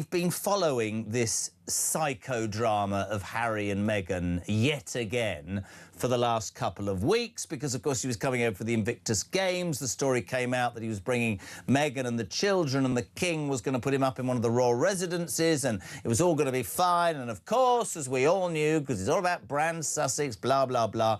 we've been following this psychodrama of Harry and Meghan yet again for the last couple of weeks because, of course, he was coming over for the Invictus Games. The story came out that he was bringing Meghan and the children, and the King was going to put him up in one of the royal residences, and it was all going to be fine. And, of course, as we all knew, because it's all about Brand Sussex, blah, blah, blah,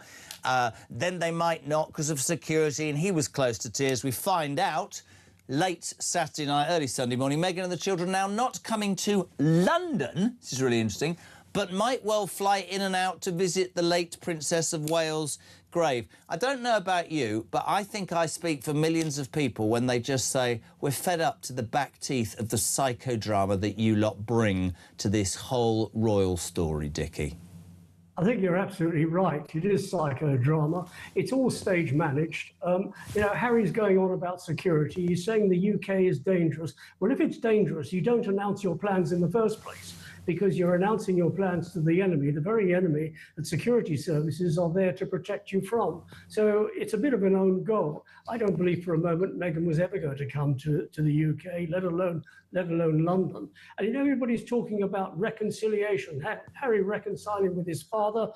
then they might not because of security, and he was close to tears. We find out late Saturday night, early Sunday morning, Meghan and the children now not coming to London, this is really interesting, but might well fly in and out to visit the late Princess of Wales' grave. I don't know about you, but I think I speak for millions of people when they just say, we're fed up to the back teeth of the psychodrama that you lot bring to this whole royal story, Dickie. I think you're absolutely right. It is psychodrama. It's all stage managed. You know, Harry's going on about security. He's saying the UK is dangerous. Well, if it's dangerous, you don't announce your plans in the first place, because you're announcing your plans to the enemy, the very enemy that security services are there to protect you from. So it's a bit of an own goal. I don't believe for a moment Meghan was ever going to come to the UK, let alone London. And you know, everybody's talking about reconciliation. Harry reconciling with his father,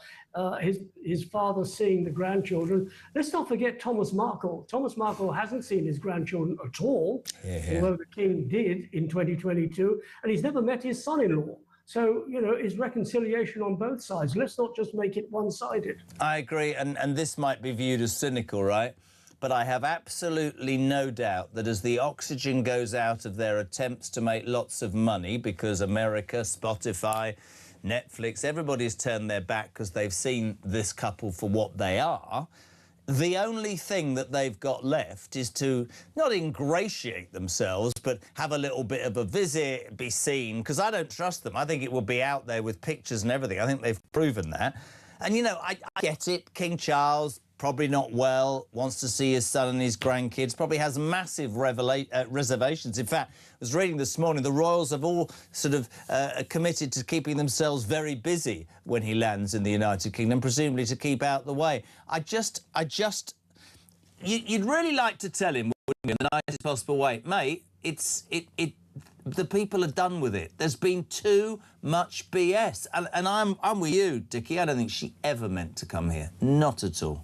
his father seeing the grandchildren. Let's not forget Thomas Markle. Thomas Markle hasn't seen his grandchildren at all, although the King did in 2022, and he's never met his son-in-law. So, you know, is reconciliation on both sides. Let's not just make it one-sided. I agree, and this might be viewed as cynical, right? But I have absolutely no doubt that as the oxygen goes out of their attempts to make lots of money, because America, Spotify, Netflix, everybody's turned their back because they've seen this couple for what they are, the only thing that they've got left is to not ingratiate themselves, but have a little bit of a visit, be seen, because I don't trust them. I think it will be out there with pictures and everything. I think they've proven that. And, you know, I get it. King Charles, probably not well, wants to see his son and his grandkids, probably has massive reservations. In fact, I was reading this morning, the royals have all sort of committed to keeping themselves very busy when he lands in the United Kingdom, presumably to keep out the way. You'd really like to tell him, wouldn't you, in the nicest possible way, mate, the people are done with it. There's been too much BS. And I'm with you, Dickie. I don't think she ever meant to come here. Not at all.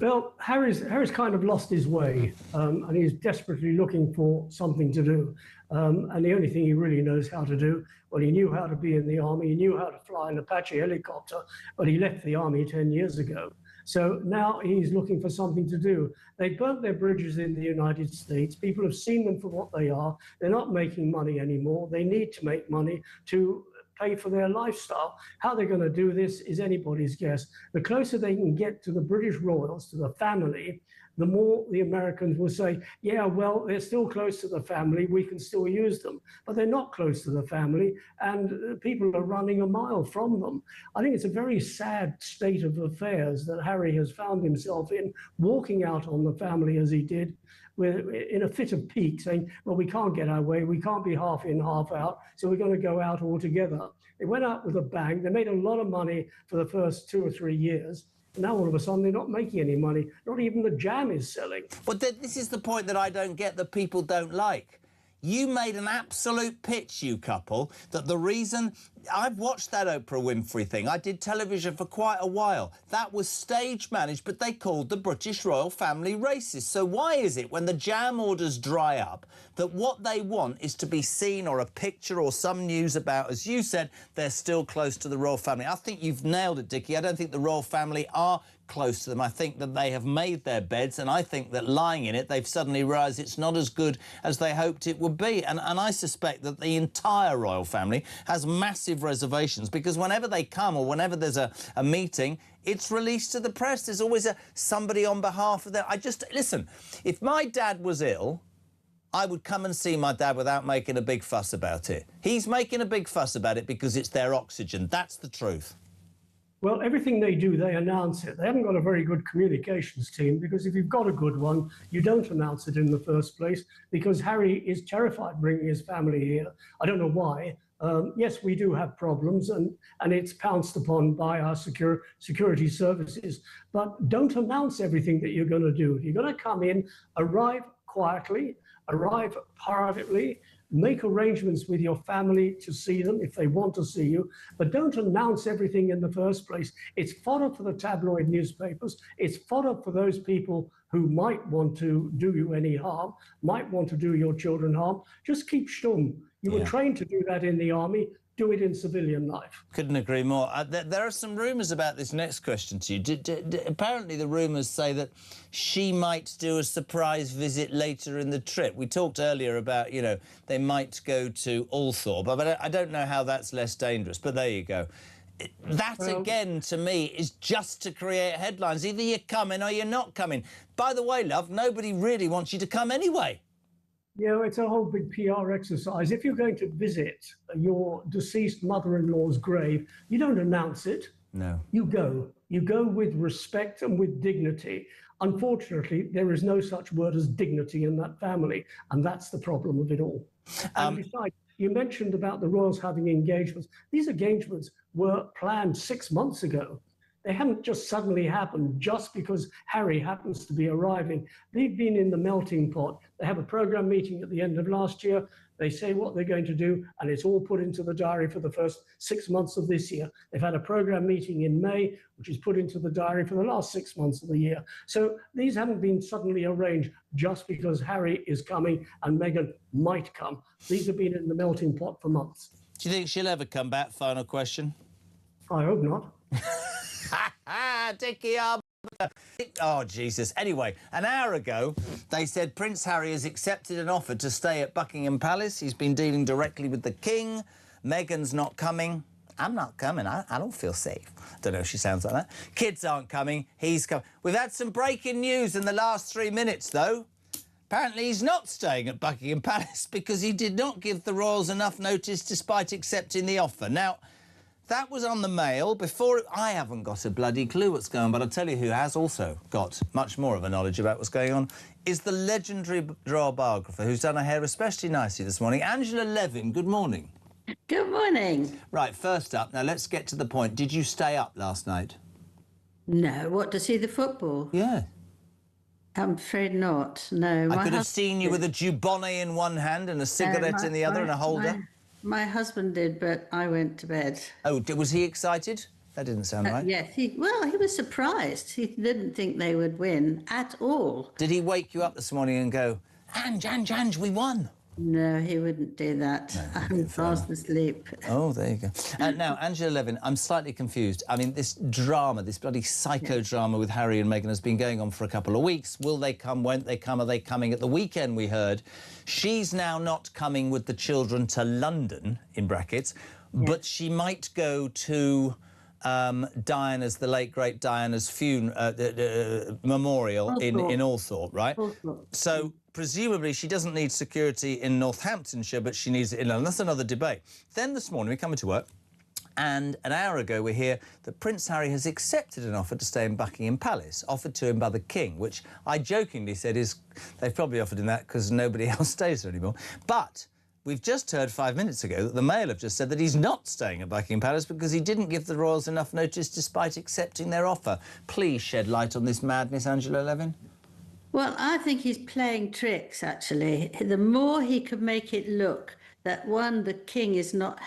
Well, Harry's kind of lost his way, and he's desperately looking for something to do. And the only thing he really knows how to do, well, he knew how to be in the army, he knew how to fly an Apache helicopter, but he left the army 10 years ago. So now he's looking for something to do. They burnt their bridges in the United States. People have seen them for what they are. They're not making money anymore. They need to make money to pay for their lifestyle. How they're going to do this is anybody's guess. The closer they can get to the British royals, to the family, the more the Americans will say, yeah, well, they're still close to the family, we can still use them. But they're not close to the family, and people are running a mile from them. I think it's a very sad state of affairs that Harry has found himself in, walking out on the family as he did, in a fit of pique, saying, well, we can't get our way, we can't be half in, half out, so we're going to go out altogether. They went out with a bang. They made a lot of money for the first 2 or 3 years. Now, all of a sudden, they're not making any money. Not even the jam is selling. But this is the point that I don't get, that people don't like. You made an absolute pitch, you couple, that the reason... I've watched that Oprah Winfrey thing. I did television for quite a while. That was stage managed, but they called the British royal family racist. So why is it when the jam orders dry up that what they want is to be seen, or a picture or some news about, as you said, they're still close to the royal family? I think you've nailed it, Dickie. I don't think the royal family are close to them. I think that they have made their beds, and I think that lying in it, they've suddenly realised it's not as good as they hoped it would be. And I suspect that the entire royal family has massive reservations, because whenever they come, or whenever there's a meeting, it's released to the press. There's always somebody on behalf of them. Listen, if my dad was ill, I would come and see my dad without making a big fuss about it. He's making a big fuss about it because it's their oxygen. That's the truth. Well, everything they do, they announce it. They haven't got a very good communications team, because if you've got a good one, you don't announce it in the first place, because Harry is terrified bringing his family here. I don't know why. Yes, we do have problems, and it's pounced upon by our security services, but don't announce everything that you're going to do. You're going to come in, arrive quietly, arrive privately, Make arrangements with your family to see them if they want to see you, but don't announce everything in the first place. It's fodder for the tabloid newspapers. It's fodder for those people who might want to do you any harm, might want to do your children harm. Just keep stum. You were trained to do that in the army. Do it in civilian life. Couldn't agree more. There are some rumours about this next question to you. Apparently the rumours say that she might do a surprise visit later in the trip. We talked earlier about, you know, they might go to Althorpe, but I don't know how that's less dangerous, but there you go. That, again, to me, is just to create headlines. Either you're coming or you're not coming. By the way, love, nobody really wants you to come anyway. You know, it's a whole big PR exercise. If you're going to visit your deceased mother-in-law's grave, you don't announce it. No. You go. You go with respect and with dignity. Unfortunately, there is no such word as dignity in that family, and that's the problem of it all. And besides, you mentioned about the royals having engagements. These engagements were planned 6 months ago. They haven't just suddenly happened just because Harry happens to be arriving. They've been in the melting pot. They have a program meeting at the end of last year. They say what they're going to do, and it's all put into the diary for the first 6 months of this year. They've had a program meeting in May, which is put into the diary for the last 6 months of the year. So these haven't been suddenly arranged just because Harry is coming and Meghan might come. These have been in the melting pot for months. Do you think she'll ever come back? Final question. I hope not. Dickie Arbiter. Oh, Jesus. Anyway, an hour ago, they said Prince Harry has accepted an offer to stay at Buckingham Palace. He's been dealing directly with the King. Meghan's not coming. I'm not coming. I don't feel safe. Don't know if she sounds like that. Kids aren't coming. He's coming. We've had some breaking news in the last 3 minutes, though. Apparently he's not staying at Buckingham Palace because he did not give the royals enough notice despite accepting the offer. Now, that was on the Mail. Before, I haven't got a bloody clue what's going on, but I'll tell you who has also got much more of a knowledge about what's going on is the legendary royal biographer who's done her hair especially nicely this morning, Angela Levin. Good morning. Good morning. Right, first up, now let's get to the point. Did you stay up last night? No, what, to see the football? Yeah. I'm afraid not, no. I could have seen you with a Dubonnet in one hand and a cigarette in the other and a holder. My husband did, but I went to bed. Oh, was he excited? That didn't sound right. Yes, he was surprised. He didn't think they would win at all. Did he wake you up this morning and go, Ange, we won? No, he wouldn't do that. No, I'm fast asleep. Oh, there you go. Now, Angela Levin, I'm slightly confused. I mean, this drama, this bloody psychodrama with Harry and Meghan has been going on for a couple of weeks. Will they come? Won't they come? Are they coming? At the weekend, we heard she's now not coming with the children to London, in brackets, but she might go to Diana's, the late, great Diana's memorial in Althorpe, right? Althorpe. So presumably she doesn't need security in Northamptonshire, but she needs it in London. That's another debate. Then this morning we come into work, and an hour ago we hear that Prince Harry has accepted an offer to stay in Buckingham Palace, offered to him by the King, which I jokingly said is they've probably offered him that because nobody else stays there anymore. But we've just heard 5 minutes ago that the Mail have just said that he's not staying at Buckingham Palace because he didn't give the royals enough notice despite accepting their offer. Please shed light on this madness, Angela Levin. Well, I think he's playing tricks, actually. The more he could make it look that, one, the King is not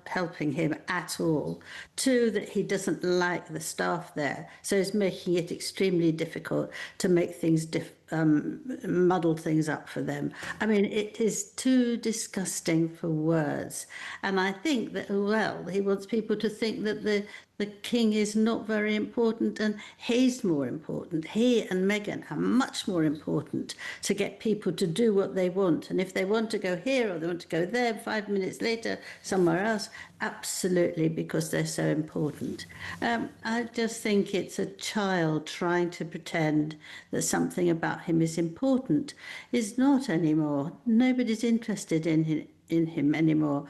helping him at all. Two, that he doesn't like the staff there. So he's making it extremely difficult to make things muddle things up for them. I mean, it is too disgusting for words. And I think that, well, he wants people to think that the King is not very important and he's more important. He and Meghan are much more important to get people to do what they want. And if they want to go here or they want to go there 5 minutes later, somewhere else, absolutely, because they're so important. I just think it's a child trying to pretend that something about him is important. Is not anymore. Nobody's interested in him anymore.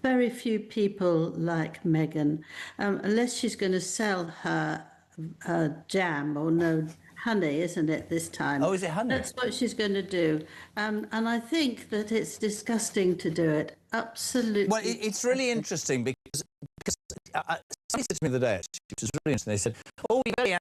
Very few people like Meghan, unless she's going to sell her jam or no honey, isn't it, this time? Oh, is it honey? That's what she's going to do. And I think that it's disgusting to do it. Absolutely. Well, it's really interesting because somebody said to me the other day, actually, which was really interesting. They said, oh, we're very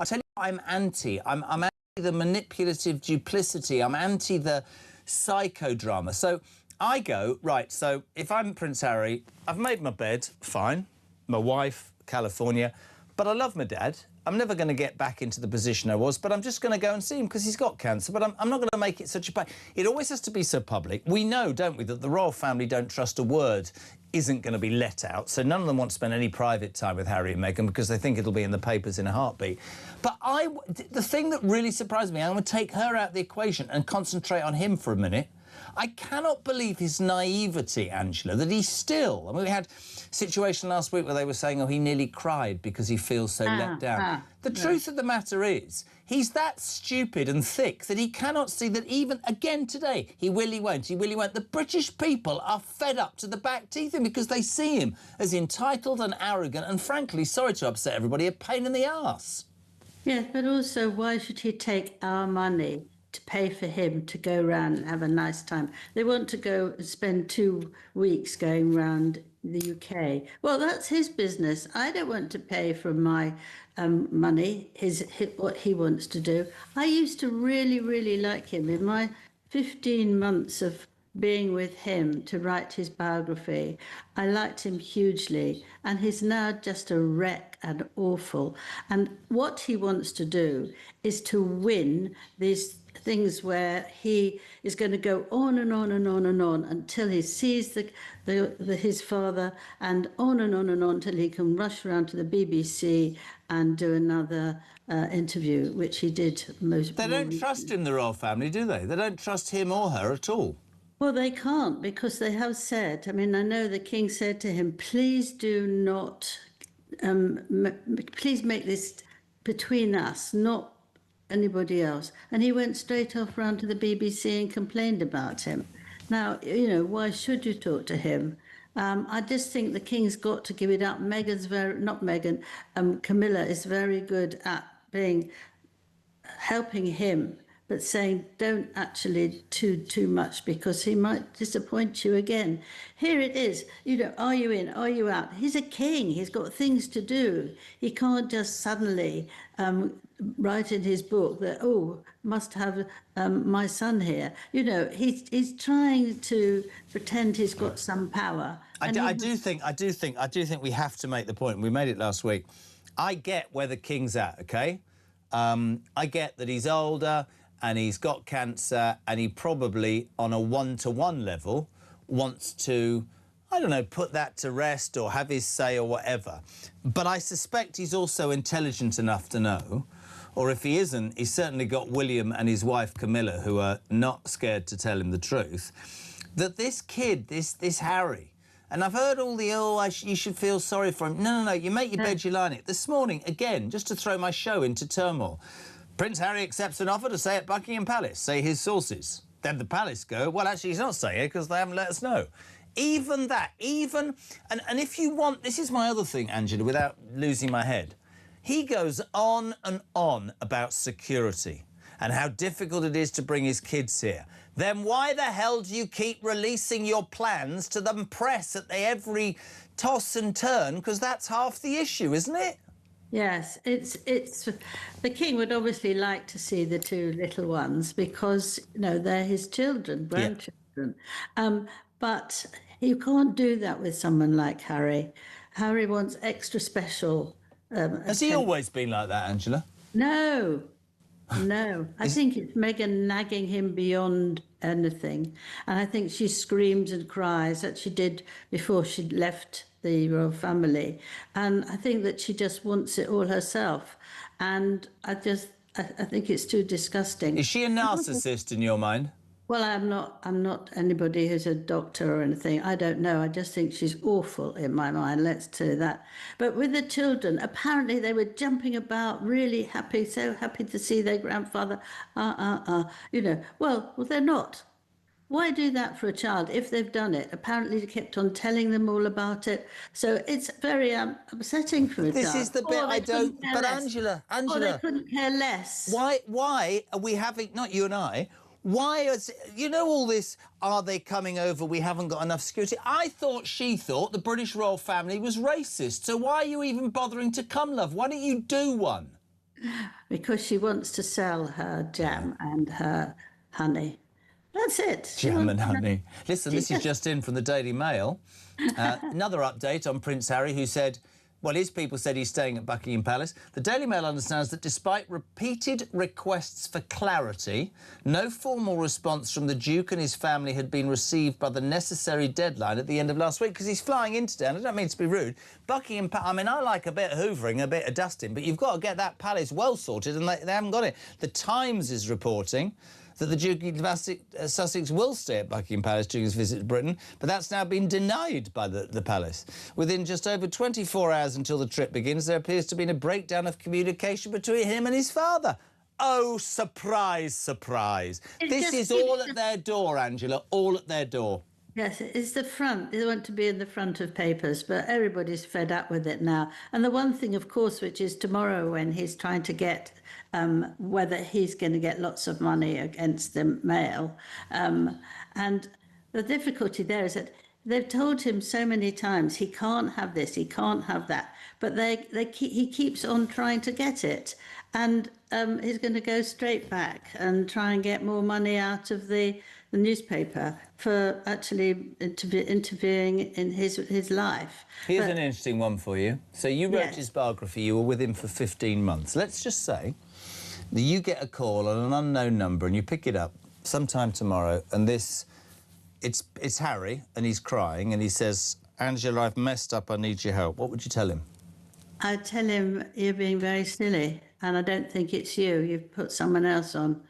I tell you what I'm anti. I'm anti the manipulative duplicity. I'm anti the psychodrama. So I go, right, so if I'm Prince Harry, I've made my bed, fine. My wife, California, but I love my dad. I'm never going to get back into the position I was, but I'm just going to go and see him because he's got cancer, but I'm not going to make it such a pain. It always has to be so public. We know, don't we, that the royal family don't trust a word isn't going to be let out, so none of them want to spend any private time with Harry and Meghan because they think it'll be in the papers in a heartbeat. But the thing that really surprised me, I'm going to take her out of the equation and concentrate on him for a minute. I cannot believe his naivety, Angela, that he's still... I mean, we had a situation last week where they were saying, oh, he nearly cried because he feels so let down. The truth of the matter is, he's that stupid and thick that he cannot see that even, again today, he will, he won't, he will, he won't. The British people are fed up to the back teeth because they see him as entitled and arrogant and, frankly, sorry to upset everybody, a pain in the arse. Yes, but also, why should he take our money to pay for him to go round and have a nice time? They want to go and spend 2 weeks going round the UK. Well, that's his business. I don't want to pay from my money, what he wants to do. I used to really, really like him. In my 15 months of being with him to write his biography, I liked him hugely, and he's now just a wreck and awful. And what he wants to do is to win these things where he is going to go on and on and on and on until he sees his father, and on and on and on till he can rush around to the BBC and do another interview, which he did most. They don't trust him, the royal family, do they? They don't trust him or her at all. Well, they can't, because they have said, I mean, I know the king said to him, please do not, please make this between us, not anybody else. And he went straight off round to the BBC and complained about him. Now, you know, why should you talk to him? I just think the king's got to give it up. Camilla is very good at helping him, but saying don't actually too much, because he might disappoint you again. Here it is, you know, are you in, are you out? He's a king, he's got things to do. He can't just suddenly write in his book that, oh, must have my son here. You know, he's trying to pretend he's got some power. I do think we have to make the point. We made it last week. I get where the king's at, okay? I get that he's older and he's got cancer, and he probably, on a one-to-one level, wants to, I don't know, put that to rest or have his say or whatever. But I suspect he's also intelligent enough to know, or if he isn't, he's certainly got William and his wife Camilla, who are not scared to tell him the truth, that this kid, this Harry, and I've heard all the, you should feel sorry for him. No, you make your bed, you lie in it. This morning, again, just to throw my show into turmoil, Prince Harry accepts an offer to stay at Buckingham Palace, say his sources. Then the palace go, well, actually, he's not staying here because they haven't let us know. Even that, and if you want, this is my other thing, Angela, without losing my head. He goes on and on about security and how difficult it is to bring his kids here. Then why the hell do you keep releasing your plans to the press at every toss and turn? Because that's half the issue, isn't it? Yes, it's the king would obviously like to see the two little ones because, you know, they're his children, grandchildren. Yeah. But you can't do that with someone like Harry. Harry wants extra special. Has he always been like that, Angela? No. I think it's Meghan nagging him beyond anything. And I think she screams and cries, that she did before she left the royal family. And I think that she just wants it all herself. And I think it's too disgusting. Is she a narcissist in your mind? Well, I'm not anybody who's a doctor or anything. I don't know. I just think she's awful in my mind. Let's do that. But with the children, apparently they were jumping about, really happy, so happy to see their grandfather. You know, well, they're not. Why do that for a child if they've done it? Apparently they kept on telling them all about it. So it's very upsetting for a child. This is the bit I don't... But Angela... Or they couldn't care less. Why are we having... Not you and I... Why is... You know all this, are they coming over, we haven't got enough security? She thought the British royal family was racist. So why are you even bothering to come, love? Why don't you do one? Because she wants to sell her jam and her honey. That's it. Jam and honey. Listen, this is just in from the Daily Mail. Another update on Prince Harry, who said, well, his people said he's staying at Buckingham Palace. The Daily Mail understands that despite repeated requests for clarity, no formal response from the Duke and his family had been received by the necessary deadline at the end of last week, because he's flying into town. I don't mean to be rude. Buckingham Palace, I mean, I like a bit of hoovering, a bit of dusting, but you've got to get that palace well sorted, and they haven't got it. The Times is reporting that the Duke of Sussex will stay at Buckingham Palace during his visit to Britain, but that's now been denied by the palace. Within just over 24 hours until the trip begins, there appears to have been a breakdown of communication between him and his father. Oh, surprise, surprise. This is all at their door, Angela, all at their door. Yes, it's the front. They want to be in the front of papers, but everybody's fed up with it now. And the one thing, of course, which is tomorrow when he's trying to get whether he's going to get lots of money against the Mail. And the difficulty there is that they've told him so many times he can't have this, he can't have that, but he keeps on trying to get it. And he's going to go straight back and try and get more money out of the newspaper for actually interviewing in his life. Here's an interesting one for you. So you wrote his biography, you were with him for 15 months. Let's just say that you get a call on an unknown number and you pick it up sometime tomorrow, and it's Harry, and he's crying, and he says, Angela, I've messed up, I need your help. What would you tell him? I'd tell him, you're being very silly, and I don't think it's you. You've put someone else on.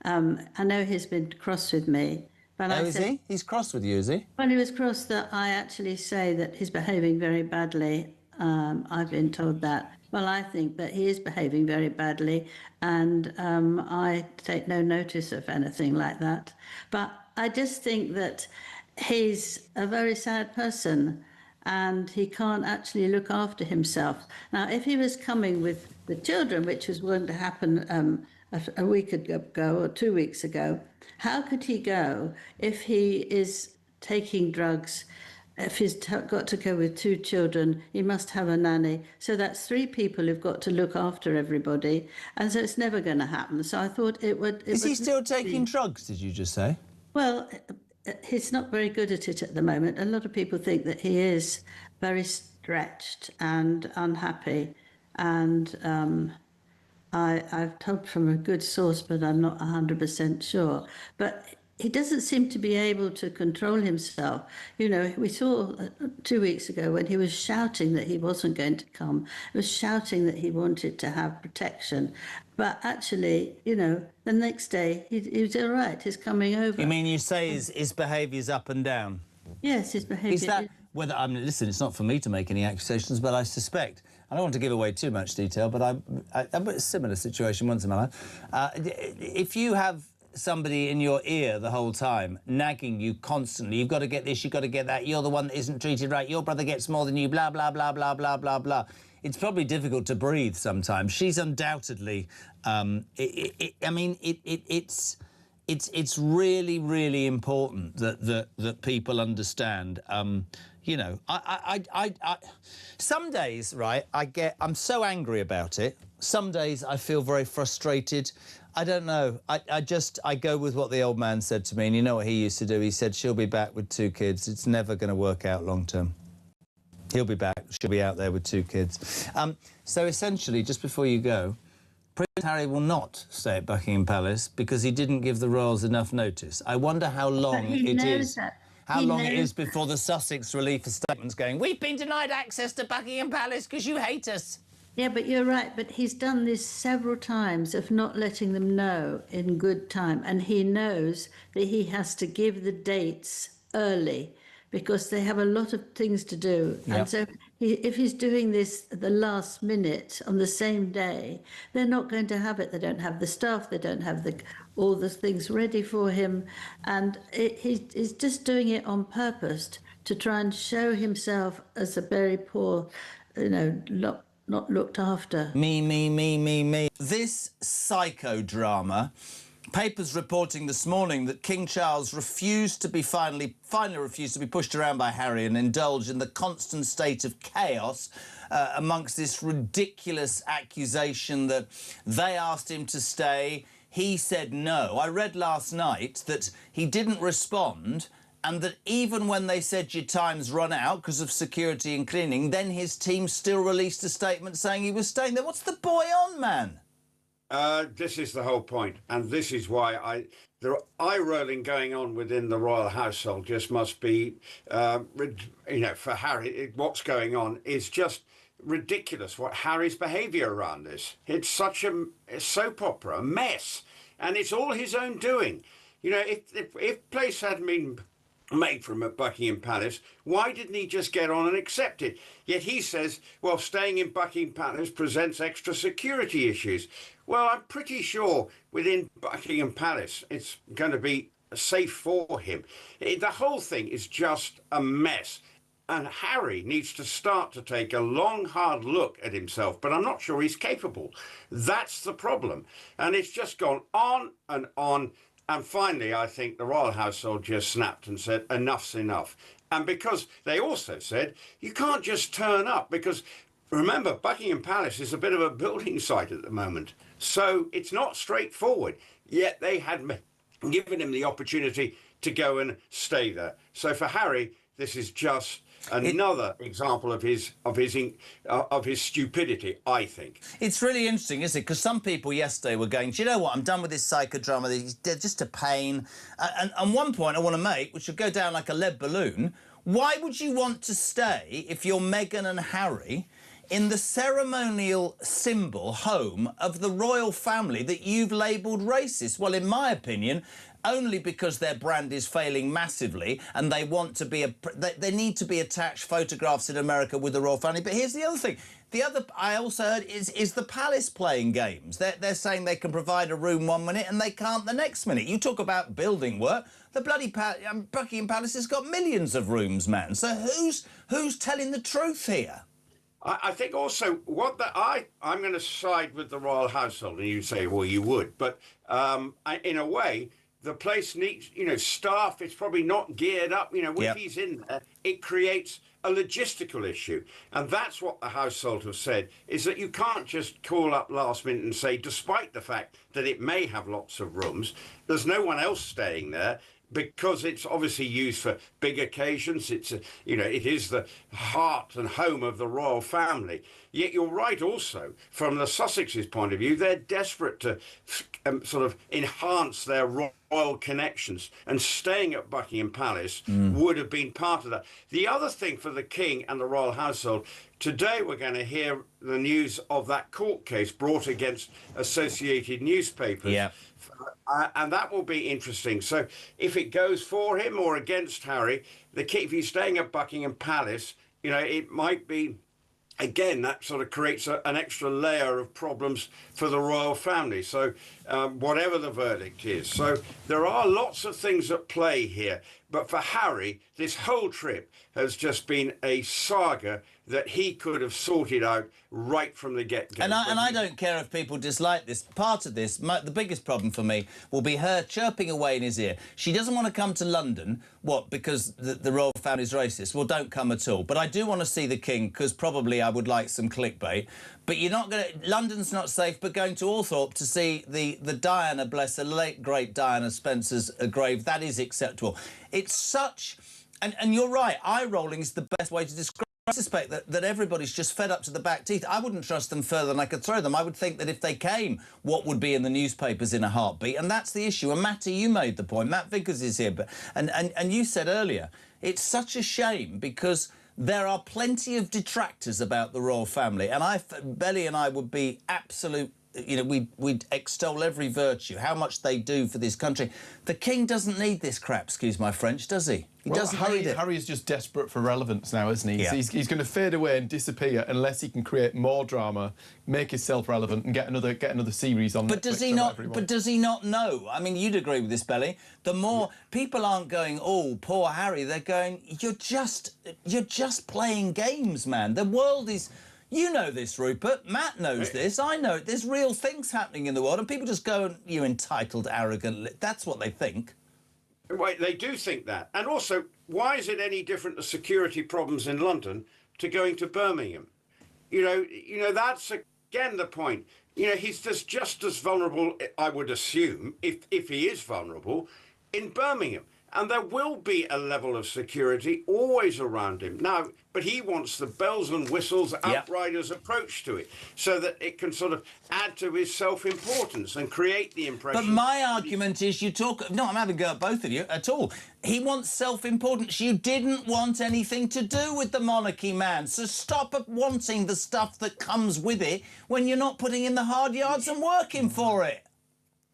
I know he's been cross with me, but is he? He's cross with you, is he? Well, he was cross that I actually say that he's behaving very badly. I've been told that. Well, I think that he is behaving very badly, and I take no notice of anything like that. But I just think that he's a very sad person, and he can't actually look after himself. Now, if he was coming with the children, which was going to happen a week ago or 2 weeks ago, how could he go if he is taking drugs? If he's got to go with 2 children, he must have a nanny. So that's 3 people who've got to look after everybody. And so it's never going to happen. So I thought it would... Is he still taking drugs, did you just say? Well, he's not very good at it at the moment. A lot of people think that he is very stretched and unhappy. And I've told from a good source, but I'm not 100% sure. But he doesn't seem to be able to control himself. You know, we saw 2 weeks ago when he was shouting that he wasn't going to come. He was shouting that he wanted to have protection. But actually, you know, the next day he was all right. He's coming over. You mean you say his behaviour's up and down? Yes, his behaviour. Is that whether listen, it's not for me to make any accusations, but I suspect. I don't want to give away too much detail, but I'm a similar situation once in my life. If you have somebody in your ear the whole time, nagging you constantly, you've got to get this, you've got to get that, you're the one that isn't treated right, your brother gets more than you, blah, blah, blah, blah, blah, blah, blah. It's probably difficult to breathe sometimes. She's undoubtedly... It's really, really important that people understand. You know, some days, right, I'm so angry about it. Some days I feel very frustrated. I don't know. I go with what the old man said to me, and you know what he used to do? He said, she'll be back with 2 kids. It's never going to work out long term. He'll be back. She'll be out there with 2 kids. So essentially, just before you go, Prince Harry will not stay at Buckingham Palace because he didn't give the royals enough notice. I wonder how long it is. How long it is before the Sussex relief statement's going, we've been denied access to Buckingham Palace because you hate us. Yeah, but you're right. But he's done this several times of not letting them know in good time. And he knows that he has to give the dates early because they have a lot of things to do. Yep. And so if he's doing this at the last minute on the same day, they're not going to have it. They don't have the staff. They don't have all the things ready for him. And he's just doing it on purpose to try and show himself as a very poor, you know, not looked after. Me. This psychodrama. Papers reporting this morning that King Charles finally refused to be pushed around by Harry and indulge in the constant state of chaos amongst this ridiculous accusation that they asked him to stay. he said no. I read last night that he didn't respond, and that even when they said your time's run out because of security and cleaning, then his team still released a statement saying he was staying there. What's the boy on, man? This is the whole point, and this is why the eye rolling going on within the royal household just must be, for Harry, what's going on is just ridiculous. What Harry's behaviour around this, it's such a soap opera, a mess, and it's all his own doing. You know, if place hadn't been made from at Buckingham Palace, why didn't he just get on and accept it? Yet he says, well, staying in Buckingham Palace presents extra security issues. Well, I'm pretty sure within Buckingham Palace it's going to be safe for him. The whole thing is just a mess. And Harry needs to start to take a long, hard look at himself, but I'm not sure he's capable. That's the problem. And it's just gone on and on. And finally, I think the royal household just snapped and said, enough's enough. And because they also said, you can't just turn up, because remember, Buckingham Palace is a bit of a building site at the moment. So it's not straightforward. Yet they had given him the opportunity to go and stay there. So for Harry, this is just another example of his stupidity, I think. It's really interesting, isn't it? Because some people yesterday were going, do you know what, I'm done with this psychodrama, they're just a pain. And one point I want to make, which would go down like a lead balloon, why would you want to stay, if you're Meghan and Harry, in the ceremonial symbol home of the royal family that you've labelled racist? Well, in my opinion, only because their brand is failing massively and they want to be they need to be attached photographs in America with the royal family. But here's the other thing. The other I also heard is the palace playing games. They're saying they can provide a room 1 minute and they can't the next minute. You talk about building work. The bloody Buckingham Palace has got millions of rooms, man. So who's telling the truth here? I think also I'm going to side with the royal household, and you say, well, you would, but in a way, the place needs, staff. It's probably not geared up. If he's in there, it creates a logistical issue, and that's what the household have said, is that you can't just call up last minute and say, despite the fact that it may have lots of rooms, there's no one else staying there. Because it's obviously used for big occasions. It is the heart and home of the royal family. Yet you're right also, from the Sussex's point of view, they're desperate to sort of enhance their royal connections, and staying at Buckingham Palace would have been part of that. The other thing for the king and the royal household, today we're going to hear the news of that court case brought against Associated Newspapers. Yeah. And that will be interesting. So if it goes for him or against Harry, if he's staying at Buckingham Palace, it might be, again, that sort of creates an extra layer of problems for the royal family. So whatever the verdict is. So there are lots of things at play here. But for Harry, this whole trip has just been a saga that he could have sorted out right from the get-go. And I don't care if people dislike this. Part of this, the biggest problem for me, will be her chirping away in his ear. She doesn't want to come to London. What, because the royal family's racist? Well, don't come at all. But I do want to see the king, because probably I would like some clickbait. But you're not going to... London's not safe, but going to Althorpe to see the Diana, bless her, late, great Diana Spencer's grave, that is acceptable. It's such... And you're right, eye-rolling is the best way to describe it. I suspect that everybody's just fed up to the back teeth. I wouldn't trust them further than I could throw them. I would think that if they came, what would be in the newspapers in a heartbeat? And that's the issue. And Matty, you made the point. Matt Vickers is here. And you said earlier, it's such a shame because there are plenty of detractors about the royal family. And Belly and I would be absolute... we'd extol every virtue, how much they do for this country. The king doesn't need this crap, excuse my French, does he? He doesn't need it. Harry's just desperate for relevance now, isn't he? Yeah. He's going to fade away and disappear unless he can create more drama, make himself relevant, and get another series on. But does he not? But does he not know? I mean, you'd agree with this, Belly. The more people aren't going, oh, poor Harry. They're going, you're just playing games, man. The world is. You know this, Rupert. Matt knows this. I know it. There's real things happening in the world, and people just go, you entitled, arrogant... That's what they think. Well, they do think that. And also, why is it any different, the security problems in London, to going to Birmingham? That's again, the point, you know, he's just as vulnerable, I would assume, if he is vulnerable, in Birmingham. And there will be a level of security always around him. Now, but he wants the bells and whistles, outriders approach to it, so that it can sort of add to his self-importance and create the impression. But my argument is no, I'm having a go at both of you at all. He wants self-importance. You didn't want anything to do with the monarchy, man. So stop wanting the stuff that comes with it when you're not putting in the hard yards and working for it.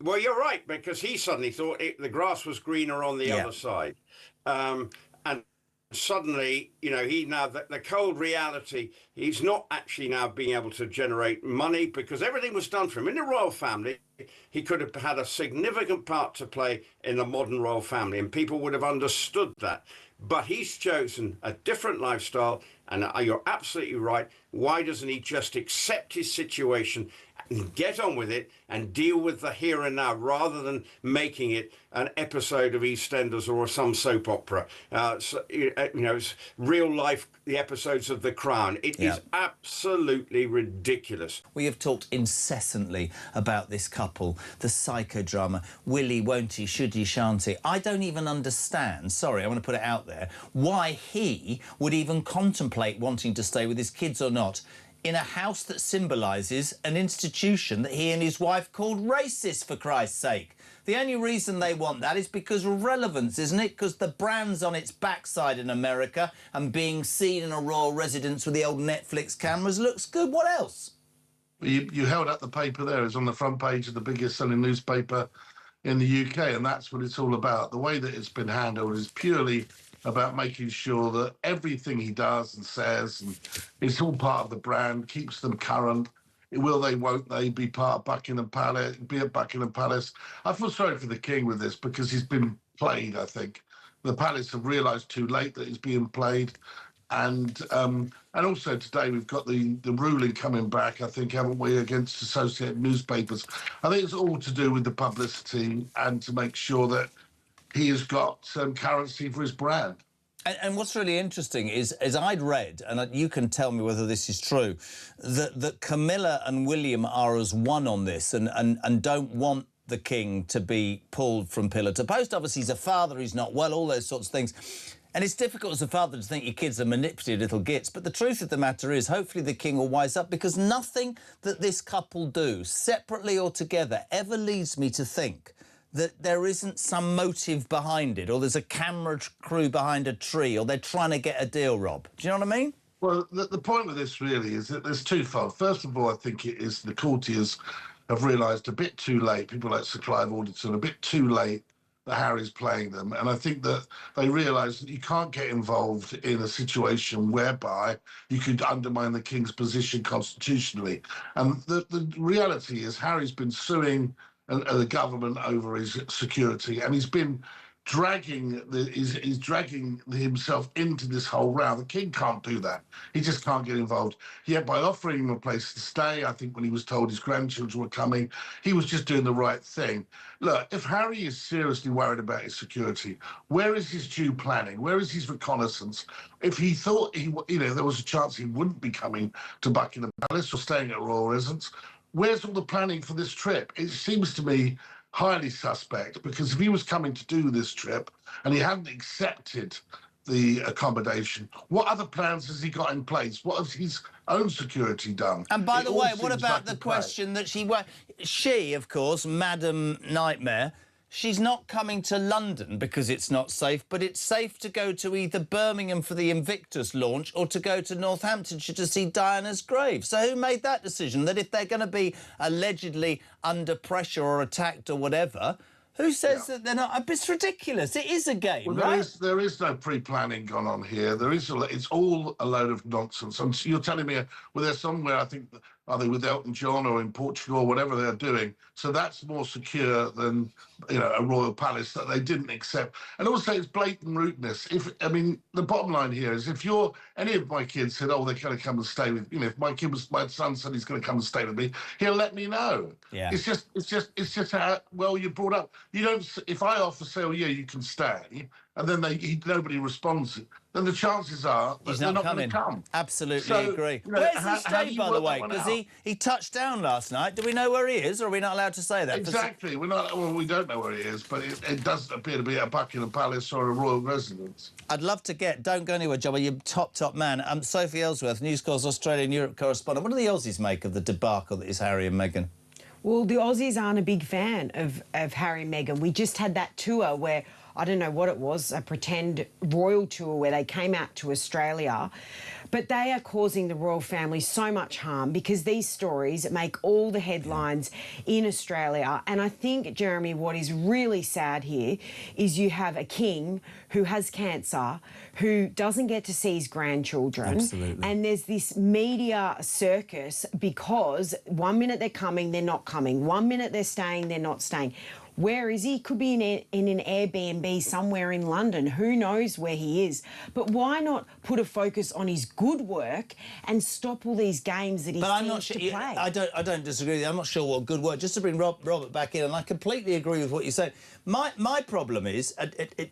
Well, you're right, because he suddenly thought the grass was greener on the other side. And suddenly, you know, the cold reality, he's not actually now being able to generate money because everything was done for him. In the royal family, he could have had a significant part to play in the modern royal family, and people would have understood that. But he's chosen a different lifestyle, and you're absolutely right. Why doesn't he just accept his situation and get on with it and deal with the here and now, rather than making it an episode of EastEnders or some soap opera? You know, it's real life, the episodes of The Crown. It is absolutely ridiculous. We have talked incessantly about this couple, the psychodrama, will he, won't he, should he, shan't he. I don't even understand, sorry, I want to put it out there, why he would even contemplate wanting to stay with his kids or not in a house that symbolises an institution that he and his wife called racist, for Christ's sake. The only reason they want that is because of relevance, isn't it? Because the brand's on its backside in America, and being seen in a royal residence with the old Netflix cameras looks good. What else? You held up the paper there. It's on the front page of the biggest selling newspaper in the UK, and that's what it's all about. The way that it's been handled is purely about making sure that everything he does and says, and it's all part of the brand, keeps them current. Will they, won't they be part of Buckingham Palace, be at Buckingham Palace? I feel sorry for the king with this because he's been played, I think. The palace have realised too late that he's being played. And also today we've got the ruling coming back, I think, haven't we, against Associated Newspapers. I think it's all to do with the publicity and to make sure that he has got some currency for his brand. And what's really interesting is I'd read, and you can tell me whether this is true, that Camilla and William are as one on this and don't want the king to be pulled from pillar to post. Obviously, he's a father, he's not well, all those sorts of things. And it's difficult as a father to think your kids are manipulative little gits. But the truth of the matter is, hopefully the king will wise up, because nothing that this couple do, separately or together, ever leads me to think that there isn't some motive behind it, or there's a camera crew behind a tree, or they're trying to get a deal, Rob. Do you know what I mean? Well, the point with this really is that there's twofold. First of all, I think it is the courtiers have realised a bit too late, people like Sir Clive Alderton, a bit too late, that Harry's playing them. And I think that they realise that you can't get involved in a situation whereby you could undermine the king's position constitutionally. And the reality is Harry's been suing the government over his security, and he's been dragging he's dragging himself into this whole row. The king can't do that. He just can't get involved. Yet by offering him a place to stay, I think when he was told his grandchildren were coming, he was just doing the right thing. Look, if Harry is seriously worried about his security, where is his due planning? Where is his reconnaissance? If he thought there was a chance he wouldn't be coming to Buckingham Palace or staying at royal residence, where's all the planning for this trip? It seems to me highly suspect, because if he was coming to do this trip and he hadn't accepted the accommodation, what other plans has he got in place? What has his own security done? And by the way, what about the question that she, of course, Madam Nightmare, she's not coming to London because it's not safe, but it's safe to go to either Birmingham for the Invictus launch or to go to Northamptonshire to see Diana's grave. So who made that decision, that if they're going to be allegedly under pressure or attacked or whatever, who says that they're not? It's ridiculous. It is a game, well, right? There is no pre-planning gone on here. It's all a load of nonsense. And you're telling me, well, there's somewhere, I think, are they with Elton John or in Portugal or whatever they're doing? So that's more secure than, a royal palace that they didn't accept. And also it's blatant rudeness. The bottom line here is if any of my kids said, oh, they're going to come and stay with, if my son said he's going to come and stay with me, he'll let me know. Yeah. It's just how well you're brought up. You don't, if I offer, say, oh, yeah, you can stay, and then nobody responds, then the chances are that they're not going to come. Absolutely agree. Where's he stayed, by the way? Because he touched down last night. Do we know where he is, or are we not allowed to say that? Exactly. We're not. Well, we don't know where he is, but it doesn't appear to be at Buckingham Palace or a royal residence. I'd love to get. Don't go anywhere, John. You're top man. Sophie Ellsworth, News Corp's Australia and Europe correspondent. What do the Aussies make of the debacle that is Harry and Meghan? Well, the Aussies aren't a big fan of Harry and Meghan. We just had that tour where, I don't know what it was, a pretend royal tour where they came out to Australia. But they are causing the royal family so much harm because these stories make all the headlines in Australia. And I think, Jeremy, what is really sad here is you have a king who has cancer, who doesn't get to see his grandchildren. Absolutely. And there's this media circus because 1 minute they're coming, they're not coming. 1 minute they're staying, they're not staying. Where is he? Could be in an Airbnb somewhere in London. Who knows where he is? But why not put a focus on his good work and stop all these games that he seems to play? I don't disagree with you. I'm not sure what good work. Just to bring Robert back in, and I completely agree with what you said. My problem is,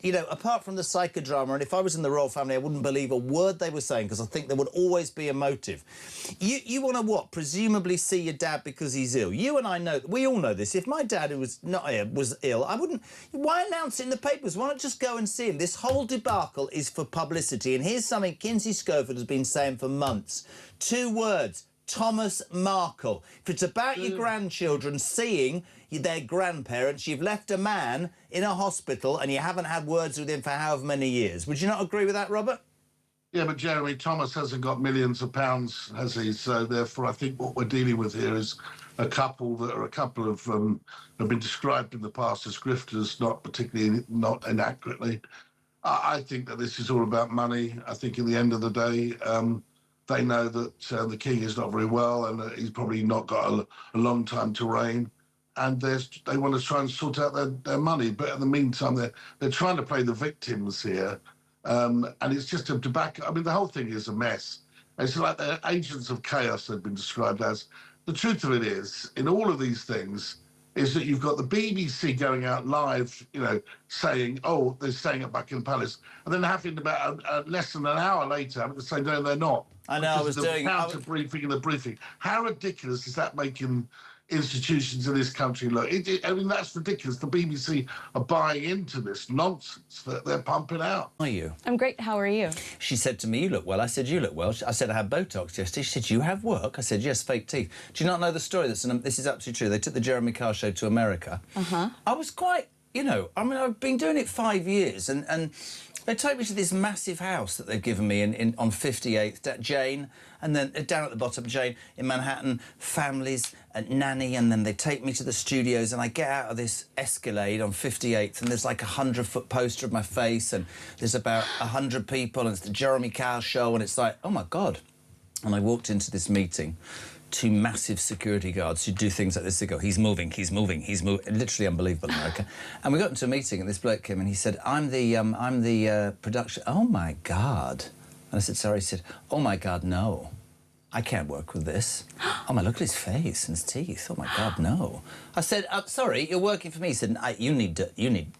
you know, apart from the psychodrama, and if I was in the royal family, I wouldn't believe a word they were saying because I think there would always be a motive. You want to what? Presumably see your dad because he's ill. You and I know, we all know this. If my dad, who was not here, was ill, I wouldn't. Why announce it in the papers? Why not just go and see him? This whole debacle is for publicity. And here's something Kinsey Schofield has been saying for months. 2 words. Thomas Markle. If it's about your grandchildren seeing their grandparents, you've left a man in a hospital and you haven't had words with him for however many years. Would you not agree with that, Robert? Yeah, but Jeremy, Thomas hasn't got millions of pounds, has he? So therefore, I think what we're dealing with here is a couple of have been described in the past as grifters, not inaccurately. I think that this is all about money. I think in the end of the day, they know that the king is not very well and he's probably not got a long time to reign. And they want to try and sort out their money. But in the meantime, they're trying to play the victims here. And it's just a tobacco. I mean, the whole thing is a mess. It's like they're agents of chaos, they've been described as. The truth of it is, in all of these things, is that you've got the BBC going out live, you know, saying, oh, they're staying at Buckingham Palace, and then having about less than an hour later having to say, no, they're not. I know, I was doing... the counter-briefing and the briefing. How ridiculous is that making institutions in this country look? I mean, that's ridiculous. The BBC are buying into this nonsense that they're pumping out. How are you? I'm great. How are you? She said to me, you look well. I said, you look well. I said, I had Botox yesterday. She said, you have work? I said, yes, fake teeth. Do you not know the story? This is absolutely true. They took the Jeremy Carr show to America. I was quite, you know, I mean, I've been doing it 5 years and they take me to this massive house that they've given me on 58th, Jane, and then down at the bottom, Jane, in Manhattan, families, nanny, and then they take me to the studios and I get out of this Escalade on 58th and there's like a 100-foot poster of my face and there's about 100 people and it's the Jeremy Carr show and it's like, oh, my God. And I walked into this meeting, 2 massive security guards who do things like this. They go, he's moving. Literally unbelievable in America. And we got into a meeting and this bloke came and he said, I'm the production... Oh, my God. And I said, sorry. He said, oh, my God, no. I can't work with this. Oh, my, look at his face and his teeth. Oh, my God, no. I said, sorry, you're working for me. He said,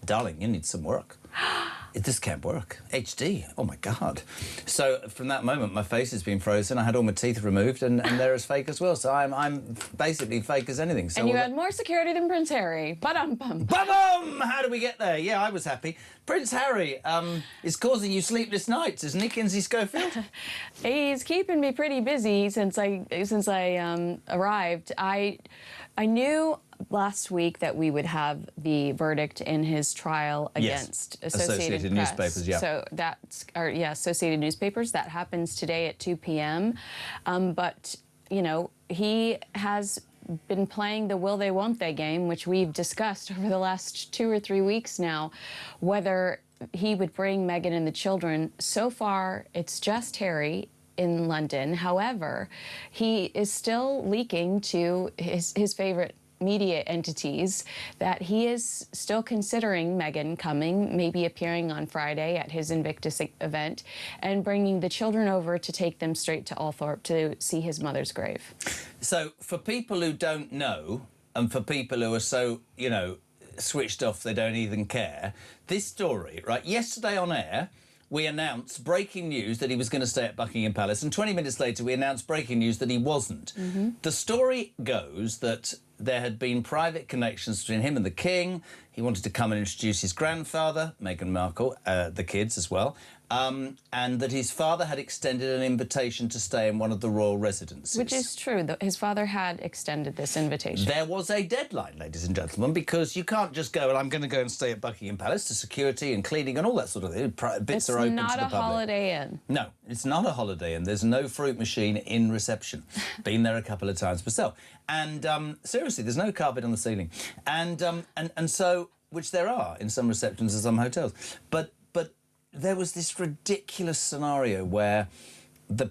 darling, you need some work. This can't work. HD. Oh, my God. So from that moment, my face has been frozen. I had all my teeth removed and they're as fake as well. So I'm basically fake as anything. So and you had more security than Prince Harry. Ba-dum-bum. Ba-bum! How did we get there? Yeah, I was happy. Prince Harry is causing you sleepless nights, isn't he, Kinsey Schofield? He's keeping me pretty busy since I arrived. I knew last week that we would have the verdict in his trial against Associated Press. Newspapers, yeah. So that's, Associated Newspapers. That happens today at 2 p.m. But, you know, he has been playing the will they, won't they game, which we've discussed over the last 2 or 3 weeks now, whether he would bring Meghan and the children. So far, it's just Harry in London. However, he is still leaking to his favorite media entities that he is still considering Meghan coming, maybe appearing on Friday at his Invictus event, and bringing the children over to take them straight to Althorpe to see his mother's grave. So for people who don't know, and for people who are so, you know, switched off, they don't even care. This story, right, yesterday on air, we announced breaking news that he was going to stay at Buckingham Palace, and 20 minutes later we announced breaking news that he wasn't. The story goes that there had been private connections between him and the King. He wanted to come and introduce his grandfather, Meghan Markle, the kids as well, and that his father had extended an invitation to stay in one of the royal residences. Which is true. His father had extended this invitation. There was a deadline, ladies and gentlemen, because you can't just go, well, I'm going to go and stay at Buckingham Palace to security and cleaning and all that sort of thing. Bits are open to the public. It's not a Holiday Inn. No, it's not a Holiday Inn. There's no fruit machine in reception. Been there a couple of times myself. And seriously, there's no carpet on the ceiling. And so, which there are in some receptions and some hotels. But there was this ridiculous scenario where the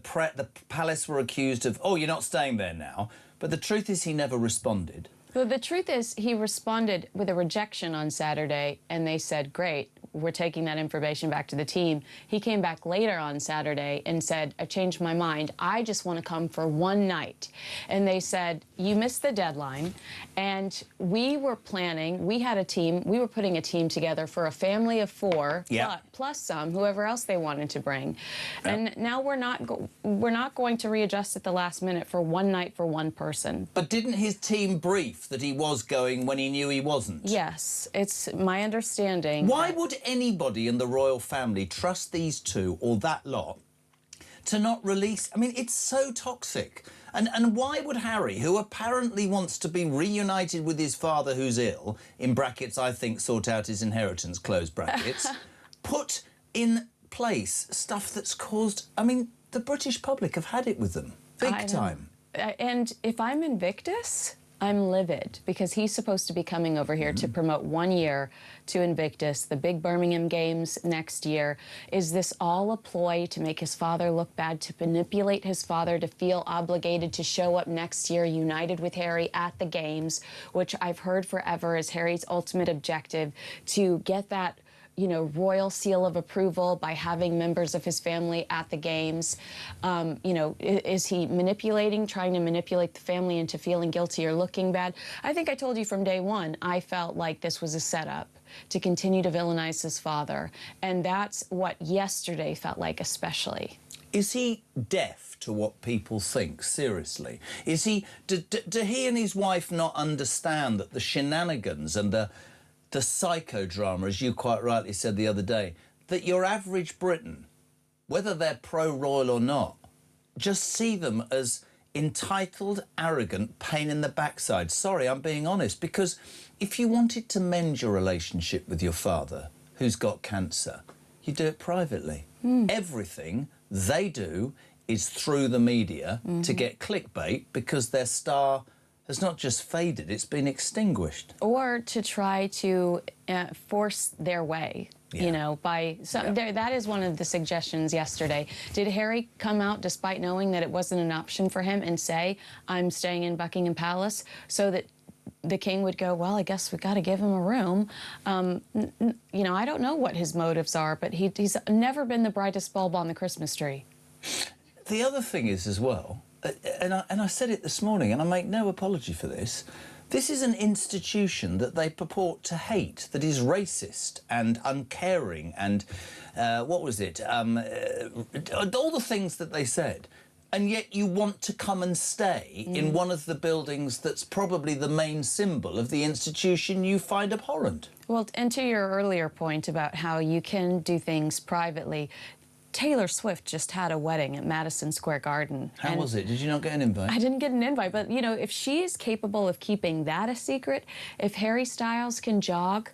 palace were accused of, oh, you're not staying there now. But the truth is he never responded. Well, the truth is he responded with a rejection on Saturday, and they said, great, we're taking that information back to the team. He came back later on Saturday and said, I've changed my mind. I just want to come for one night. And they said, you missed the deadline. And we were planning, we had a team, we were putting a team together for a family of 4, plus some, whoever else they wanted to bring. And now we're not going to readjust at the last minute for one night for one person. But didn't his team brief that he was going when he knew he wasn't? Yes, it's my understanding. Why would anybody in the royal family trust these two or that lot to not release? I mean, it's so toxic. And why would Harry, who apparently wants to be reunited with his father who's ill, in brackets, I think, sort out his inheritance, close brackets, put in place stuff that's caused... I mean, the British public have had it with them, big time. And if I'm Invictus, I'm livid, because he's supposed to be coming over here to promote 1 year to Invictus, the big Birmingham Games next year. Is this all a ploy to make his father look bad, to manipulate his father to feel obligated to show up next year united with Harry at the Games, which I've heard forever is Harry's ultimate objective, to get that, you know, royal seal of approval by having members of his family at the Games? You know, is he trying to manipulate the family into feeling guilty or looking bad? I think I told you from day one, I felt like this was a setup to continue to villainize his father. And that's what yesterday felt like especially. Is he deaf to what people think, seriously? Is he... Do he and his wife not understand that the shenanigans and the psychodrama, as you quite rightly said the other day, that your average Briton, whether they're pro-royal or not, just see them as entitled, arrogant, pain in the backside? Sorry, I'm being honest, because if you wanted to mend your relationship with your father, who's got cancer, you do it privately. Everything they do is through the media to get clickbait, because their star has not just faded, it's been extinguished. Or to try to force their way, you know, by... that is one of the suggestions yesterday. Did Harry come out, despite knowing that it wasn't an option for him, and say, I'm staying in Buckingham Palace, so that the King would go, well, I guess we got to give him a room? You know, I don't know what his motives are, but he's never been the brightest bulb on the Christmas tree. The other thing is, as well, and I said it this morning, and I make no apology for this, this is an institution that they purport to hate, that is racist and uncaring and, what was it, all the things that they said. And yet you want to come and stay in one of the buildings that's probably the main symbol of the institution you find abhorrent. Well, and to your earlier point about how you can do things privately, Taylor Swift just had a wedding at Madison Square Garden. How was it? Did you not get an invite? I didn't get an invite, but, you know, if she is capable of keeping that a secret, if Harry Styles can jog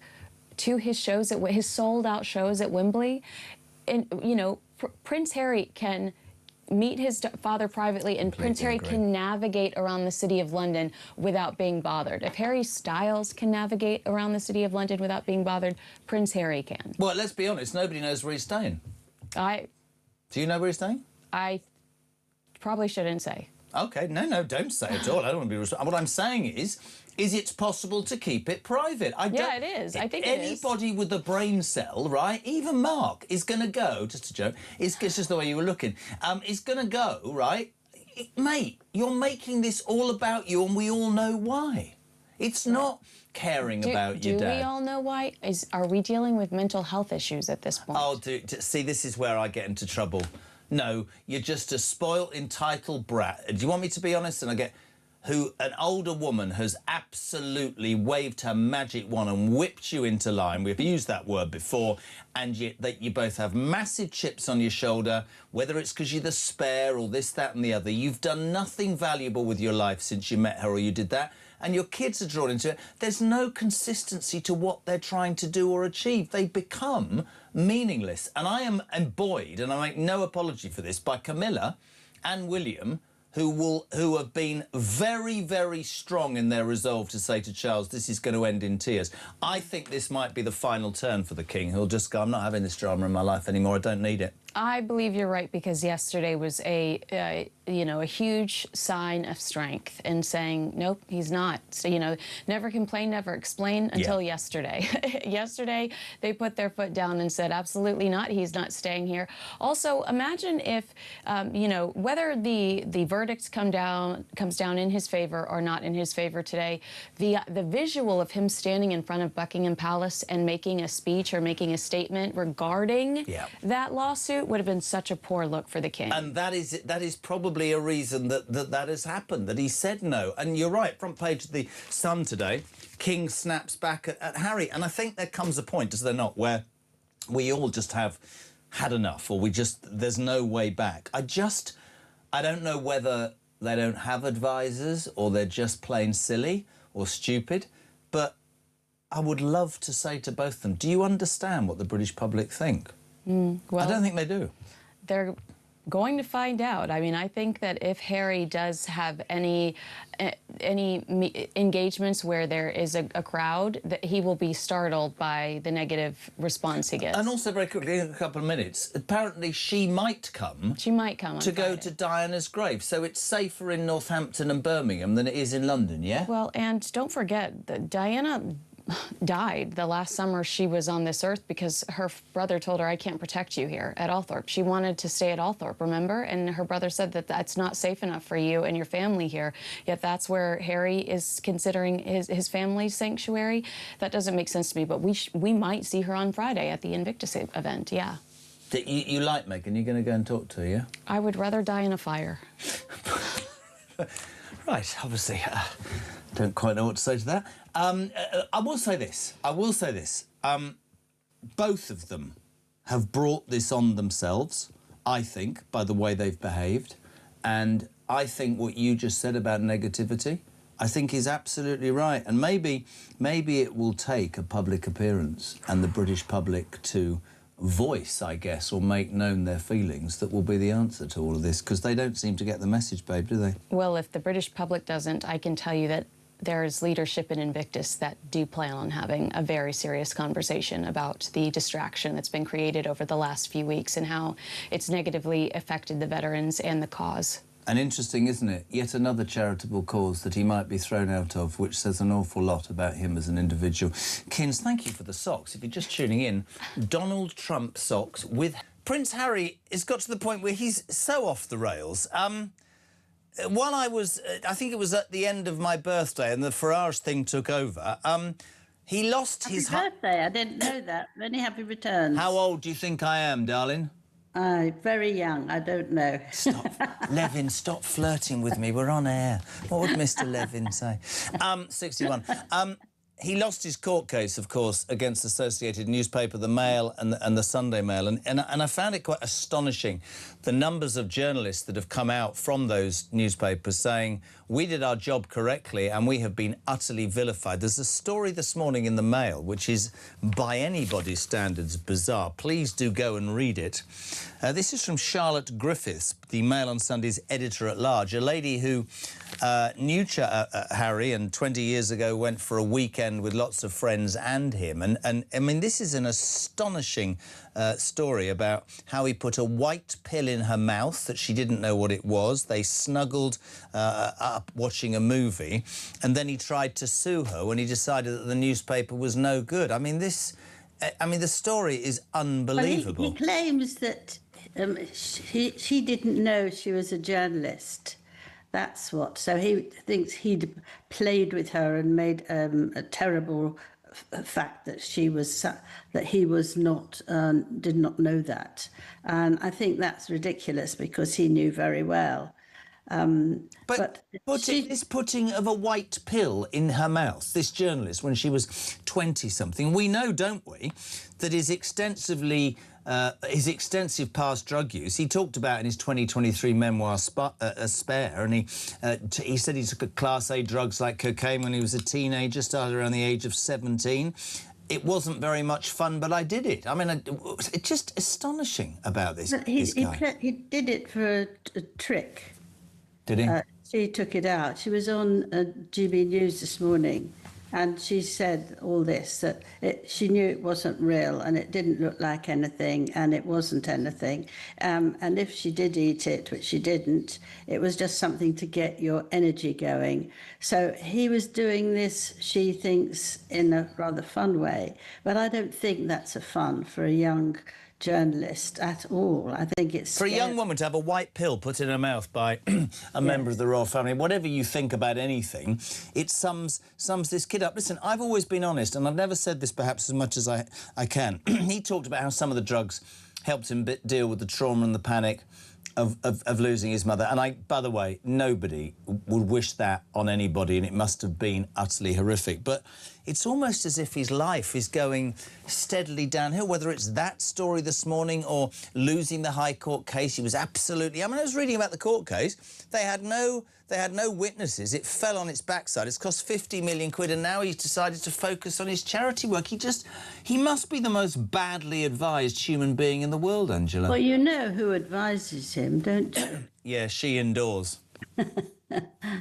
to his shows, his sold-out shows at Wembley, and, you know, Prince Harry can meet his father privately, and Prince Harry can navigate around the City of London without being bothered. If Harry Styles can navigate around the City of London without being bothered, Prince Harry can. Well, let's be honest, nobody knows where he's staying. Do you know where he's staying? I probably shouldn't say. OK, no, don't say at all. I don't want to be... What I'm saying is it possible to keep it private? Yeah, it is. I think it is. Anybody with a brain cell, right, even Mark, is going to go, just a joke, it's just the way you were looking, is going to go, right, mate, you're making this all about you, and we all know why. It's not caring about your dad. Do we all know why? Are we dealing with mental health issues at this point? Oh, see, this is where I get into trouble. No, you're just a spoilt, entitled brat. Do you want me to be honest? And an older woman has absolutely waved her magic wand and whipped you into line. We've used that word before. And yet that you both have massive chips on your shoulder, whether it's because you're the spare or this, that and the other. You've done nothing valuable with your life since you met her or you did that. And your kids are drawn into it. There's no consistency to what they're trying to do or achieve. They become meaningless. And I am buoyed, and I make no apology for this, by Camilla and William, who have been very, very strong in their resolve to say to Charles, this is going to end in tears. I think this might be the final turn for the King. He'll just go, I'm not having this drama in my life anymore. I don't need it. I believe you're right, because yesterday was a huge sign of strength in saying, nope, he's not. So, never complain, never explain until yesterday. Yesterday, they put their foot down and said, absolutely not, he's not staying here. Also, imagine if, whether the verdict comes down in his favor or not in his favor today, the visual of him standing in front of Buckingham Palace and making a speech or making a statement regarding that lawsuit would have been such a poor look for the King. And that is probably a reason that has happened, that he said no. And you're right, front page of the Sun today, King snaps back at Harry. And I think there comes a point, does there not, where we all just have had enough, or there's no way back. I don't know whether they don't have advisors or they're just plain silly or stupid, but I would love to say to both of them, do you understand what the British public think? Well, I don't think they do. They're going to find out. I mean, I think that if Harry does have any engagements where there is a crowd, that he will be startled by the negative response he gets. And also, very quickly, in a couple of minutes, apparently she might come. She might come on to Friday. Go to Diana's grave. So it's safer in Northampton and Birmingham than it is in London, yeah? Well, and don't forget that Diana died the last summer she was on this earth because her brother told her, I can't protect you here at Althorpe. She wanted to stay at Althorpe, remember? And her brother said that that's not safe enough for you and your family here. Yet that's where Harry is considering his family's sanctuary. That doesn't make sense to me, but we might see her on Friday at the Invictus event, yeah. You like Meghan? You're going to go and talk to her, yeah? I would rather die in a fire. Right, obviously, don't quite know what to say to that. I will say this. Both of them have brought this on themselves, I think, by the way they've behaved. And I think what you just said about negativity, I think is absolutely right. And maybe it will take a public appearance and the British public to voice, I guess, or make known their feelings that will be the answer to all of this, because they don't seem to get the message, babe, do they? Well, if the British public doesn't, I can tell you that there is leadership in Invictus that do plan on having a very serious conversation about the distraction that's been created over the last few weeks and how it's negatively affected the veterans and the cause. And interesting, isn't it? Yet another charitable cause that he might be thrown out of, which says an awful lot about him as an individual. Kins, thank you for the socks. If you're just tuning in, Donald Trump socks with... Prince Harry has got to the point where he's so off the rails. While I think it was at the end of my birthday and the Farage thing took over, he lost his... Happy birthday, I didn't know that. Many happy returns. How old do you think I am, darling? Very young, I don't know. Stop. Levin, stop flirting with me. We're on air. What would Mr. Levin say? 61. He lost his court case, of course, against the Associated Newspaper, the Mail and the Sunday Mail. And I found it quite astonishing, the numbers of journalists that have come out from those newspapers saying, we did our job correctly and we have been utterly vilified. There's a story this morning in the Mail, which is, by anybody's standards, bizarre. Please do go and read it. This is from Charlotte Griffiths, the Mail on Sunday's editor-at-large, a lady who knew Harry and 20 years ago went for a weekend with lots of friends and him. And I mean, this is an astonishing story about how he put a white pill in her mouth that she didn't know what it was. They snuggled up watching a movie, and then he tried to sue her when he decided that the newspaper was no good. I mean, the story is unbelievable. Well, he claims that she didn't know she was a journalist. That's what. So he thinks he'd played with her and made a terrible fact that she was that he was not did not know that, and I think that's ridiculous because he knew very well. But This putting of a white pill in her mouth, this journalist, when she was 20-something, we know, don't we, that his extensive past drug use, he talked about in his 2023 memoir, Spare, and he said he took Class A drugs like cocaine when he was a teenager, started around the age of 17. It wasn't very much fun, but I did it. I mean, it's just astonishing about this guy. He did it for a trick. Did he? She took it out. She was on GB News this morning, and she said all this, that she knew it wasn't real and it didn't look like anything and it wasn't anything. And if she did eat it, which she didn't, it was just something to get your energy going. So he was doing this, she thinks, in a rather fun way. But I don't think that's a fun for a young journalist at all. I think it's for a young woman to have a white pill put in her mouth by a member of the royal family. Whatever you think about anything, it sums this kid up. Listen, I've always been honest, and I've never said this perhaps as much as I can. He talked about how some of the drugs helped him deal with the trauma and the panic of losing his mother. And by the way, nobody would wish that on anybody, and it must have been utterly horrific. But it's almost as if his life is going steadily downhill, whether it's that story this morning or losing the High Court case. He was absolutely... I mean, I was reading about the court case. They had no witnesses. It fell on its backside. It's cost 50 million quid, and now he's decided to focus on his charity work. He must be the most badly advised human being in the world, Angela. Well, you know who advises him, don't you? Yeah, she indoors.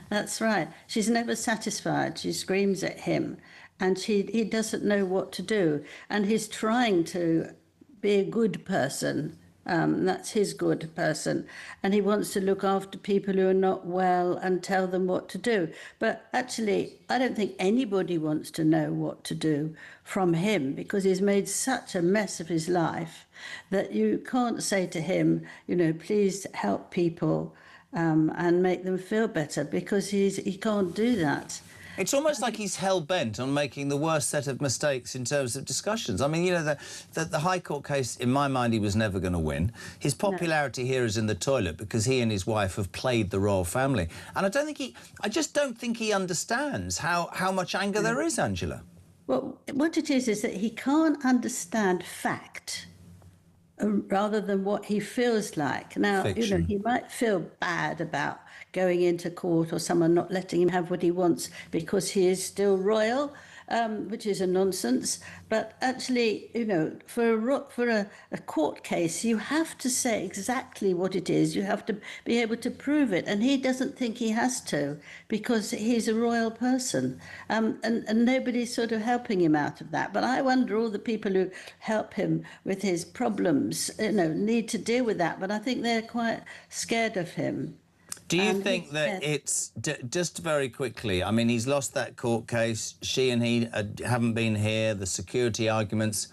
That's right. She's never satisfied. She screams at him, and he doesn't know what to do. And he's trying to be a good person. That's his good person. And he wants to look after people who are not well and tell them what to do. But actually, I don't think anybody wants to know what to do from him, because he's made such a mess of his life that you can't say to him, you know, please help people and make them feel better, because he can't do that. It's almost like he's hell-bent on making the worst set of mistakes in terms of discussions. I mean, you know, the High Court case, in my mind, he was never going to win. His popularity here is in the toilet because he and his wife have played the royal family. And I just don't think he understands how much anger there is, Angela. Well, what it is that he can't understand fact rather than what he feels like. Now, Fiction. you know, he might feel bad about going into court or someone not letting him have what he wants because he is still royal, which is a nonsense. But actually, you know, for a court case, you have to say exactly what it is. You have to be able to prove it. And he doesn't think he has to, because he's a royal person. And nobody's sort of helping him out of that. But I wonder, all the people who help him with his problems, you know, need to deal with that. But I think they're quite scared of him. Do you think that it's, just very quickly, I mean, he's lost that court case, she and he haven't been here, the security arguments.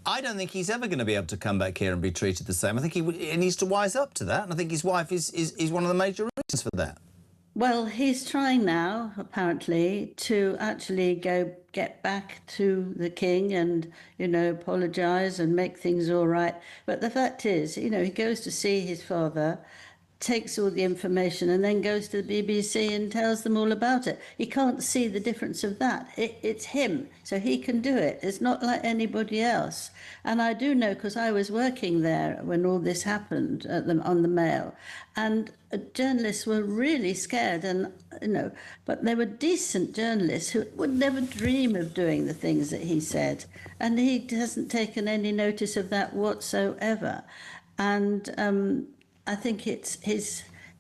I don't think he's ever going to be able to come back here and be treated the same. I think he needs to wise up to that, and I think his wife is one of the major reasons for that. Well, he's trying now, apparently, to actually get back to the king and, you know, apologise and make things all right. But the fact is, you know, he goes to see his father, takes all the information, and then goes to the BBC and tells them all about it. He can't see the difference of that. It's him, so he can do it. It's not like anybody else. And I do know, because I was working there when all this happened on the Mail, and journalists were really scared, and, you know, but they were decent journalists who would never dream of doing the things that he said. And he hasn't taken any notice of that whatsoever. And I think he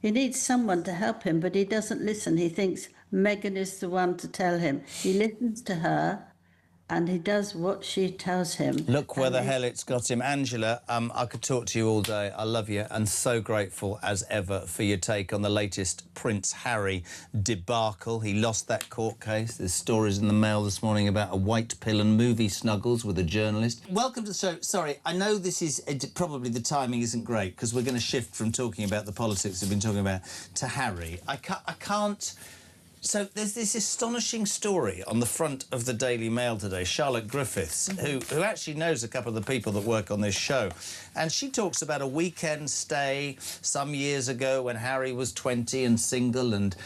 needs someone to help him, but he doesn't listen. He thinks Meghan is the one to tell him. He listens to her, and he does what she tells him. Look where the hell it's got him. Angela, I could talk to you all day. I love you and so grateful as ever for your take on the latest Prince Harry debacle. He lost that court case. There's stories in the Mail this morning about a white pill and movie snuggles with a journalist. Welcome to the show. Sorry, I know this is probably the timing isn't great because we're going to shift from talking about the politics we've been talking about to Harry. I can't... So there's this astonishing story on the front of the Daily Mail today, Charlotte Griffiths, who actually knows a couple of the people that work on this show. And she talks about a weekend stay some years ago when Harry was 20 and single and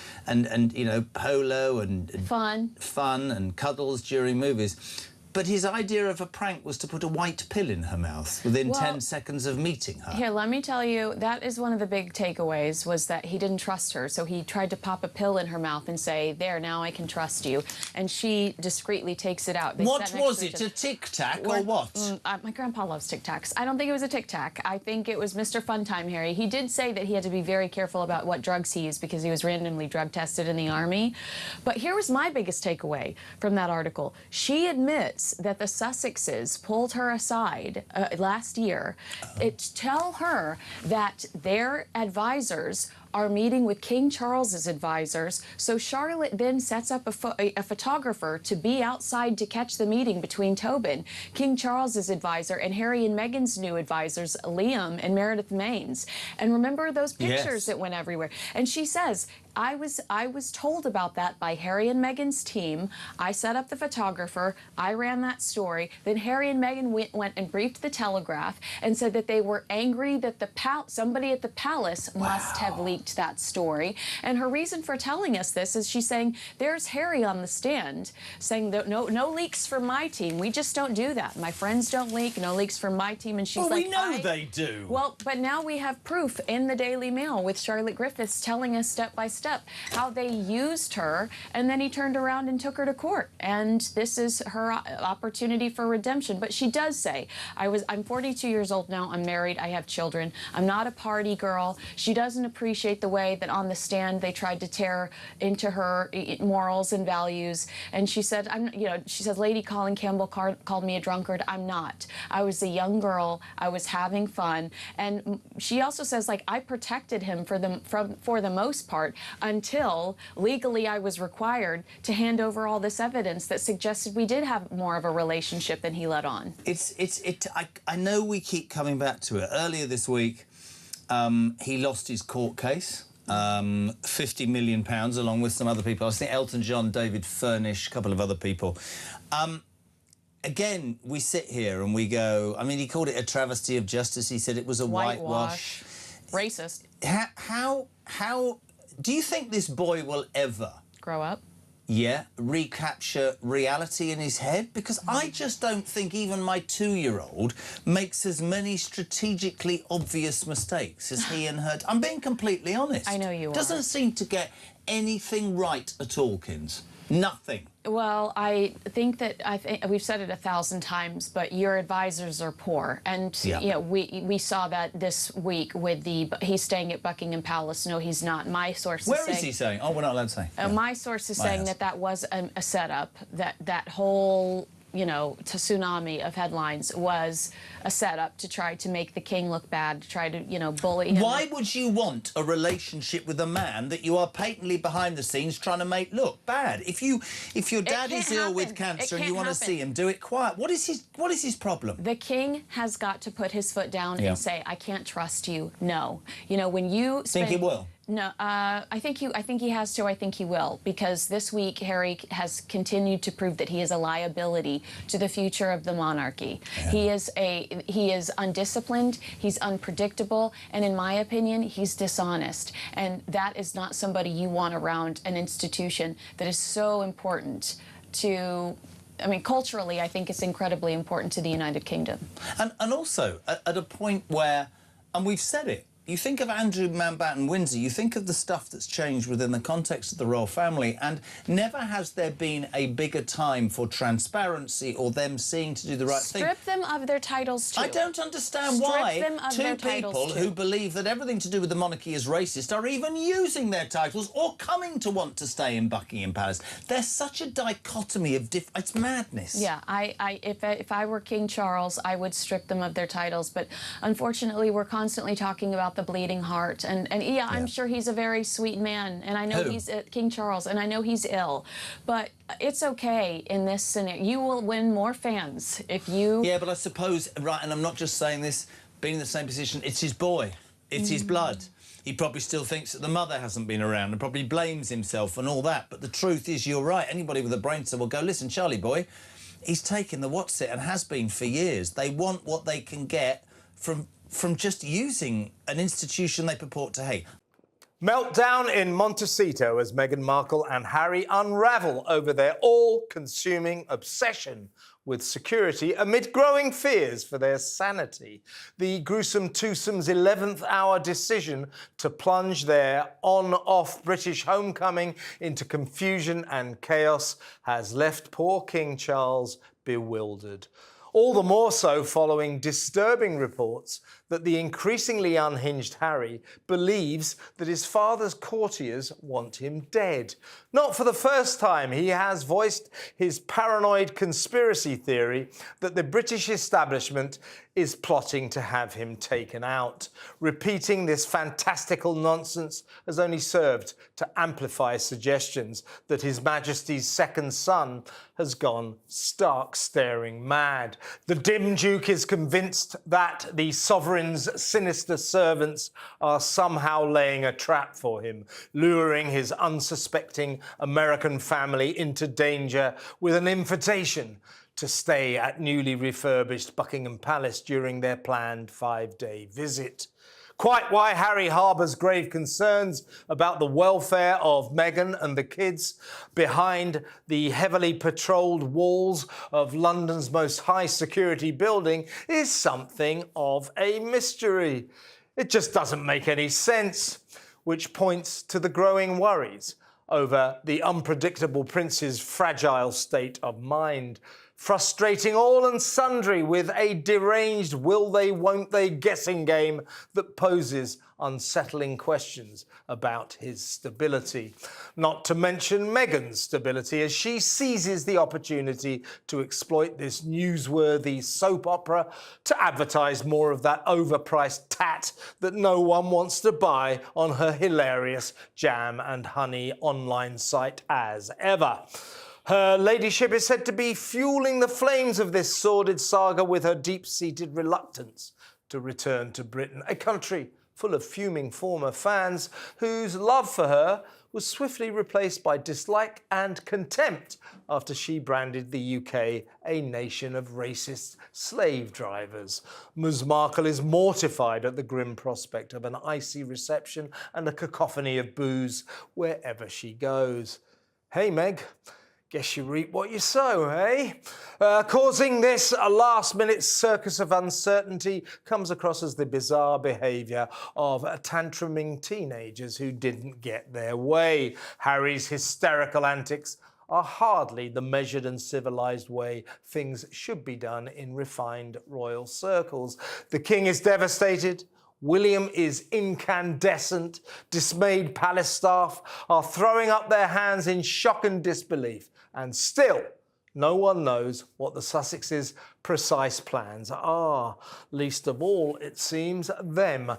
you know, polo and... Fun and cuddles during movies. But his idea of a prank was to put a white pill in her mouth within 10 seconds of meeting her. Here, let me tell you, that is one of the big takeaways, was that he didn't trust her. So he tried to pop a pill in her mouth and say, there, now I can trust you. And she discreetly takes it out. What was it, a Tic Tac or what? My grandpa loves Tic Tacs. I don't think it was a Tic Tac. I think it was Mr. Funtime Harry. He did say that he had to be very careful about what drugs he used because he was randomly drug tested in the army. But here was my biggest takeaway from that article. She admits that the Sussexes pulled her aside last year to tell her that their advisors are meeting with King Charles's advisors. So Charlotte then sets up a photographer to be outside to catch the meeting between Tobin, King Charles's advisor, and Harry and Meghan's new advisors, Liam and Meredith Maines. And remember those pictures that went everywhere? And she says, I was told about that by Harry and Meghan's team. I set up the photographer. I ran that story. Then Harry and Meghan went and briefed the Telegraph and said that they were angry that somebody at the palace must have leaked that story. And her reason for telling us this is she's saying, there's Harry on the stand saying that no leaks from my team. We just don't do that. My friends don't leak. No leaks from my team. And she's like, we know they do. Well, but now we have proof in the Daily Mail with Charlotte Griffiths telling us step by step how they used her, and then he turned around and took her to court. And this is her opportunity for redemption. But she does say, I'm 42 years old now, I'm married, I have children, I'm not a party girl. She doesn't appreciate the way that on the stand they tried to tear into her morals and values. And she said, she said, Lady Colin Campbell called me a drunkard. I'm not. I was a young girl. I was having fun. And she also says, like, I protected him for the most part until legally I was required to hand over all this evidence that suggested we did have more of a relationship than he let on. I know we keep coming back to it. Earlier this week, he lost his court case. £50 million, along with some other people. I think Elton John, David Furnish, a couple of other people. Again, we sit here and we go, I mean, he called it a travesty of justice. He said it was a whitewash. Racist. How do you think this boy will ever... grow up? Yeah, recapture reality in his head? Because I just don't think even my 2-year-old makes as many strategically obvious mistakes as he and her... I'm being completely honest. I know you are. Doesn't seem to get anything right at all, Kins. Nothing. Well, I think that we've said it 1,000 times, but your advisors are poor, and you know, we saw that this week with he's staying at Buckingham Palace. No, he's not. My source. Where is he saying? Oh, we're not allowed to say. My source is saying that was a setup. That whole tsunami of headlines was a setup to try to make the king look bad, to try to, bully him. Why would you want a relationship with a man that you are patently behind the scenes trying to make look bad? If your dad is ill with cancer and you want to see him, do it quiet. What is his problem? The king has got to put his foot down and say, I can't trust you. No. When you think he will? No, I think he has to. I think he will, because this week Harry has continued to prove that he is a liability to the future of the monarchy. Yeah. He is undisciplined, he's unpredictable, and in my opinion, he's dishonest. And that is not somebody you want around an institution that is so important to... I mean, culturally, I think it's incredibly important to the United Kingdom. And also, at a point where, and we've said it, you think of Andrew Mountbatten Windsor, you think of the stuff that's changed within the context of the royal family, and never has there been a bigger time for transparency or them seeing to do the right thing. Strip them of their titles too. I don't understand why two people who believe that everything to do with the monarchy is racist are even using their titles or coming to want to stay in Buckingham Palace. There's such a dichotomy of it's madness. Yeah, if I were King Charles, I would strip them of their titles. But unfortunately, we're constantly talking about the bleeding heart. And yeah, I'm sure he's a very sweet man. And I know he's King Charles, and I know he's ill. But it's okay in this scenario. You will win more fans if you... Yeah, but I suppose, right, and I'm not just saying this, being in the same position, it's his boy. It's his blood. He probably still thinks that the mother hasn't been around and probably blames himself and all that. But the truth is, you're right. Anybody with a brain cell will go, listen, Charlie boy, he's taken the what's it and has been for years. They want what they can get from just using an institution they purport to hate. Meltdown in Montecito as Meghan Markle and Harry unravel over their all-consuming obsession with security amid growing fears for their sanity. The gruesome twosome's 11th hour decision to plunge their on-off British homecoming into confusion and chaos has left poor King Charles bewildered. All the more so following disturbing reports that the increasingly unhinged Harry believes that his father's courtiers want him dead. Not for the first time, he has voiced his paranoid conspiracy theory that the British establishment is plotting to have him taken out. Repeating this fantastical nonsense has only served to amplify suggestions that His Majesty's second son has gone stark staring mad. The dim Duke is convinced that the sovereign's sinister servants are somehow laying a trap for him, luring his unsuspecting American family into danger with an invitation to stay at newly refurbished Buckingham Palace during their planned 5-day visit. Quite why Harry harbours grave concerns about the welfare of Meghan and the kids behind the heavily patrolled walls of London's most high-security building is something of a mystery. It just doesn't make any sense, which points to the growing worries over the unpredictable prince's fragile state of mind, frustrating all and sundry with a deranged will-they-won't-they guessing game that poses unsettling questions about his stability. Not to mention Meghan's stability as she seizes the opportunity to exploit this newsworthy soap opera to advertise more of that overpriced tat that no one wants to buy on her hilarious jam and honey online site as ever. Her ladyship is said to be fueling the flames of this sordid saga with her deep-seated reluctance to return to Britain, a country full of fuming former fans whose love for her was swiftly replaced by dislike and contempt after she branded the UK a nation of racist slave drivers. Ms Markle is mortified at the grim prospect of an icy reception and a cacophony of boos wherever she goes. Hey, Meg. Guess you reap what you sow, eh? Causing this a last-minute circus of uncertainty comes across as the bizarre behaviour of tantruming teenagers who didn't get their way. Harry's hysterical antics are hardly the measured and civilised way things should be done in refined royal circles. The king is devastated. William is incandescent. Dismayed palace staff are throwing up their hands in shock and disbelief. And still, no one knows what the Sussexes' precise plans are. Least of all, it seems, them.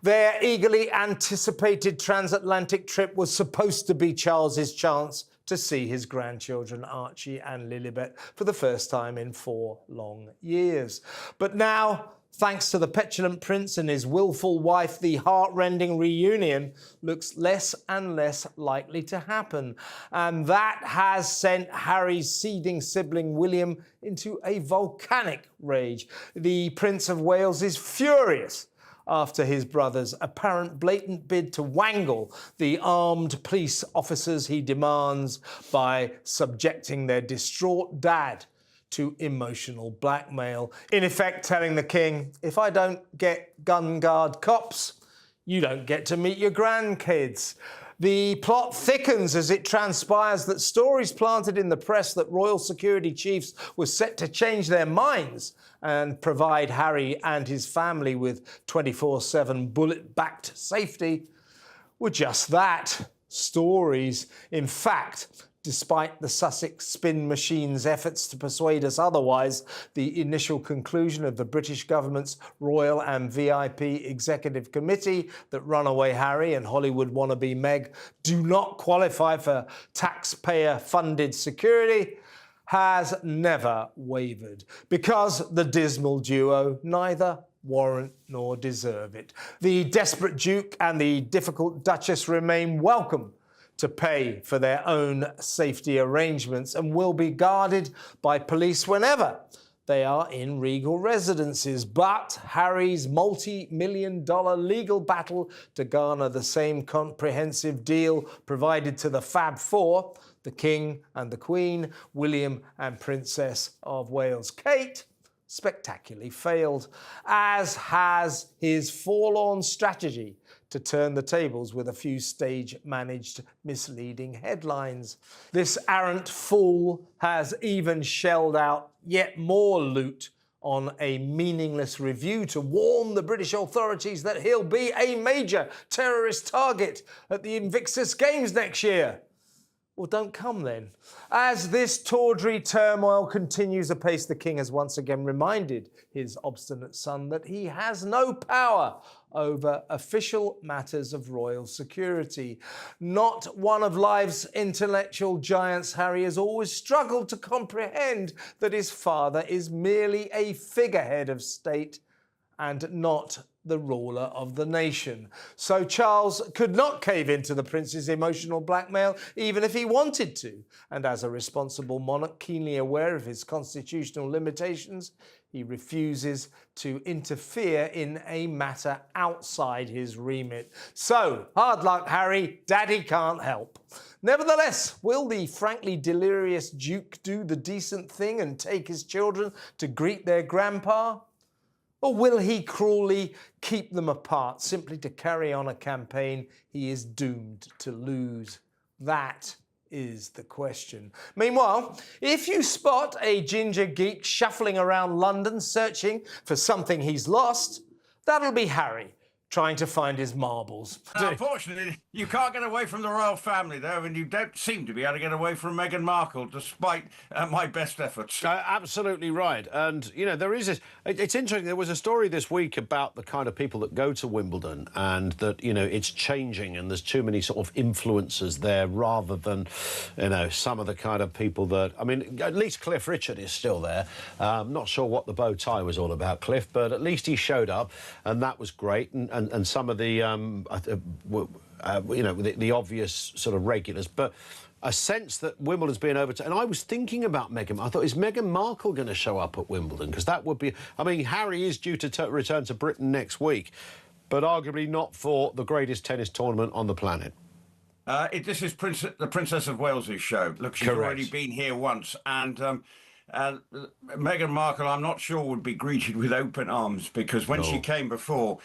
Their eagerly anticipated transatlantic trip was supposed to be Charles's chance to see his grandchildren Archie and Lilibet for the first time in 4 long years. But now, thanks to the petulant prince and his willful wife, the heart-rending reunion looks less and less likely to happen. And that has sent Harry's seething sibling William into a volcanic rage. The Prince of Wales is furious after his brother's apparent blatant bid to wangle the armed police officers he demands by subjecting their distraught dad to emotional blackmail. In effect, telling the king, if I don't get gun guard cops, you don't get to meet your grandkids. The plot thickens as it transpires that stories planted in the press that royal security chiefs were set to change their minds and provide Harry and his family with 24/7 bullet-backed safety were just that, stories. In fact, despite the Sussex spin machine's efforts to persuade us otherwise, the initial conclusion of the British government's Royal and VIP Executive Committee that runaway Harry and Hollywood wannabe Meg do not qualify for taxpayer-funded security has never wavered, because the dismal duo neither warrant nor deserve it. The desperate Duke and the difficult Duchess remain welcome to pay for their own safety arrangements and will be guarded by police whenever they are in regal residences. But Harry's multi-million-dollar legal battle to garner the same comprehensive deal provided to the Fab Four, the King and the Queen, William and Princess of Wales Kate, spectacularly failed, as has his forlorn strategy to turn the tables with a few stage-managed misleading headlines. This arrant fool has even shelled out yet more loot on a meaningless review to warn the British authorities that he'll be a major terrorist target at the Invictus Games next year. Well, don't come then. As this tawdry turmoil continues apace, the King has once again reminded his obstinate son that he has no power over official matters of royal security. Not one of life's intellectual giants, Harry has always struggled to comprehend that his father is merely a figurehead of state and not the ruler of the nation. So Charles could not cave into the prince's emotional blackmail even if he wanted to. And as a responsible monarch keenly aware of his constitutional limitations, he refuses to interfere in a matter outside his remit. So, hard luck, Harry. Daddy can't help. Nevertheless, will the frankly delirious Duke do the decent thing and take his children to greet their grandpa? Or will he cruelly keep them apart simply to carry on a campaign he is doomed to lose? That is the question. Meanwhile, if you spot a ginger geek shuffling around London searching for something he's lost, that'll be Harry, trying to find his marbles. Unfortunately, you can't get away from the royal family, though, and you don't seem to be able to get away from Meghan Markle, despite my best efforts. Absolutely right. And, you know, there is this... It's interesting, there was a story this week about the kind of people that go to Wimbledon and that, you know, it's changing and there's too many sort of influencers there rather than, you know, some of the kind of people that... I mean, at least Cliff Richard is still there. Not sure what the bow tie was all about, Cliff, but at least he showed up, and that was great. And some of the, you know, the obvious sort of regulars. But a sense that Wimbledon's being overtaken. And I was thinking about Meghan. I thought, is Meghan Markle going to show up at Wimbledon? Because that would be... I mean, Harry is due to return to Britain next week, but arguably not for the greatest tennis tournament on the planet. This is the Princess of Wales's show. Look, she's already been here once, and Meghan Markle, I'm not sure, would be greeted with open arms, because when she came before,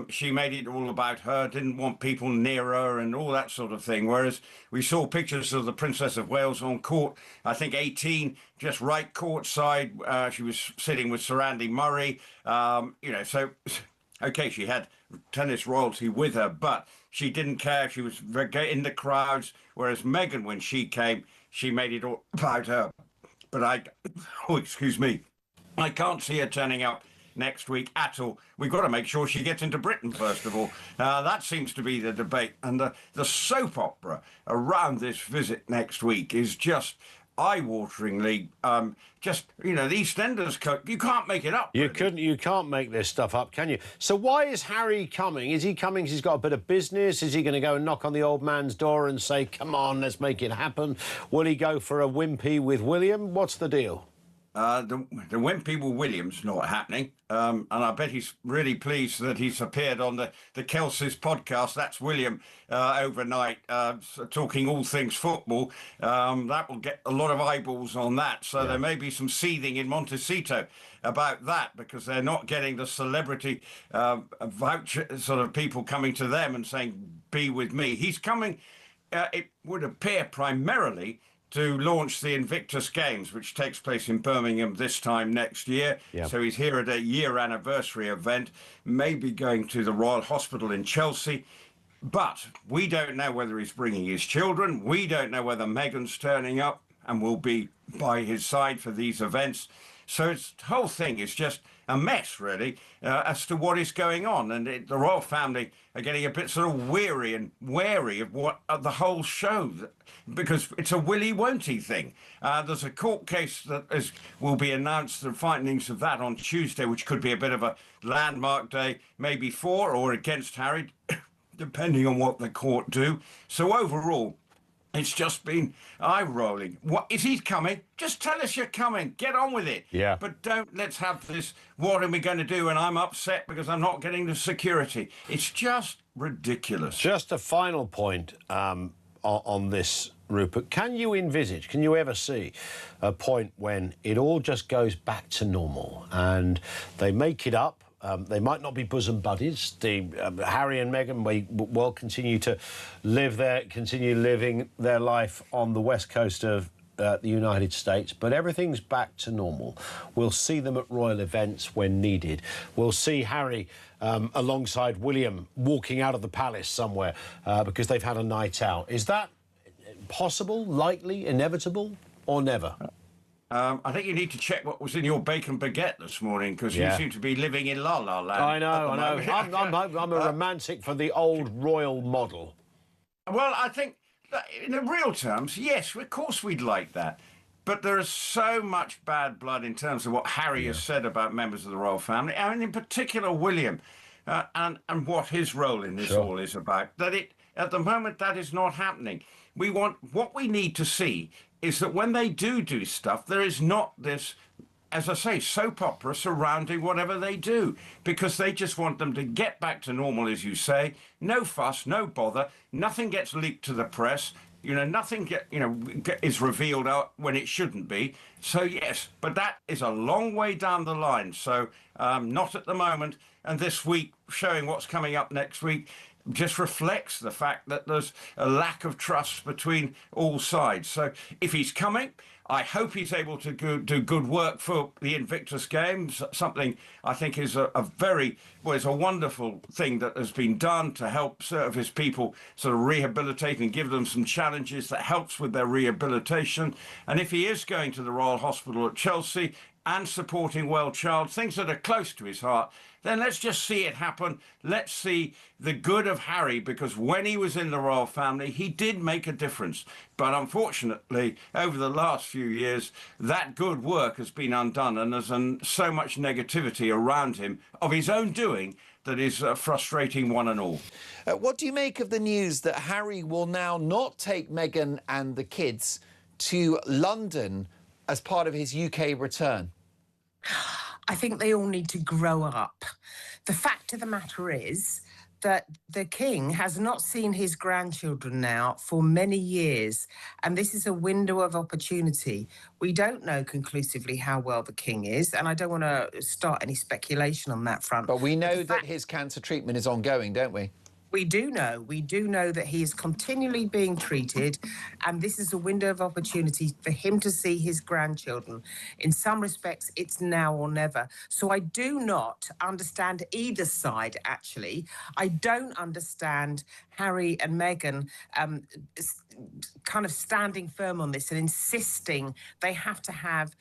she made it all about her, didn't want people near her and all that sort of thing. Whereas we saw pictures of the Princess of Wales on court, I think 18, just right courtside. She was sitting with Sir Andy Murray. You know, so, okay, she had tennis royalty with her, but she didn't care. She was in the crowds. Whereas Meghan, when she came, she made it all about her. But excuse me, I can't see her turning up next week at all. We've got to make sure she gets into Britain, first of all. That seems to be the debate. And the soap opera around this visit next week is just eye-wateringly, just, you know, the EastEnders, you can't make it up. Really. You can't make this stuff up, can you? So why is Harry coming? Is he coming because he's got a bit of business? Is he going to go and knock on the old man's door and say, come on, let's make it happen? Will he go for a wimpy with William? What's the deal? The Wimpy with William's not happening, and I bet he's really pleased that he's appeared on the Kelsey's podcast. That's William overnight, talking all things football. That will get a lot of eyeballs on that, so there may be some seething in Montecito about that, because they're not getting the celebrity voucher sort of people coming to them and saying, be with me. He's coming, it would appear, primarily to launch the Invictus Games, which takes place in Birmingham this time next year. So he's here at a year anniversary event, maybe going to the Royal Hospital in Chelsea. But we don't know whether he's bringing his children. We don't know whether Meghan's turning up and will be by his side for these events. So the whole thing is just a mess, really, as to what is going on. And the royal family are getting a bit sort of weary and wary of the whole show, because it's a willy-won't-y thing. There's a court case that will be announced, the findings of that on Tuesday, which could be a bit of a landmark day, maybe for or against Harry, depending on what the court do. So overall, it's just been eye-rolling. What is he coming? Just tell us you're coming. Get on with it. Yeah. But let's have this, what are we going to do? And I'm upset because I'm not getting the security. It's just ridiculous. Just a final point on this, Rupert. Can you ever see a point when it all just goes back to normal and they make it up? They might not be bosom buddies. Harry and Meghan may well continue living their life on the west coast of the United States, but everything's back to normal. We'll see them at royal events when needed. We'll see Harry alongside William walking out of the palace somewhere because they've had a night out. Is that possible, likely, inevitable, or never? I think you need to check what was in your bacon baguette this morning, because you seem to be living in La La Land. I know. I'm a romantic for the old royal model. Well, I think that in the real terms, yes, of course we'd like that. But there is so much bad blood in terms of what Harry has said about members of the royal family, and in particular William, and what his role in this all is about, that at the moment that is not happening. What we need to see is that when they do stuff, there is not this, as I say, soap opera surrounding whatever they do, because they just want them to get back to normal, as you say. No fuss, no bother. Nothing gets leaked to the press. Nothing is revealed out when it shouldn't be. So yes, but that is a long way down the line. So not at the moment. And this week, showing what's coming up next week, just reflects the fact that there's a lack of trust between all sides. So if he's coming, I hope he's able to do good work for the Invictus Games, something I think is a wonderful thing that has been done to help serve his people sort of rehabilitate and give them some challenges that helps with their rehabilitation. And if he is going to the Royal Hospital at Chelsea and supporting Well Child, things that are close to his heart, then let's just see it happen. Let's see the good of Harry, because when he was in the royal family, he did make a difference. But unfortunately, over the last few years, that good work has been undone, and there's so much negativity around him of his own doing that is frustrating one and all. What do you make of the news that Harry will now not take Meghan and the kids to London as part of his UK return? I think they all need to grow up. The fact of the matter is that the king has not seen his grandchildren now for many years, and this is a window of opportunity. We don't know conclusively how well the king is, and I don't want to start any speculation on that front. But we know that his cancer treatment is ongoing, don't we? We do know that he is continually being treated, and this is a window of opportunity for him to see his grandchildren. In some respects, it's now or never. So I do not understand either side, actually. I don't understand Harry and Meghan kind of standing firm on this and insisting they have to have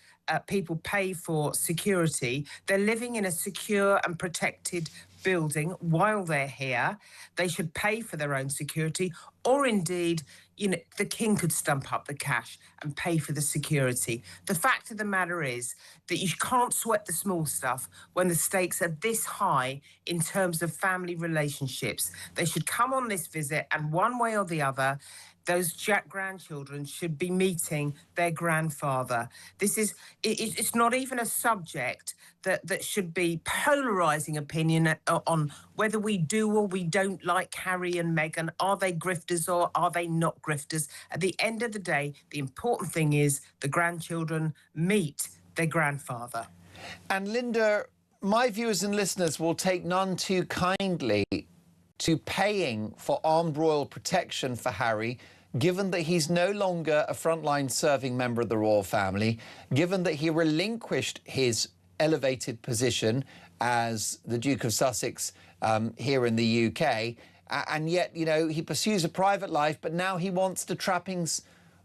people pay for security. They're living in a secure and protected building while they're here. They should pay for their own security, or indeed, the king could stump up the cash and pay for the security. The fact of the matter is that you can't sweat the small stuff when the stakes are this high in terms of family relationships. They should come on this visit, and one way or the other, those grandchildren should be meeting their grandfather. It's not even a subject that should be polarising opinion on whether we do or we don't like Harry and Meghan. Are they grifters or are they not grifters? At the end of the day, the important thing is the grandchildren meet their grandfather. And Linda, my viewers and listeners will take none too kindly to paying for armed royal protection for Harry, given that he's no longer a frontline serving member of the royal family, given that he relinquished his elevated position as the Duke of Sussex here in the UK, and yet, you know, he pursues a private life, but now he wants the trappings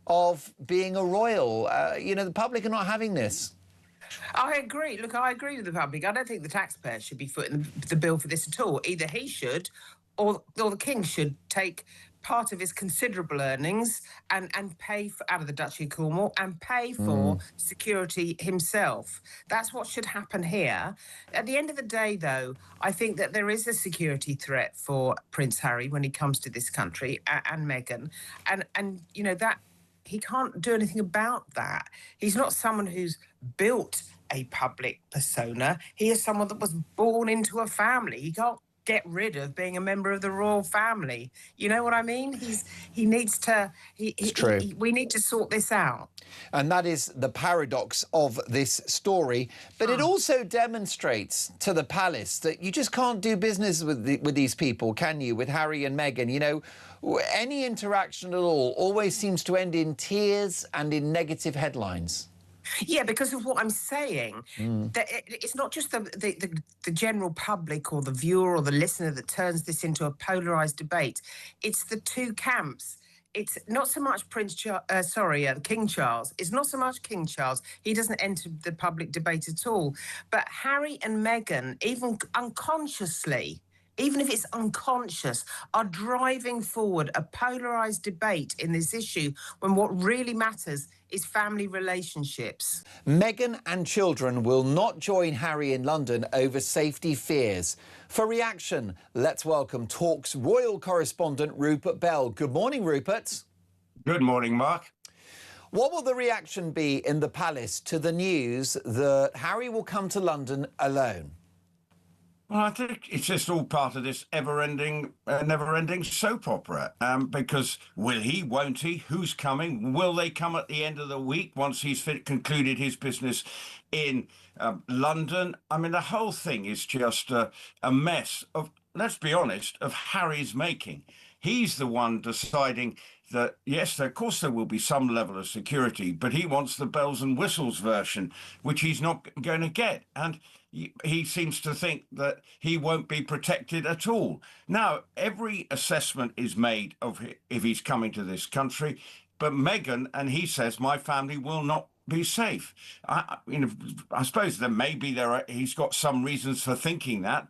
of being a royal. You know, the public are not having this. I agree. Look, I agree with the public. I don't think the taxpayer should be footing the bill for this at all. Either he should or the king should take part of his considerable earnings and pay for, out of the Duchy of Cornwall, and pay for security himself. That's what should happen here. At the end of the day, though, I think that there is a security threat for Prince Harry when he comes to this country, and Meghan. And you know, that he can't do anything about that. He's not someone who's built a public persona. He is someone that was born into a family. He can't get rid of being a member of the royal family. You know what I mean? He needs to. It's true. We need to sort this out. And that is the paradox of this story. But it also demonstrates to the palace that you just can't do business with these people, can you? With Harry and Meghan, you know, any interaction at all always seems to end in tears and in negative headlines. Yeah, because of what I'm saying. That it's not just the general public or the viewer or the listener that turns this into a polarised debate. It's the two camps. It's not so much King Charles. It's not so much King Charles. He doesn't enter the public debate at all. But Harry and Meghan, even unconsciously, even if it's unconscious, are driving forward a polarised debate in this issue when what really matters is family relationships. Meghan and children will not join Harry in London over safety fears. For reaction, let's welcome Talk's royal correspondent Rupert Bell. Good morning, Rupert. Good morning, Mark. What will the reaction be in the palace to the news that Harry will come to London alone? Well, I think it's just all part of this never-ending soap opera. Because will he, won't he? Who's coming? Will they come at the end of the week once he's concluded his business in London? I mean, the whole thing is just a mess of, let's be honest, of Harry's making. He's the one deciding that, yes, of course there will be some level of security, but he wants the bells and whistles version, which he's not going to get. And he seems to think that he won't be protected at all. Now, every assessment is made of if he's coming to this country, but Meghan, and he says, my family will not be safe. I suppose he's got some reasons for thinking that,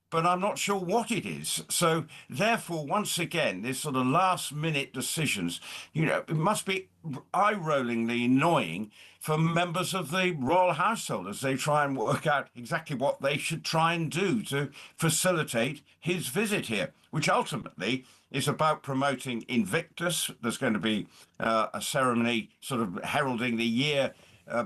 but I'm not sure what it is. So therefore, once again, this sort of last-minute decisions, you know, it must be eye-rollingly annoying for members of the royal household as they try and work out exactly what they should try and do to facilitate his visit here, which ultimately is about promoting Invictus. There's going to be a ceremony sort of heralding the year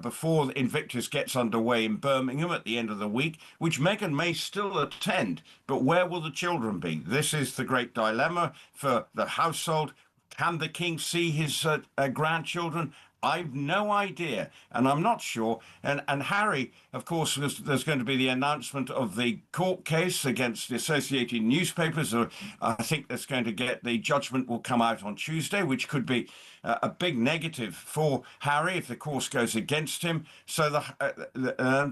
before Invictus gets underway in Birmingham at the end of the week, which Meghan may still attend. But where will the children be? This is the great dilemma for the household. Can the king see his grandchildren? I've no idea, and I'm not sure. And Harry, of course, there's going to be the announcement of the court case against the Associated Newspapers. I think that's going to the judgment will come out on Tuesday, which could be a big negative for Harry if the course goes against him. So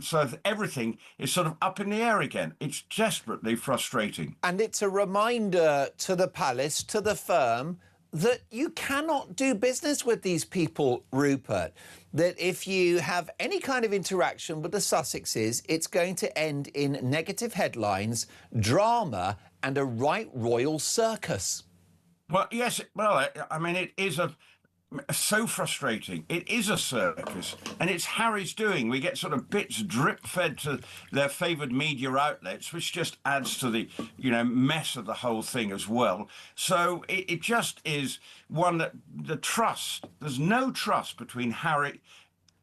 so everything is sort of up in the air again. It's desperately frustrating. And it's a reminder to the palace, to the firm, that you cannot do business with these people, Rupert. That if you have any kind of interaction with the Sussexes, it's going to end in negative headlines, drama, and a right royal circus. Well, yes. Well, I mean, it is so frustrating. It is a circus, and it's Harry's doing. We get sort of bits drip-fed to their favoured media outlets, which just adds to the, mess of the whole thing as well. So it just is one that there's no trust between Harry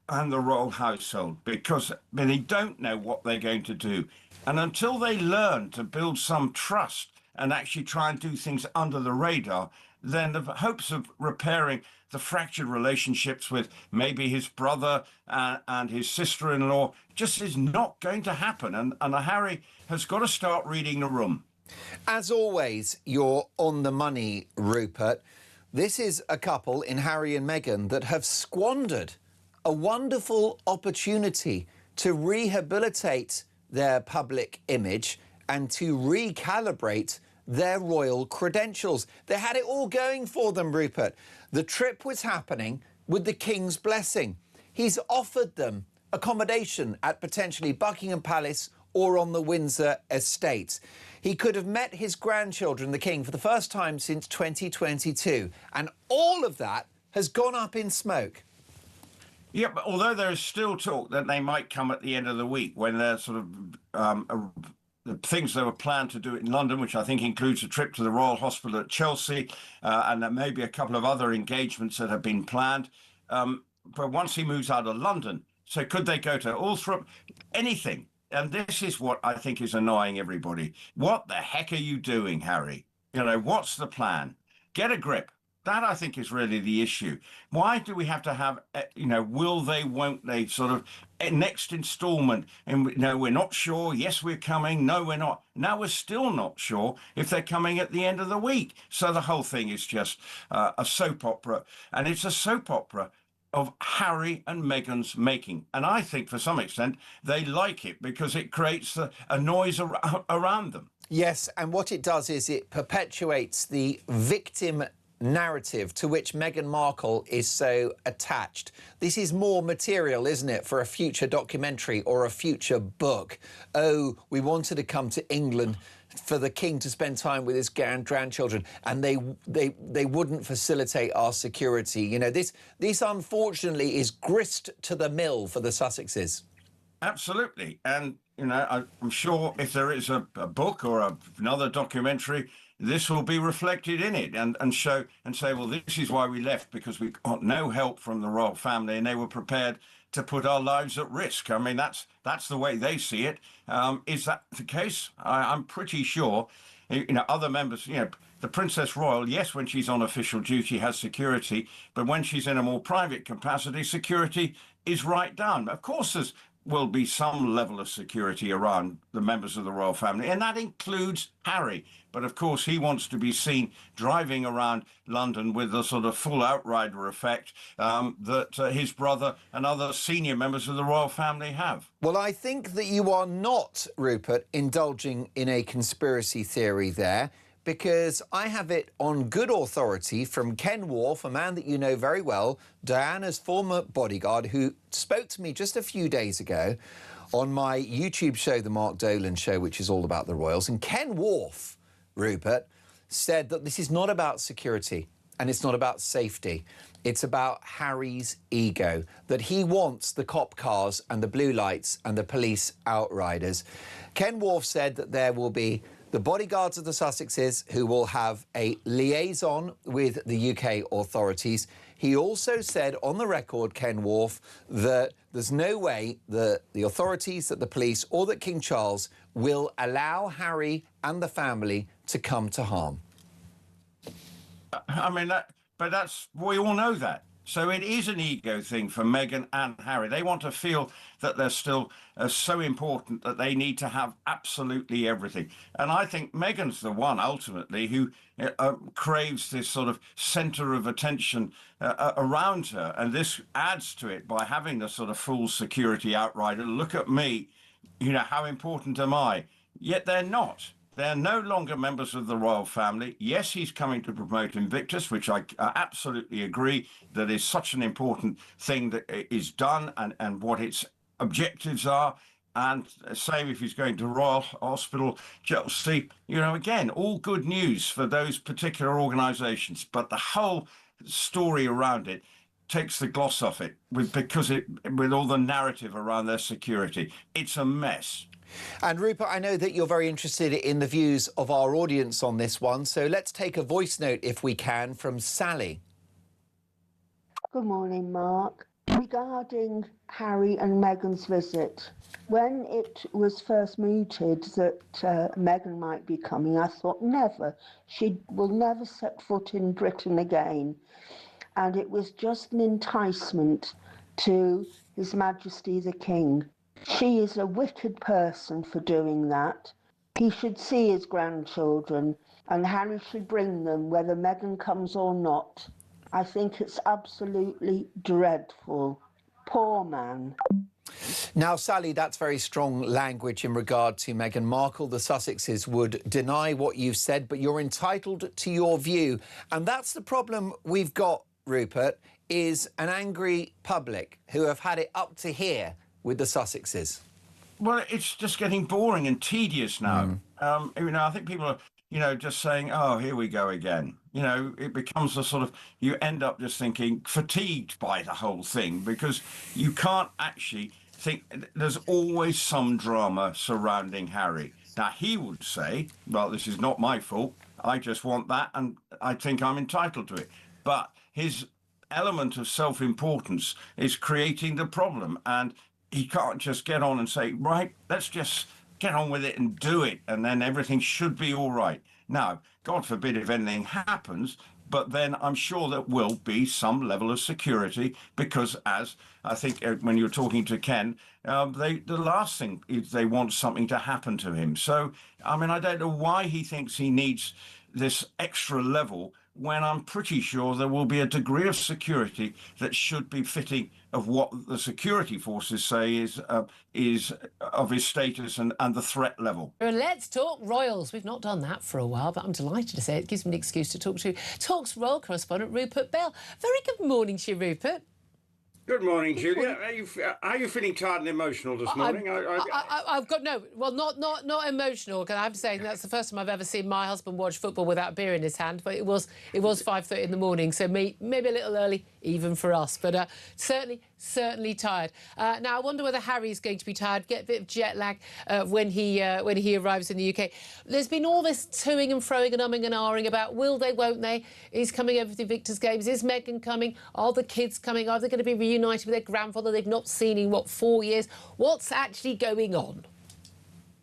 and the royal household, because they don't know what they're going to do. And until they learn to build some trust and actually try and do things under the radar, then the hopes of repairing the fractured relationships with maybe his brother and his sister-in-law just is not going to happen. And Harry has got to start reading the room. As always, you're on the money, Rupert. This is a couple in Harry and Meghan that have squandered a wonderful opportunity to rehabilitate their public image and to recalibrate their royal credentials. They had it all going for them, Rupert. The trip was happening with the King's blessing. He's offered them accommodation at potentially Buckingham Palace or on the Windsor estate. He could have met his grandchildren, the King, for the first time since 2022. And all of that has gone up in smoke. Yeah, but although there is still talk that they might come at the end of the week when they're sort of the things they were planned to do in London, which I think includes a trip to the Royal Hospital at Chelsea, and there may be a couple of other engagements that have been planned. But once he moves out of London, so could they go to Althorp? Anything. And this is what I think is annoying everybody. What the heck are you doing, Harry? What's the plan? Get a grip. That, I think, is really the issue. Why do we have to have, will they, won't they, sort of next installment? And, we're not sure. Yes, we're coming. No, we're not. Now we're still not sure if they're coming at the end of the week. So the whole thing is just a soap opera. And it's a soap opera of Harry and Meghan's making. And I think, for some extent, they like it because it creates a noise around them. Yes, and what it does is it perpetuates the victim narrative to which Meghan Markle is so attached. This is more material, isn't it, for a future documentary or a future book? Oh, we wanted to come to England for the King to spend time with his grandchildren, and they wouldn't facilitate our security. This unfortunately is grist to the mill for the Sussexes. Absolutely. And, I'm sure if there is a book or another documentary, this will be reflected in it and show and say, well, this is why we left, because we got no help from the royal family and they were prepared to put our lives at risk. I mean, that's the way they see it. Is that the case? I'm pretty sure, other members, the Princess Royal, yes, when she's on official duty has security, but when she's in a more private capacity, security is right down. Of course, there will be some level of security around the members of the royal family, and that includes Harry. But of course, he wants to be seen driving around London with the sort of full outrider effect that his brother and other senior members of the royal family have. Well, I think that you are not, Rupert, indulging in a conspiracy theory there, because I have it on good authority from Ken Wharf, a man that you know very well, Diana's former bodyguard, who spoke to me just a few days ago on my YouTube show, The Mark Dolan Show, which is all about the royals. And Ken Wharf, Rupert, said that this is not about security and it's not about safety. It's about Harry's ego, that he wants the cop cars and the blue lights and the police outriders. Ken Wharf said that there will be the bodyguards of the Sussexes who will have a liaison with the UK authorities. He also said on the record, Ken Wharf, that there's no way that the authorities, that the police or that King Charles will allow Harry and the family to come to harm. I mean, we all know that. So it is an ego thing for Meghan and Harry. They want to feel that they're still so important that they need to have absolutely everything. And I think Meghan's the one, ultimately, who craves this sort of centre of attention around her. And this adds to it by having the sort of full security outrider. Look at me, how important am I? Yet they're not. They're no longer members of the royal family. Yes, he's coming to promote Invictus, which I absolutely agree that is such an important thing that is done and what its objectives are. And same if he's going to Royal Hospital, Chelsea, again, all good news for those particular organisations. But the whole story around it takes the gloss off it with all the narrative around their security. It's a mess. And Rupert, I know that you're very interested in the views of our audience on this one, so let's take a voice note, if we can, from Sally. Good morning, Mark. Regarding Harry and Meghan's visit, when it was first mooted that Meghan might be coming, I thought never. She will never set foot in Britain again. And it was just an enticement to His Majesty the King. She is a wicked person for doing that. He should see his grandchildren, and Harry should bring them, whether Meghan comes or not. I think it's absolutely dreadful. Poor man. Now, Sally, that's very strong language in regard to Meghan Markle. The Sussexes would deny what you've said, but you're entitled to your view. And that's the problem we've got, Rupert, is an angry public who have had it up to here with the Sussexes. Well, it's just getting boring and tedious now. I think people are, just saying, oh, here we go again. It becomes a sort of, you end up just thinking, fatigued by the whole thing, because you can't actually think, there's always some drama surrounding Harry. Now, he would say, well, this is not my fault. I just want that, and I think I'm entitled to it. But his element of self-importance is creating the problem, and he can't just get on and say, right, let's just get on with it and do it, and then everything should be all right. Now, God forbid if anything happens, but then I'm sure there will be some level of security, because as I think when you're talking to Ken, the last thing is they want something to happen to him. So, I mean, I don't know why he thinks he needs this extra level when I'm pretty sure there will be a degree of security that should be fitting of what the security forces say is of his status and the threat level. Let's talk royals. We've not done that for a while, but I'm delighted to say it gives me an excuse to talk to Talk's royal correspondent, Rupert Bell. Very good morning to you, Rupert. Good morning, Julia. Are you feeling tired and emotional this morning? I've got not emotional, because I have to say that's the first time I've ever seen my husband watch football without a beer in his hand. But it was 5:30 in the morning, so maybe a little early even for us. But certainly tired. Now I wonder whether Harry's going to be tired, get a bit of jet lag when he arrives in the UK. There's been all this toing and froing and umming and ahhing about will they, won't they? He's coming over to Victor's games. Is Meghan coming? Are the kids coming? Are they going to be reunited with their grandfather they've not seen in 4 years? What's actually going on?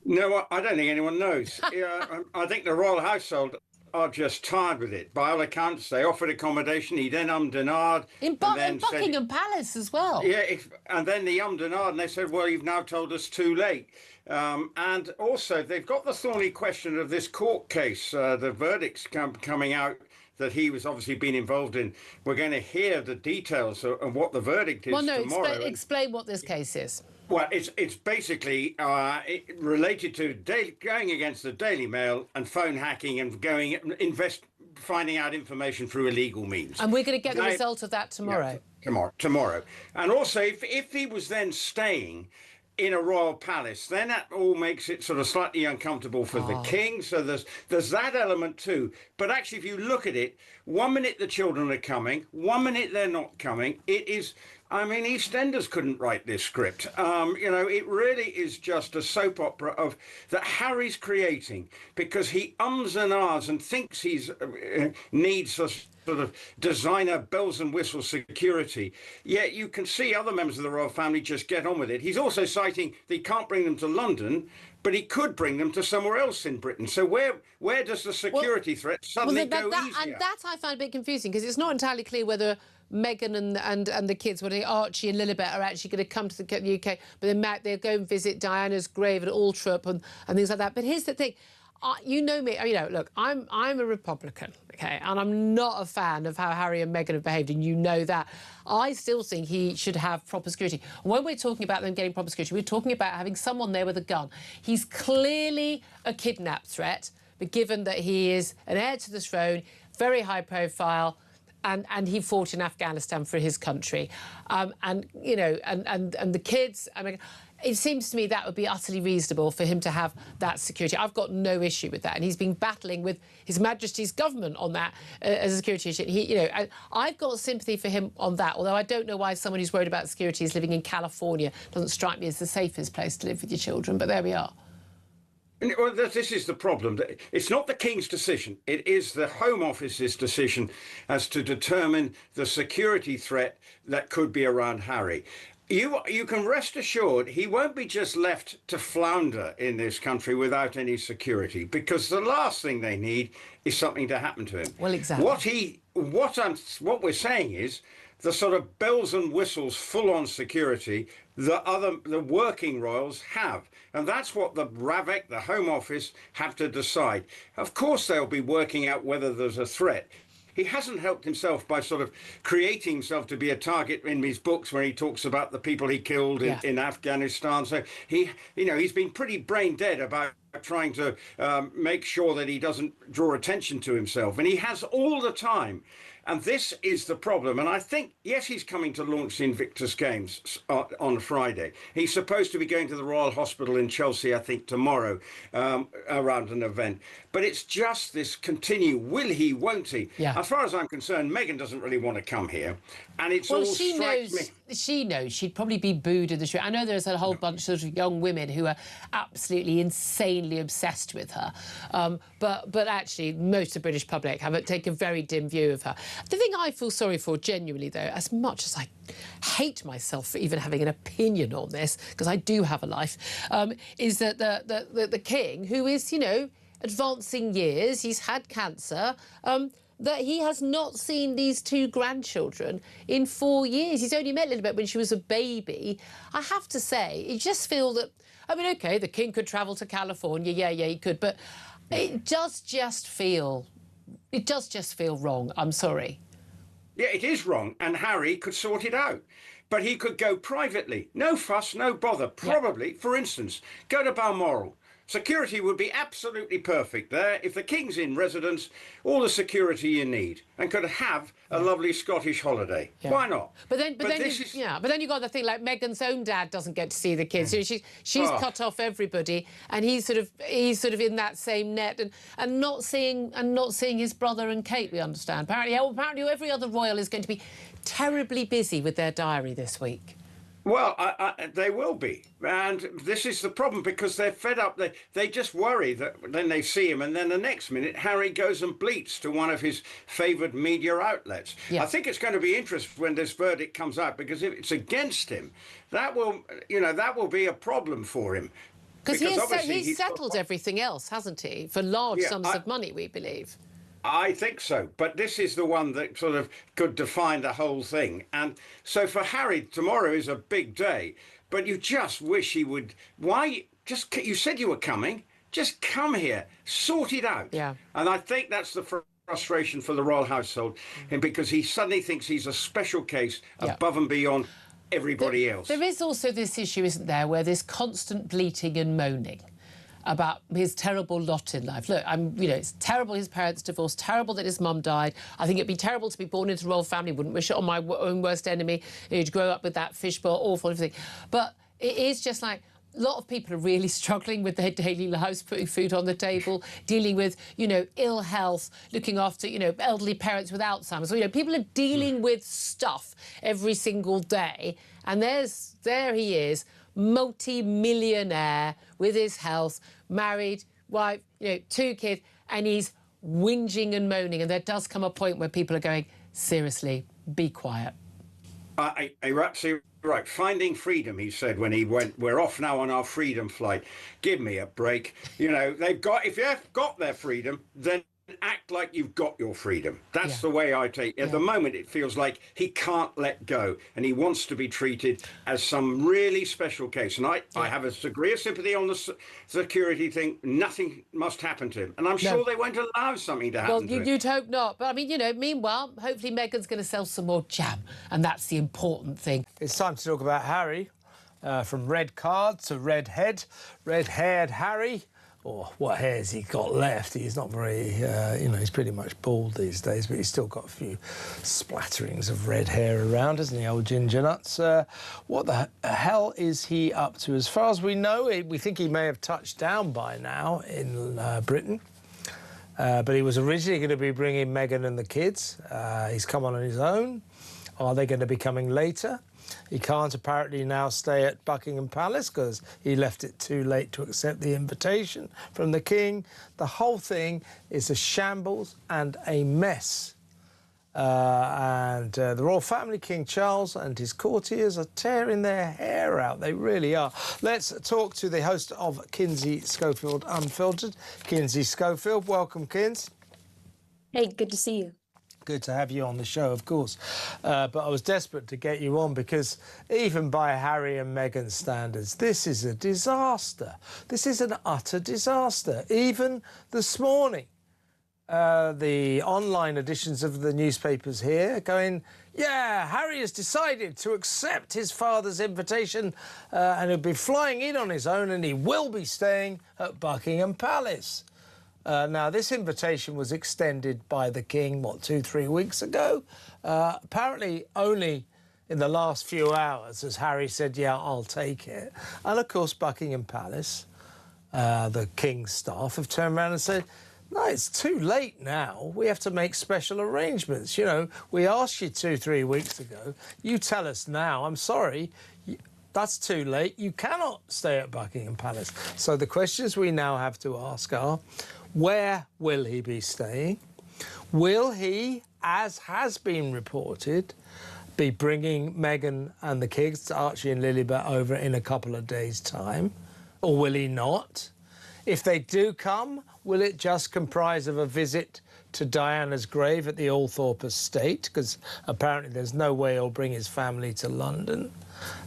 No, I don't think anyone knows. I think the royal household are just tired with it. By all accounts, they offered accommodation. He then ummed and ahed. In Buckingham Palace as well. Yeah, and then they ummed and ahed, and they said, well, you've now told us too late. And also, they've got the thorny question of this court case, the verdicts coming out that he was obviously being involved in. We're going to hear the details of what the verdict is tomorrow. Explain what this case is. Well, it's basically related to going against the Daily Mail and phone hacking and finding out information through illegal means. And we're going to get the result of that tomorrow. Yeah, tomorrow. And also, if he was then staying in a royal palace, then that all makes it sort of slightly uncomfortable for the king. So there's that element too. But actually, if you look at it, 1 minute the children are coming, 1 minute they're not coming. It is, I mean, EastEnders couldn't write this script. It really is just a soap opera that Harry's creating, because he ums and ahs and thinks he's needs a sort of designer bells and whistles security. Yet you can see other members of the royal family just get on with it. He's also citing that he can't bring them to London, but he could bring them to somewhere else in Britain. So where does the security threat suddenly go easier? And that I find a bit confusing, because it's not entirely clear whether Meghan and the kids, whether Archie and Lilibet, are actually going to come to the UK, but they'll go and visit Diana's grave at Althorp and things like that. But here's the thing. You know me, look, I'm a Republican, OK, and I'm not a fan of how Harry and Meghan have behaved, and you know that. I still think he should have proper security. When we're talking about them getting proper security, we're talking about having someone there with a gun. He's clearly a kidnap threat, but given that he is an heir to the throne, very high profile, and he fought in Afghanistan for his country. And the kids, I mean, it seems to me that would be utterly reasonable for him to have that security. I've got no issue with that. And he's been battling with His Majesty's government on that as a security issue. I've got sympathy for him on that, although I don't know why someone who's worried about security is living in California. Doesn't strike me as the safest place to live with your children, but there we are. Well, this is the problem. It's not the King's decision. It is the Home Office's decision as to determine the security threat that could be around Harry. You can rest assured he won't be just left to flounder in this country without any security, because the last thing they need is something to happen to him. Well, exactly. What we're saying is the sort of bells and whistles, full-on security the working royals have. And that's what the RAVEC, the Home Office, have to decide. Of course, they'll be working out whether there's a threat. He hasn't helped himself by sort of creating himself to be a target in his books where he talks about the people he killed in Afghanistan. So he's been pretty brain dead about trying to make sure that he doesn't draw attention to himself. And he has all the time. And this is the problem. And I think, yes, he's coming to launch the Invictus Games on Friday. He's supposed to be going to the Royal Hospital in Chelsea, I think, tomorrow, around an event. But it's just this will he, won't he? Yeah. As far as I'm concerned, Meghan doesn't really want to come here. And it's all she knows she'd probably be booed in the show. I know there's a whole bunch of young women who are absolutely insanely obsessed with her. But actually, most of the British public have taken a very dim view of her. The thing I feel sorry for, genuinely, though, as much as I hate myself for even having an opinion on this, because I do have a life, is that the King, who is, advancing years, he's had cancer, that he has not seen these two grandchildren in 4 years. He's only met Lilibet when she was a baby. I have to say, you just feel that, OK, the King could travel to California, yeah, he could, but it does just feel wrong, I'm sorry. Yeah, it is wrong, and Harry could sort it out. But he could go privately. No fuss, no bother. Probably, for instance, go to Balmoral. Security would be absolutely perfect there. If the King's in residence, all the security you need, and could have a lovely Scottish holiday. Yeah. Why not? But then you got the thing like Meghan's own dad doesn't get to see the kids. She's cut off everybody, and he's sort of in that same net, and not seeing his brother and Kate. We understand. Apparently, every other royal is going to be terribly busy with their diary this week. Well, they will be. And this is the problem, because they're fed up. They just worry that then they see him, and then the next minute, Harry goes and bleats to one of his favoured media outlets. Yeah. I think it's going to be interesting when this verdict comes out, because if it's against him, that will be a problem for him. Because he's settled everything else, hasn't he? For large sums of money, we believe. I think so, but this is the one that sort of could define the whole thing. And so for Harry, tomorrow is a big day, but you just wish he would. You said you were coming, just come here, sort it out. Yeah. And I think that's the frustration for the royal household, and because he suddenly thinks he's a special case above and beyond everybody else. There is also this issue, isn't there, where there's constant bleating and moaning about his terrible lot in life. Look, it's terrible his parents divorced, terrible that his mum died. I think it'd be terrible to be born into a royal family, wouldn't wish it on my own worst enemy, to grow up with that fishbowl, awful everything. But it is just like, a lot of people are really struggling with their daily lives, putting food on the table, dealing with, ill health, looking after, elderly parents with Alzheimer's. So, people are dealing with stuff every single day. And there he is, multi-millionaire with his health, married, wife, 2 kids, and he's whinging and moaning. And there does come a point where people are going, seriously, be quiet. You're absolutely right. Finding freedom, he said when he went, we're off now on our freedom flight. Give me a break. If you've got their freedom, then act like you've got your freedom. That's the way I take it. At the moment, it feels like he can't let go, and he wants to be treated as some really special case. And I have a degree of sympathy on the security thing. Nothing must happen to him. And I'm sure they won't allow something to happen to him. You'd hope not. But, meanwhile, hopefully Meghan's going to sell some more jam, and that's the important thing. It's time to talk about Harry. From red card to red head. Red-haired Harry or what hairs he got left. He's not very, you know, he's pretty much bald these days, but he's still got a few splatterings of red hair around, hasn't he, old ginger nuts? What the hell is he up to? As far as we know, we think he may have touched down by now in Britain. But he was originally going to be bringing Meghan and the kids. He's come on his own. Are they going to be coming later? He can't apparently now stay at Buckingham Palace because he left it too late to accept the invitation from the King. The whole thing is a shambles and a mess. The royal family, King Charles and his courtiers, are tearing their hair out. They really are. Let's talk to the host of Kinsey Schofield Unfiltered, Kinsey Schofield. Welcome, Kins. Hey, good to see you. Good to have you on the show, of course. But I was desperate to get you on because even by Harry and Meghan standards, this is a disaster. This is an utter disaster. Even this morning, the online editions of the newspapers here going, yeah, Harry has decided to accept his father's invitation and he'll be flying in on his own and he will be staying at Buckingham Palace. Now, this invitation was extended by the King, what, 2-3 weeks ago? Apparently only in the last few hours, as Harry said, yeah, I'll take it. And, of course, Buckingham Palace, the King's staff, have turned around and said, no, it's too late now. We have to make special arrangements. You know, we asked you 2-3 weeks ago. You tell us now. I'm sorry. That's too late. You cannot stay at Buckingham Palace. So the questions we now have to ask are, where will he be staying? Will he, as has been reported, be bringing Meghan and the kids, Archie and Lilibet, over in a couple of days' time? Or will he not? If they do come, will it just comprise of a visit to Diana's grave at the Althorpe estate? Because apparently there's no way he'll bring his family to London.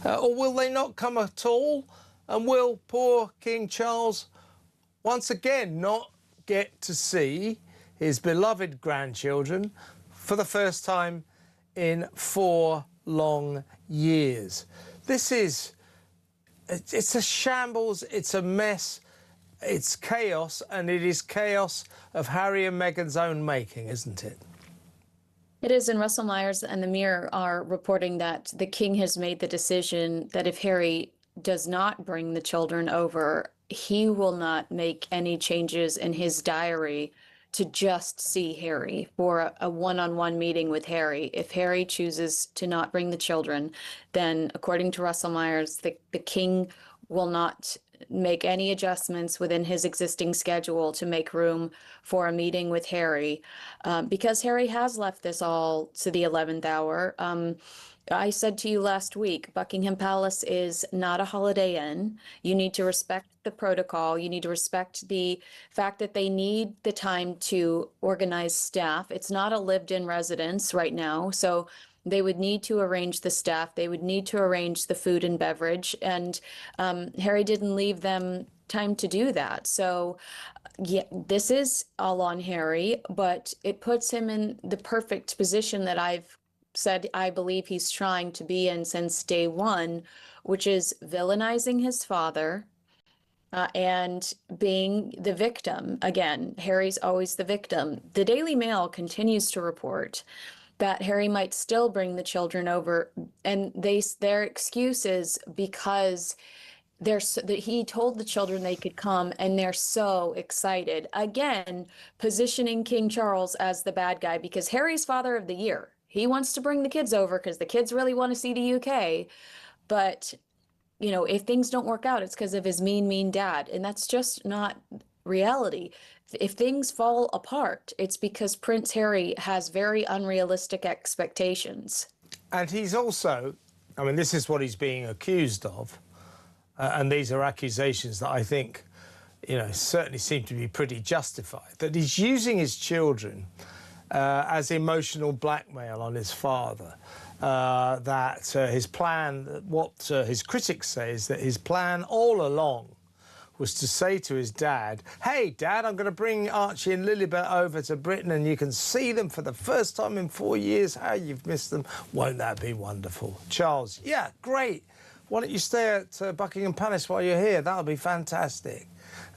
Or will they not come at all? And will poor King Charles once again not get to see his beloved grandchildren for the first time in 4 long years? This is, it's a shambles, it's a mess, it's chaos, and it is chaos of Harry and Meghan's own making, isn't it? It is, and Russell Myers and the Mirror are reporting that the King has made the decision that if Harry does not bring the children over, he will not make any changes in his diary to just see Harry for a one-on-one meeting with Harry. If Harry chooses to not bring the children, then according to Russell Myers, the King will not make any adjustments within his existing schedule to make room for a meeting with Harry, because Harry has left this all to the 11th hour. I said to you last week, Buckingham Palace is not a Holiday Inn. You need to respect the protocol. You need to respect the fact that they need the time to organize staff. It's not a lived-in residence right now, so they would need to arrange the staff. They would need to arrange the food and beverage, and Harry didn't leave them time to do that. So yeah, this is all on Harry, but it puts him in the perfect position that I've said I believe he's trying to be in since day one, which is villainizing his father and being the victim. Again, Harry's always the victim. The Daily Mail continues to report that Harry might still bring the children over, and their excuse is because he told the children they could come and they're so excited. Again, positioning King Charles as the bad guy because Harry's father of the year. He wants to bring the kids over because the kids really want to see the UK. But, you know, if things don't work out, it's because of his mean dad. And that's just not reality. If things fall apart, it's because Prince Harry has very unrealistic expectations. And he's also, I mean, this is what he's being accused of. And these are accusations that I think, you know, certainly seem to be pretty justified. That he's using his children as emotional blackmail on his father. That his plan, what his critics say is that his plan all along was to say to his dad, hey, Dad, I'm going to bring Archie and Lilibet over to Britain and you can see them for the first time in 4 years. How you've missed them. Won't that be wonderful? Charles, yeah, great. Why don't you stay at Buckingham Palace while you're here? That'll be fantastic.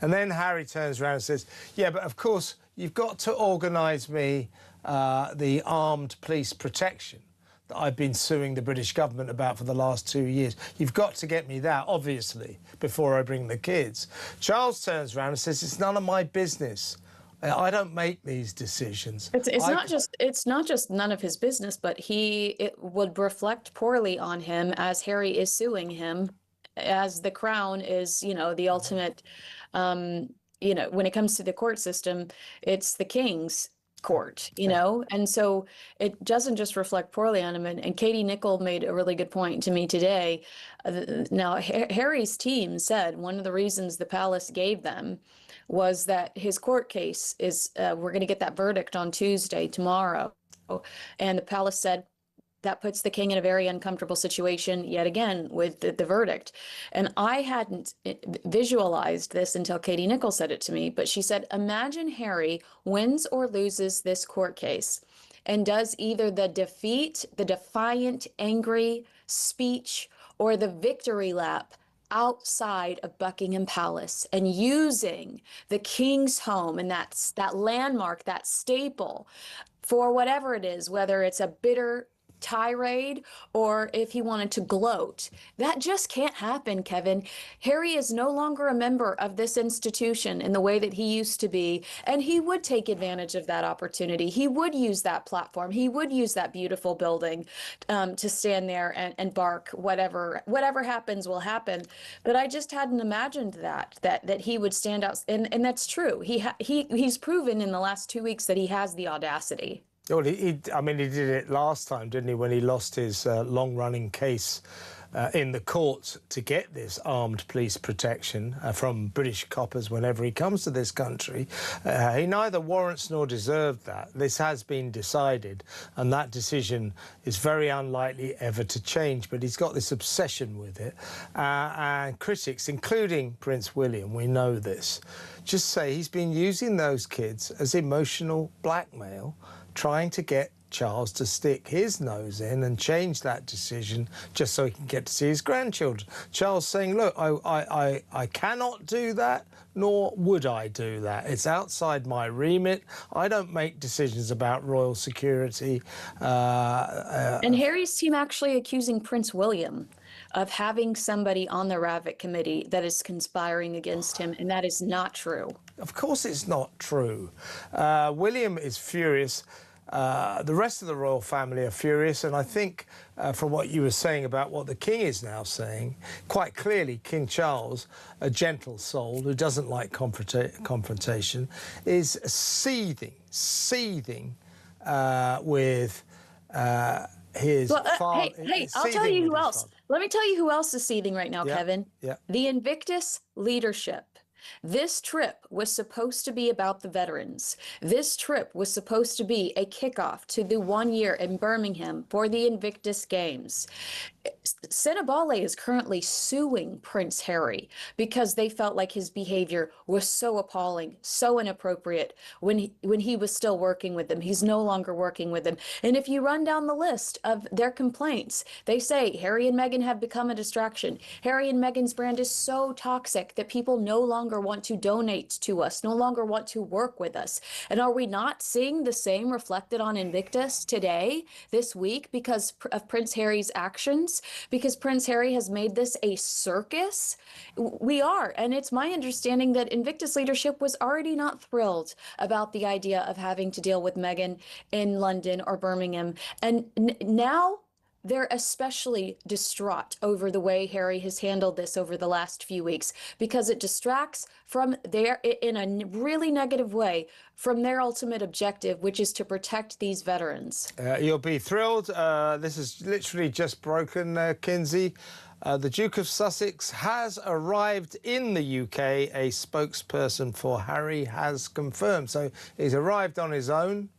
And then Harry turns around and says, yeah, but of course, you've got to organise me the armed police protection that I've been suing the British government about for the last 2 years. You've got to get me that, obviously, before I bring the kids. Charles turns around and says, it's none of my business. I don't make these decisions. It's not just none of his business, but it would reflect poorly on him as Harry is suing him, as the Crown is, the ultimate, when it comes to the court system, it's the King's court, and so it doesn't just reflect poorly on him. And Katie Nicholl made a really good point to me today. Now, Harry's team said one of the reasons the palace gave them was that his court case is, we're going to get that verdict on Tuesday, tomorrow. And the palace said that puts the king in a very uncomfortable situation yet again with the verdict. And I hadn't visualized this until Katie Nicholl said it to me, but she said, imagine Harry wins or loses this court case and does either the defiant, angry speech or the victory lap outside of Buckingham Palace and using the king's home and that landmark, that staple for whatever it is, whether it's a bitter tirade or if he wanted to gloat. That just can't happen, Kevin. Harry is no longer a member of this institution in the way that he used to be, and he would take advantage of that opportunity. He would use that platform. He would use that beautiful building to stand there and bark. Whatever happens will happen. But I just hadn't imagined that he would stand out, and that's true. He's proven in the last 2 weeks that he has the audacity. Well, he did it last time, didn't he, when he lost his long-running case in the courts to get this armed police protection from British coppers whenever he comes to this country. He neither warrants nor deserved that. This has been decided, and that decision is very unlikely ever to change, but he's got this obsession with it. And critics, including Prince William, we know this, just say he's been using those kids as emotional blackmail, trying to get Charles to stick his nose in and change that decision just so he can get to see his grandchildren. Charles saying, look, I cannot do that, nor would I do that. It's outside my remit. I don't make decisions about royal security. And Harry's team actually accusing Prince William of having somebody on the Revoked committee that is conspiring against him, and that is not true. Of course it's not true. William is furious. The rest of the royal family are furious, and I think from what you were saying about what the king is now saying, quite clearly King Charles, a gentle soul who doesn't like confrontation, is seething with his father. Hey, I'll tell you who else. Let me tell you who else is seething right now, Kevin. Yeah. The Invictus leadership. This trip was supposed to be about the veterans. This trip was supposed to be a kickoff to the 1 year in Birmingham for the Invictus Games. Senabale is currently suing Prince Harry because they felt like his behavior was so appalling, so inappropriate when he was still working with them. He's no longer working with them. And if you run down the list of their complaints, they say Harry and Meghan have become a distraction. Harry and Meghan's brand is so toxic that people no longer want to donate to us, no longer want to work with us. And are we not seeing the same reflected on Invictus today, this week, because of Prince Harry's actions? Because Prince Harry has made this a circus? We are. And it's my understanding that Invictus leadership was already not thrilled about the idea of having to deal with Meghan in London or Birmingham. And now they're especially distraught over the way Harry has handled this over the last few weeks, because it distracts from in a really negative way, from their ultimate objective, which is to protect these veterans. You'll be thrilled. This is literally just broken, Kinsey. The Duke of Sussex has arrived in the UK, a spokesperson for Harry has confirmed. So he's arrived on his own.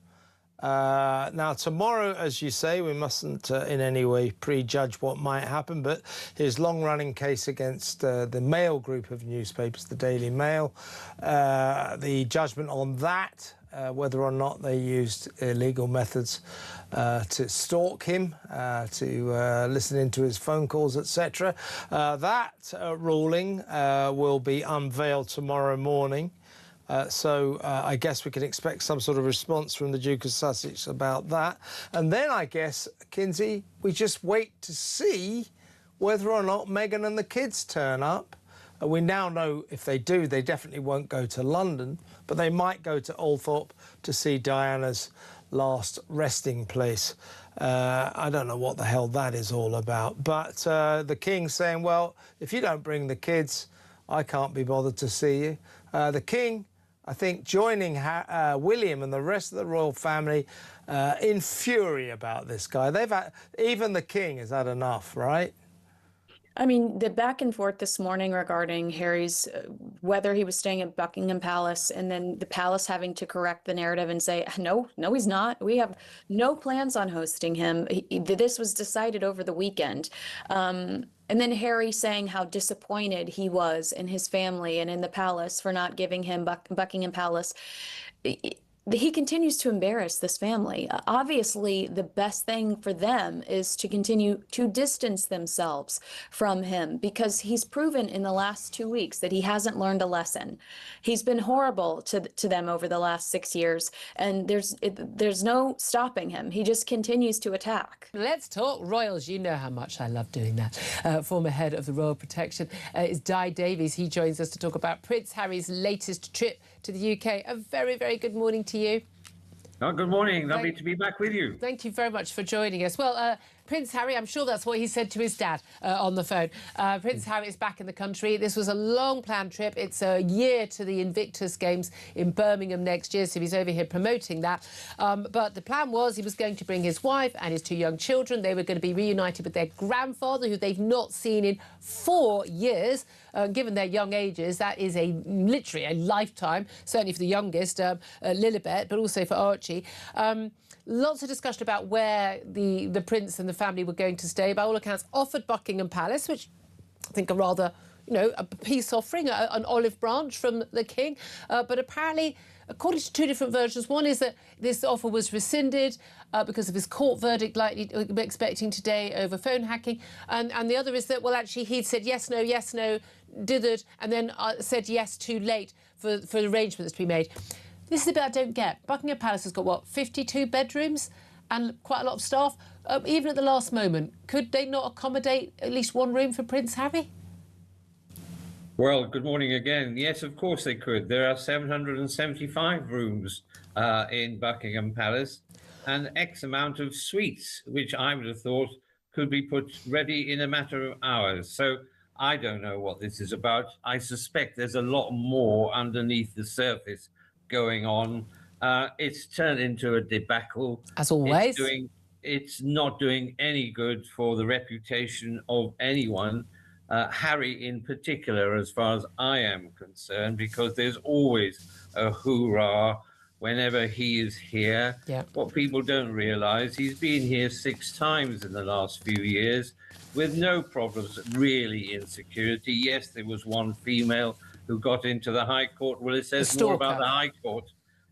Now, tomorrow, as you say, we mustn't in any way prejudge what might happen, but his long-running case against the Mail group of newspapers, the Daily Mail, the judgment on that whether or not they used illegal methods to stalk him, to listen into his phone calls, etc. That ruling will be unveiled tomorrow morning. So I guess we can expect some sort of response from the Duke of Sussex about that. And then I guess, Kinsey, we just wait to see whether or not Meghan and the kids turn up. We now know if they do, they definitely won't go to London, but they might go to Althorpe to see Diana's last resting place. I don't know what the hell that is all about. But the King saying, well, if you don't bring the kids, I can't be bothered to see you. The King, I think, joining William and the rest of the royal family in fury about this guy. Even the King has had enough, right? I mean, the back and forth this morning regarding Harry's, whether he was staying at Buckingham Palace, and then the palace having to correct the narrative and say, no, he's not. We have no plans on hosting him. This was decided over the weekend. And then Harry saying how disappointed he was in his family and in the palace for not giving him Buckingham Palace. He continues to embarrass this family. Obviously, the best thing for them is to continue to distance themselves from him, because he's proven in the last 2 weeks that he hasn't learned a lesson. He's been horrible to them over the last 6 years, and there's no stopping him. He just continues to attack. Let's talk royals. You know how much I love doing that. Former head of the Royal Protection is Di Davies. He joins us to talk about Prince Harry's latest trip to the UK. A very, very good morning to you. Oh, good morning. Lovely to be back with you. Thank you very much for joining us. Well, Prince Harry, I'm sure that's what he said to his dad on the phone. Prince Harry is back in the country. This was a long-planned trip. It's a year to the Invictus Games in Birmingham next year, so he's over here promoting that. But the plan was he was going to bring his wife and his 2 young children. They were going to be reunited with their grandfather, who they've not seen in 4 years. Given their young ages, that is literally a lifetime, certainly for the youngest, Lilibet, but also for Archie. Lots of discussion about where the prince and the family were going to stay. By all accounts, offered Buckingham Palace, which I think a rather, a peace offering, an olive branch from the king. But apparently, according to 2 different versions, one is that this offer was rescinded because of his court verdict likely expecting today over phone hacking. And the other is that, well, actually, he'd said yes, no, dithered, and then said yes too late for the arrangements to be made. This is the bit I don't get. Buckingham Palace has got, what, 52 bedrooms and quite a lot of staff. Even at the last moment, could they not accommodate at least one room for Prince Harry? Well, good morning again. Yes, of course they could. There are 775 rooms in Buckingham Palace and X amount of suites, which I would have thought could be put ready in a matter of hours. So I don't know what this is about. I suspect there's a lot more underneath the surface going on. It's turned into a debacle. As always. It's not doing any good for the reputation of anyone, Harry in particular, as far as I am concerned, because there's always a hoorah whenever he is here. Yeah. What people don't realise, he's been here 6 times in the last few years with no problems really in security. Yes, there was one female who got into the High Court. Well, it says more about the High Court.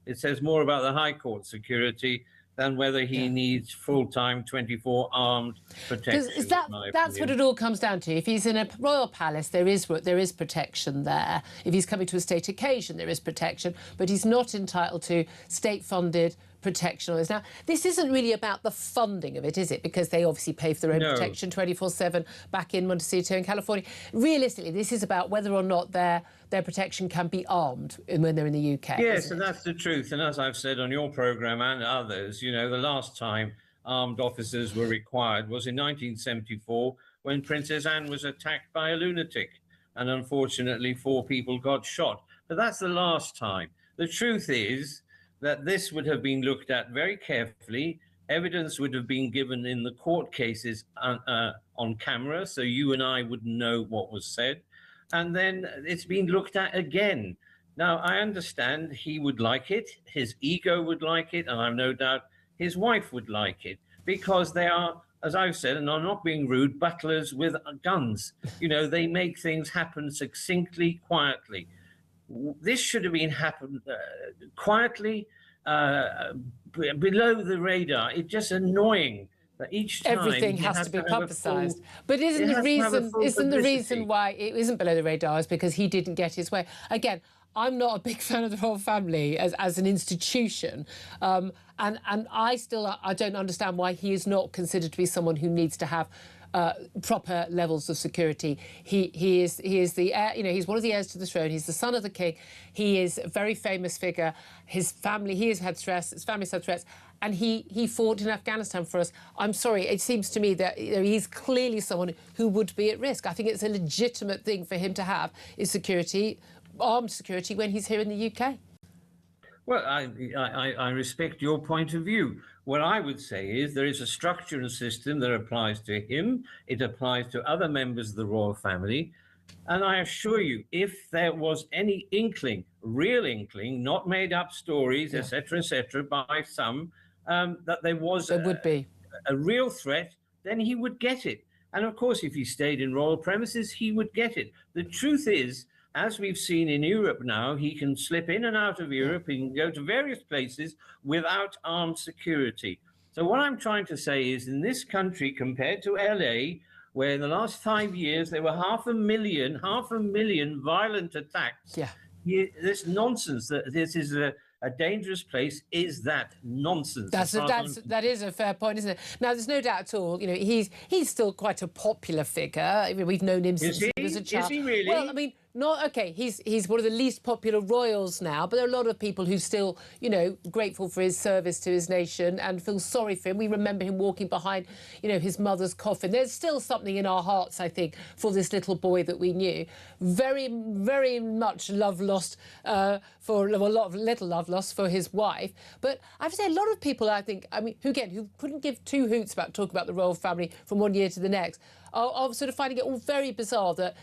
It says more about the High Court security than whether he needs full-time 24 armed protection. That's what it all comes down to. If he's in a royal palace, there is protection there. If he's coming to a state occasion, there is protection, but he's not entitled to state-funded protection. Now, this isn't really about the funding of it, is it? Because they obviously pay for their own protection 24/7 back in Montecito in California. Realistically, this is about whether or not their protection can be armed when they're in the UK. Yes, and that's the truth. And as I've said on your programme and others, the last time armed officers were required was in 1974 when Princess Anne was attacked by a lunatic. And unfortunately, 4 people got shot. But that's the last time. The truth is that this would have been looked at very carefully. Evidence would have been given in the court cases on camera, so you and I would know what was said. And then it's been looked at again. Now, I understand he would like it, his ego would like it, and I've no doubt his wife would like it, because they are, as I've said, and I'm not being rude, butlers with guns. They make things happen succinctly, quietly. This should have been happened quietly, below the radar. It's just annoying that each time everything he has to be have a full- publicised. But it has to have a full isn't the publicity. reason why it isn't below the radar is because he didn't get his way. Again, I'm not a big fan of the royal family as an institution, and I don't understand why he is not considered to be someone who needs to have proper levels of security. He is the heir, he's one of the heirs to the throne. He's the son of the king. He is a very famous figure. His family, he has had threats. His family's had threats. And he fought in Afghanistan for us. I'm sorry, it seems to me that he's clearly someone who would be at risk. I think it's a legitimate thing for him to have is security, armed security, when he's here in the UK. Well, I respect your point of view. What I would say is there is a structure and system that applies to him. It applies to other members of the royal family. And I assure you, if there was any inkling, real inkling, not made up stories, etc., by some, that there would be a real threat, then he would get it. And of course, if he stayed in royal premises, he would get it. The truth is, as we've seen in Europe now, he can slip in and out of Europe. He can go to various places without armed security. So what I'm trying to say is, in this country, compared to LA, where in the last 5 years there were half a million violent attacks. This nonsense that this is a dangerous place is that nonsense. That is a fair point, isn't it? Now, there's no doubt at all. He's still quite a popular figure. I mean, we've known him since he was a child. Is he really? Well, I mean, not okay. He's one of the least popular royals now, but there are a lot of people who still, grateful for his service to his nation and feel sorry for him. We remember him walking behind, his mother's coffin. There's still something in our hearts, I think, for this little boy that we knew. Very, very much love lost little love lost for his wife. But I have to say, a lot of people, I think, who couldn't give two hoots about talking about the royal family from one year to the next, are sort of finding it all very bizarre that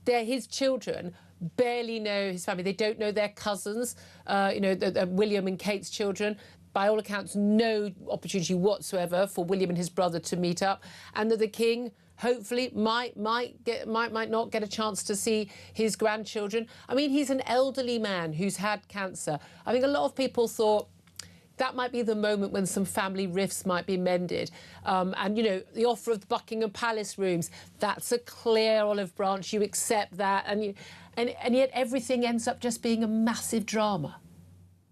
his children barely know his family. They don't know their cousins, William and Kate's children. By all accounts, no opportunity whatsoever for William and his brother to meet up, and that the king hopefully might not get a chance to see his grandchildren. I mean, he's an elderly man who's had cancer. I think a lot of people thought that might be the moment when some family rifts might be mended. The offer of the Buckingham Palace rooms, that's a clear olive branch. You accept that. And yet everything ends up just being a massive drama.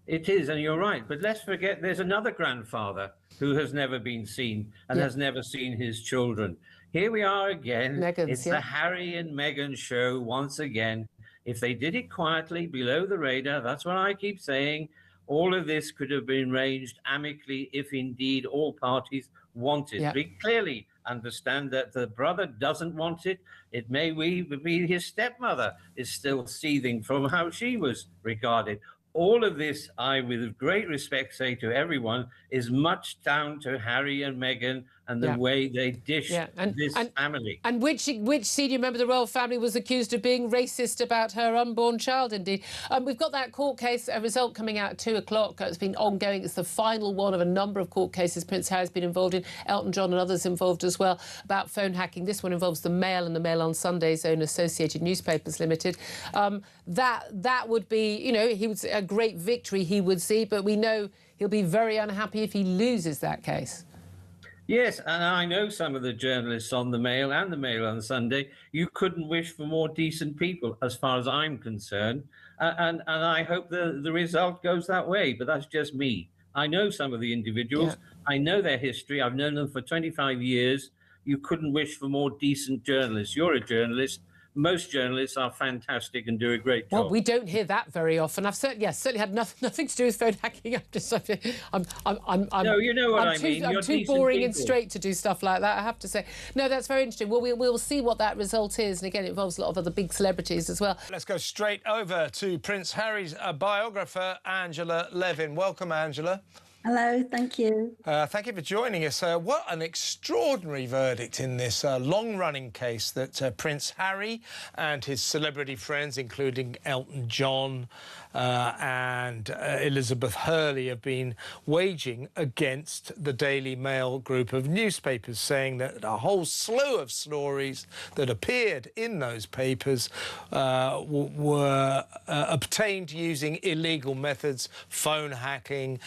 It is, and you're right. But let's forget there's another grandfather who has never been seen and has never seen his children. Here we are again. It's the Harry and Meghan show once again. If they did it quietly, below the radar, that's what I keep saying. All of this could have been arranged amicably if indeed all parties want it. We clearly understand that the brother doesn't want it. It may be his stepmother is still seething from how she was regarded. All of this, I, with great respect, say to everyone, is much down to Harry and Meghan and the way they dish this family. And which senior member of the royal family was accused of being racist about her unborn child, indeed. We've got that court case, a result coming out at 2 o'clock. It's been ongoing. It's the final one of a number of court cases Prince Harry's been involved in, Elton John and others involved as well, about phone hacking. This one involves the Mail and the Mail on Sunday's own Associated Newspapers Limited. That would be, he would say a great victory he would see, but we know he'll be very unhappy if he loses that case. Yes, and I know some of the journalists on the Mail and the Mail on Sunday. You couldn't wish for more decent people, as far as I'm concerned. And I hope the result goes that way, but that's just me. I know some of the individuals. I know their history. I've known them for 25 years. You couldn't wish for more decent journalists. You're a journalist. Most journalists are fantastic and do a great job. Well, we don't hear that very often. I've certainly had nothing to do with phone hacking. No, you know what I mean. I'm too boring and straight to do stuff like that, I have to say. No, that's very interesting. Well, we'll see what that result is. And again, it involves a lot of other big celebrities as well. Let's go straight over to Prince Harry's biographer, Angela Levin. Welcome, Angela. Hello, thank you. Thank you for joining us. What an extraordinary verdict in this long-running case that Prince Harry and his celebrity friends, including Elton John and Elizabeth Hurley, have been waging against the Daily Mail group of newspapers, saying that a whole slew of stories that appeared in those papers were obtained using illegal methods, phone hacking,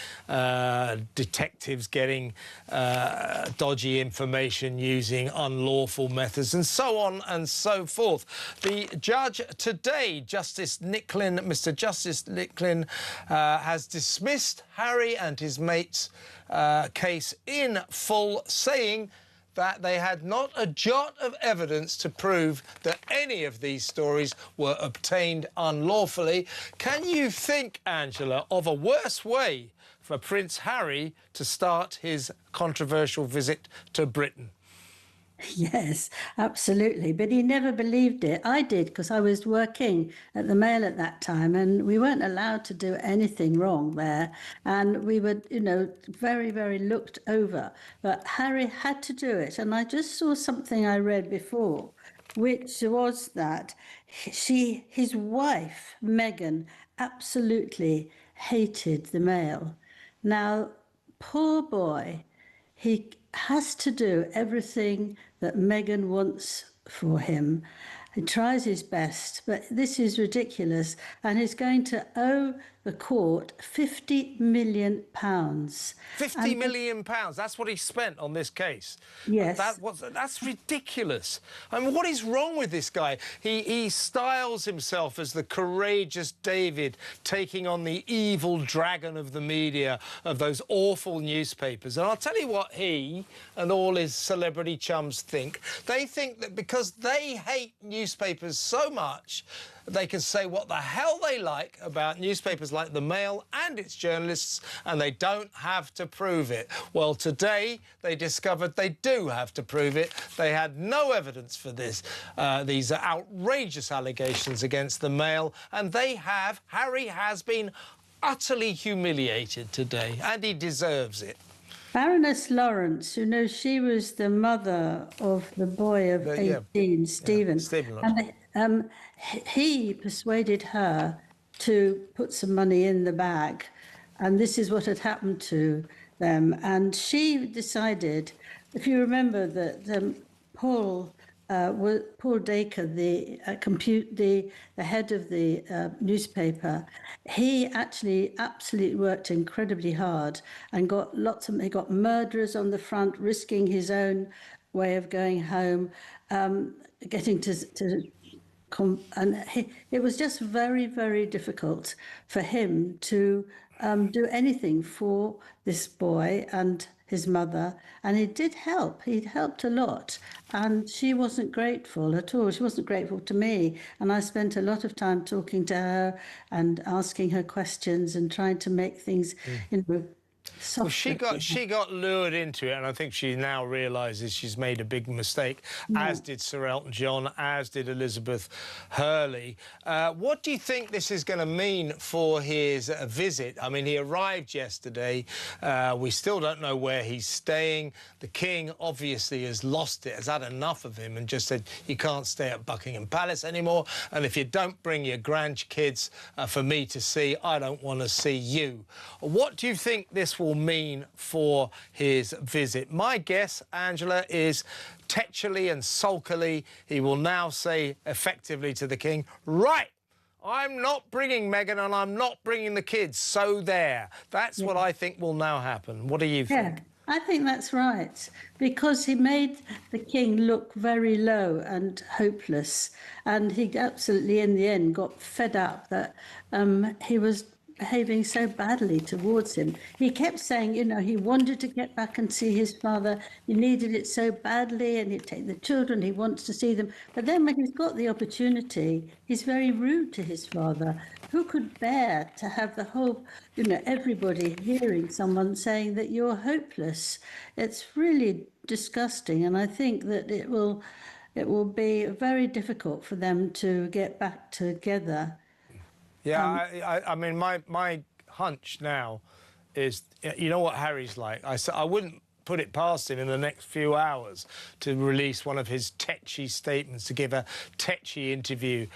detectives getting dodgy information using unlawful methods, and so on and so forth. The judge today, Mr. Justice Nicklin, has dismissed Harry and his mate's case in full, saying that they had not a jot of evidence to prove that any of these stories were obtained unlawfully. Can you think, Angela, of a worse way for Prince Harry to start his controversial visit to Britain? Yes, absolutely. But he never believed it. I did, because I was working at the Mail at that time, and we weren't allowed to do anything wrong there. And we were, very, very looked over. But Harry had to do it. And I just saw something I read before, which was that his wife, Meghan, absolutely hated the Mail. Now, poor boy, he has to do everything that Meghan wants for him. He tries his best, but this is ridiculous, and he's going to owe the court £50 million. £50 million, that's what he spent on this case? Yes. That's ridiculous. I mean, what is wrong with this guy? He styles himself as the courageous David, taking on the evil dragon of the media, of those awful newspapers. And I'll tell you what he and all his celebrity chums think. They think that because they hate newspapers so much, they can say what the hell they like about newspapers like the Mail and its journalists, and they don't have to prove it. Well, today they discovered they do have to prove it. They had no evidence for this. These are outrageous allegations against the Mail, and Harry has been utterly humiliated today, and he deserves it. Baroness Lawrence, she was the mother of the boy of 18, Stephen. And he persuaded her to put some money in the bag, and this is what had happened to them. And she decided, if you remember, that Paul Dacre, the head of the newspaper, he actually absolutely worked incredibly hard and he got murderers on the front, risking his own way of going home, getting it was just very, very difficult for him to do anything for this boy and his mother, and he did help. He helped a lot, and she wasn't grateful at all. She wasn't grateful to me, and I spent a lot of time talking to her and asking her questions and trying to make things, Well, she got lured into it, and I think she now realises she's made a big mistake, as did Sir Elton John, as did Elizabeth Hurley. What do you think this is going to mean for his visit? I mean, he arrived yesterday. We still don't know where he's staying. The King obviously has lost it, has had enough of him, and just said, you can't stay at Buckingham Palace anymore, and if you don't bring your grandkids for me to see, I don't want to see you. What do you think this will mean for his visit? My guess, Angela, is tetchily and sulkily he will now say effectively to the King, right, I'm not bringing Meghan and I'm not bringing the kids, so there. That's what I think will now happen. What do you think? I think that's right, because he made the King look very low and hopeless, and he absolutely in the end got fed up that he was behaving so badly towards him. He kept saying, he wanted to get back and see his father. He needed it so badly, and he'd take the children. He wants to see them. But then when he's got the opportunity, he's very rude to his father. Who could bear to have the whole, everybody hearing someone saying that you're hopeless? It's really disgusting, and I think that it will be very difficult for them to get back together. Yeah, I mean, my hunch now is, you know what Harry's like? I wouldn't put it past him in the next few hours to release one of his tetchy statements, to give a tetchy interview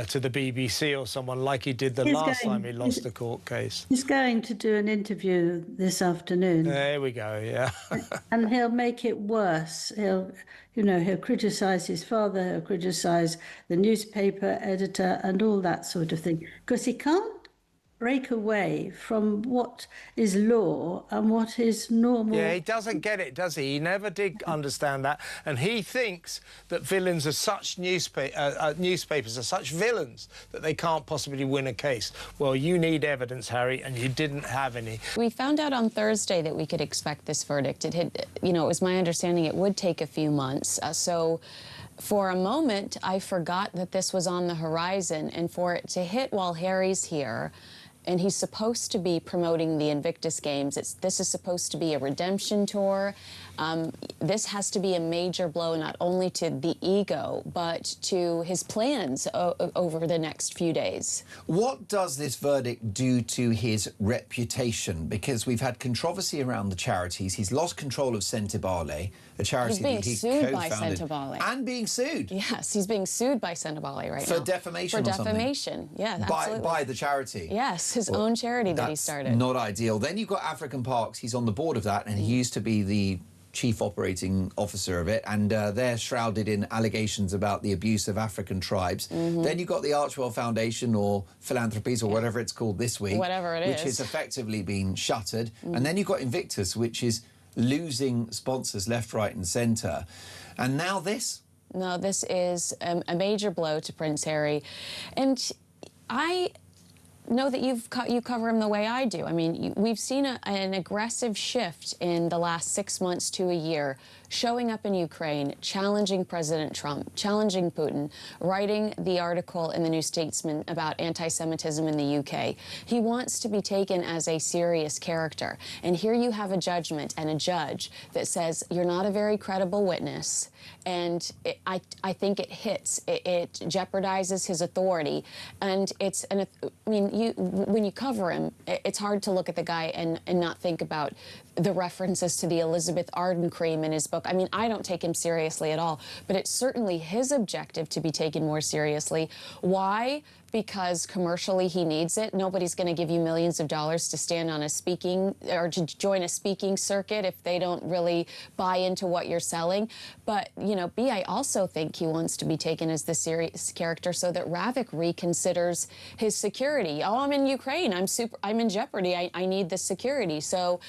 to the BBC or someone like he did the last time he lost a court case. He's going to do an interview this afternoon. There we go, yeah. And he'll make it worse. He'll criticise his father, he'll criticise the newspaper editor and all that sort of thing. Because he can't break away from what is law and what is normal. Yeah, he doesn't get it, does he? He never did understand that. And he thinks that villains are such newspapers are such villains that they can't possibly win a case. Well, you need evidence, Harry, and you didn't have any. We found out on Thursday that we could expect this verdict. It was my understanding it would take a few months. So for a moment, I forgot that this was on the horizon, and for it to hit while Harry's here, and he's supposed to be promoting the Invictus Games. This is supposed to be a redemption tour. This has to be a major blow not only to the ego, but to his plans over the next few days. What does this verdict do to his reputation? Because we've had controversy around the charities. He's lost control of Sentebale, a charity that he co-founded. He's being sued by Sentebale. And being sued. Yes, he's being sued by Sentebale right now. For defamation or something? For defamation, yeah, absolutely. By the charity? Yes, his own charity that he started. That's not ideal. Then you've got African Parks. He's on the board of that, and he used to be the chief operating officer of it, and they're shrouded in allegations about the abuse of African tribes. Then you've got the Archwell Foundation, or Philanthropies, or whatever it's called this week. Whatever it is. Which has effectively been shuttered. And then you've got Invictus, which is losing sponsors left, right and centre. And now this? No, this is a major blow to Prince Harry. And I know that you cover him the way I do. I mean, we've seen an aggressive shift in the last 6 months to a year, showing up in Ukraine, challenging President Trump, challenging Putin, writing the article in the New Statesman about anti-Semitism in the UK. He wants to be taken as a serious character. And here you have a judgment and a judge that says you're not a very credible witness. And I think it hits. It jeopardizes his authority. And when you cover him, it's hard to look at the guy and not think about the references to the Elizabeth Arden cream in his book. I mean, I don't take him seriously at all, but it's certainly his objective to be taken more seriously. Why? Because commercially he needs it. Nobody's going to give you millions of dollars to stand on a speaking or to join a speaking circuit if they don't really buy into what you're selling. But, B, I also think he wants to be taken as the serious character so that Ravik reconsiders his security. Oh, I'm in Ukraine. I'm in jeopardy. I need the security. So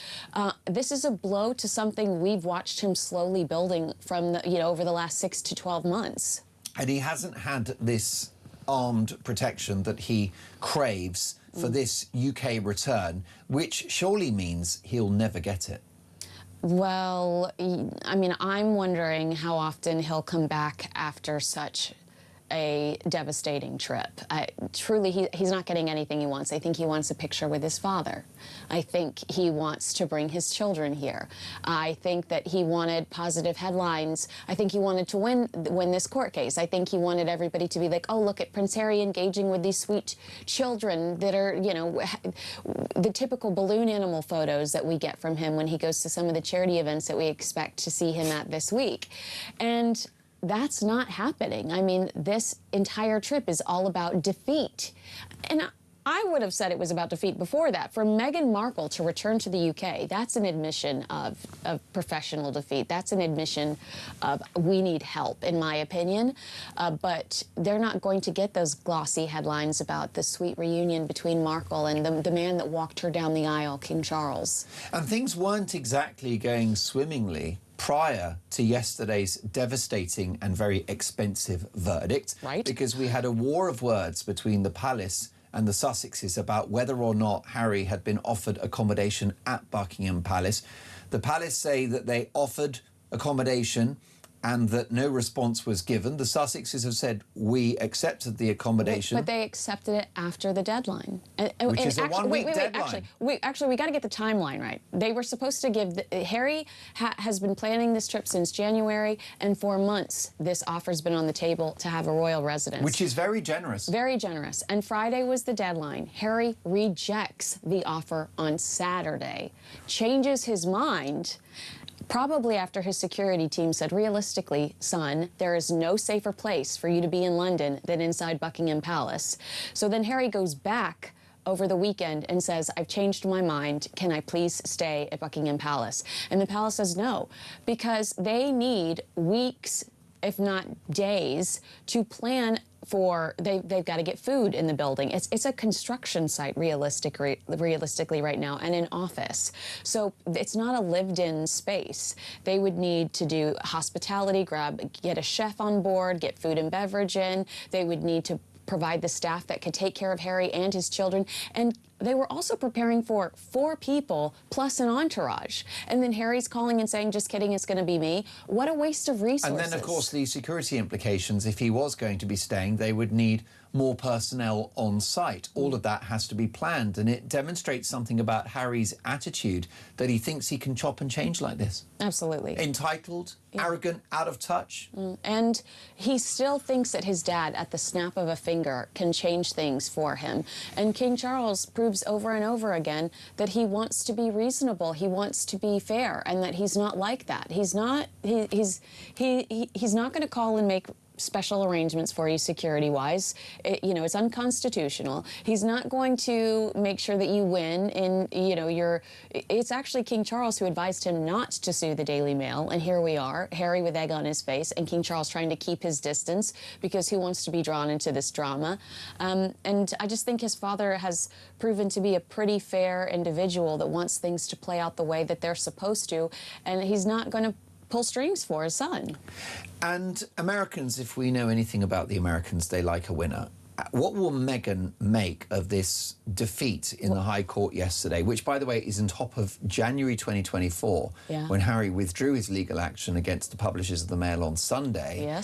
this is a blow to something we've watched him slowly building from over the last 6 to 12 months. And he hasn't had this armed protection that he craves for this UK return, which surely means he'll never get it. Well, I mean, I'm wondering how often he'll come back after such a devastating trip. Truly, he's not getting anything he wants. I think he wants a picture with his father. I think he wants to bring his children here. I think that he wanted positive headlines. I think he wanted to win this court case. I think he wanted everybody to be like, oh, look at Prince Harry engaging with these sweet children that are, the typical balloon animal photos that we get from him when he goes to some of the charity events that we expect to see him at this week. And that's not happening. I mean, this entire trip is all about defeat. And I would have said it was about defeat before that. For Meghan Markle to return to the UK, that's an admission of professional defeat. That's an admission of we need help, in my opinion. But they're not going to get those glossy headlines about the sweet reunion between Markle and the man that walked her down the aisle, King Charles. And things weren't exactly going swimmingly prior to yesterday's devastating and very expensive verdict. Right. Because we had a war of words between the palace and the Sussexes about whether or not Harry had been offered accommodation at Buckingham Palace. The palace say that they offered accommodation and that no response was given. The Sussexes have said, we accepted the accommodation. But they accepted it after the deadline. Which is a one-week deadline. Actually, we got to get the timeline right. They were supposed to give... Harry has been planning this trip since January, and for months this offer's been on the table to have a royal residence. Which is very generous. Very generous. And Friday was the deadline. Harry rejects the offer on Saturday, changes his mind, probably after his security team said, realistically, son, there is no safer place for you to be in London than inside Buckingham Palace. So then Harry goes back over the weekend and says, I've changed my mind. Can I please stay at Buckingham Palace? And the palace says no, because they need weeks, if not days, to plan for, they've got to get food in the building. It's a construction site realistically right now, and an office. So it's not a lived-in space. They would need to do hospitality, get a chef on board, get food and beverage in. They would need to provide the staff that could take care of Harry and his children. And they were also preparing for 4 people plus an entourage. And then Harry's calling and saying, just kidding, it's going to be me. What a waste of resources. And then, of course, the security implications. If he was going to be staying, they would need more personnel on site. All of that has to be planned, and it demonstrates something about Harry's attitude, that he thinks he can chop and change like this. Absolutely. Entitled, arrogant, out of touch. And he still thinks that his dad, at the snap of a finger, can change things for him. And King Charles proves over and over again that he wants to be reasonable, he wants to be fair, and that he's not like that. He's not going to call and make special arrangements for you security-wise. It's unconstitutional. He's not going to make sure that you win in, it's actually King Charles who advised him not to sue the Daily Mail, and here we are, Harry with egg on his face, and King Charles trying to keep his distance because he wants to be drawn into this drama. And I just think his father has proven to be a pretty fair individual that wants things to play out the way that they're supposed to, and he's not going to pull strings for his son. And Americans, if we know anything about the Americans, they like a winner. What will Meghan make of this defeat in the High Court yesterday, which, by the way, is on top of January 2024, when Harry withdrew his legal action against the publishers of the Mail on Sunday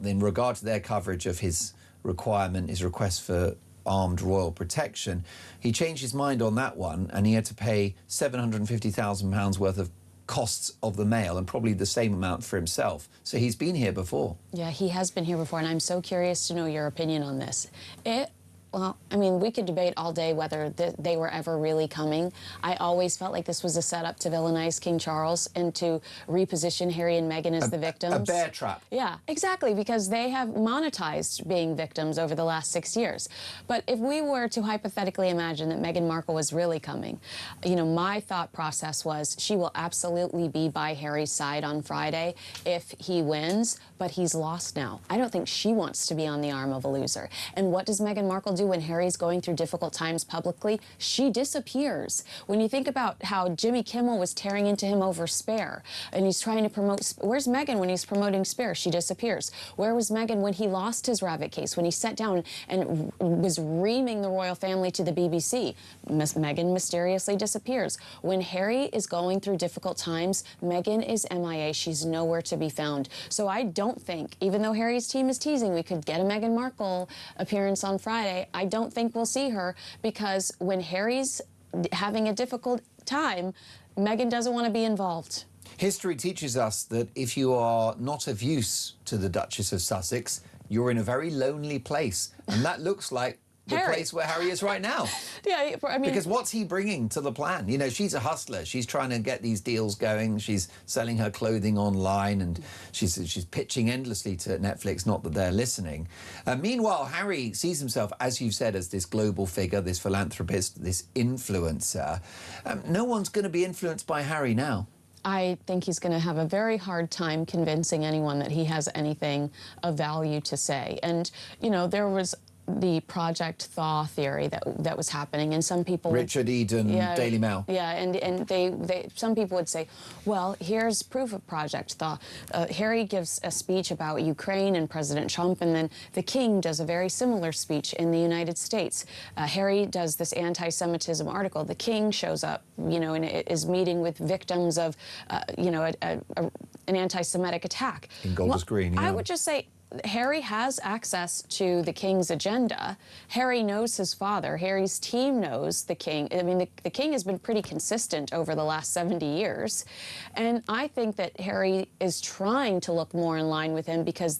in regard to their coverage of his request for armed royal protection. He changed his mind on that one, and he had to pay £750,000 worth of costs of the Mail, and probably the same amount for himself. So he's been here before. Yeah, he has been here before, and I'm so curious to know your opinion on this. Well, I mean, we could debate all day whether they were ever really coming. I always felt like this was a setup to villainize King Charles and to reposition Harry and Meghan as the victims. A bear trap. Yeah, exactly, because they have monetized being victims over the last 6 years. But if we were to hypothetically imagine that Meghan Markle was really coming, my thought process was she will absolutely be by Harry's side on Friday if he wins, but he's lost now. I don't think she wants to be on the arm of a loser. And what does Meghan Markle do when Harry's going through difficult times publicly? She disappears. When you think about how Jimmy Kimmel was tearing into him over Spare, and he's trying to promote... Where's Meghan when he's promoting Spare? She disappears. Where was Meghan when he lost his rabbit case, when he sat down and was reaming the royal family to the BBC? Meghan mysteriously disappears. When Harry is going through difficult times, Meghan is MIA. She's nowhere to be found. So I don't think, even though Harry's team is teasing we could get a Meghan Markle appearance on Friday, I don't think we'll see her, because when Harry's having a difficult time, Meghan doesn't want to be involved. History teaches us that if you are not of use to the Duchess of Sussex, you're in a very lonely place. And that looks like the place where Harry is right now. Yeah, I mean... Because what's he bringing to the plan? She's a hustler. She's trying to get these deals going. She's selling her clothing online, and she's pitching endlessly to Netflix, not that they're listening. Meanwhile, Harry sees himself, as you've said, as this global figure, this philanthropist, this influencer. No one's going to be influenced by Harry now. I think he's going to have a very hard time convincing anyone that he has anything of value to say. And, there was the Project Thaw theory that was happening, and some people Richard Eden, Daily Mail. Yeah, and they some people would say, well, here's proof of Project Thaw. Harry gives a speech about Ukraine and President Trump, and then the King does a very similar speech in the United States. Harry does this anti-Semitism article. The King shows up, you know, and is meeting with victims of, you know, an anti-Semitic attack. In Golders Green, yeah. I would just say, Harry has access to the King's agenda. Harry knows his father. Harry's team knows the King. I mean, the King has been pretty consistent over the last 70 years. And I think that Harry is trying to look more in line with him because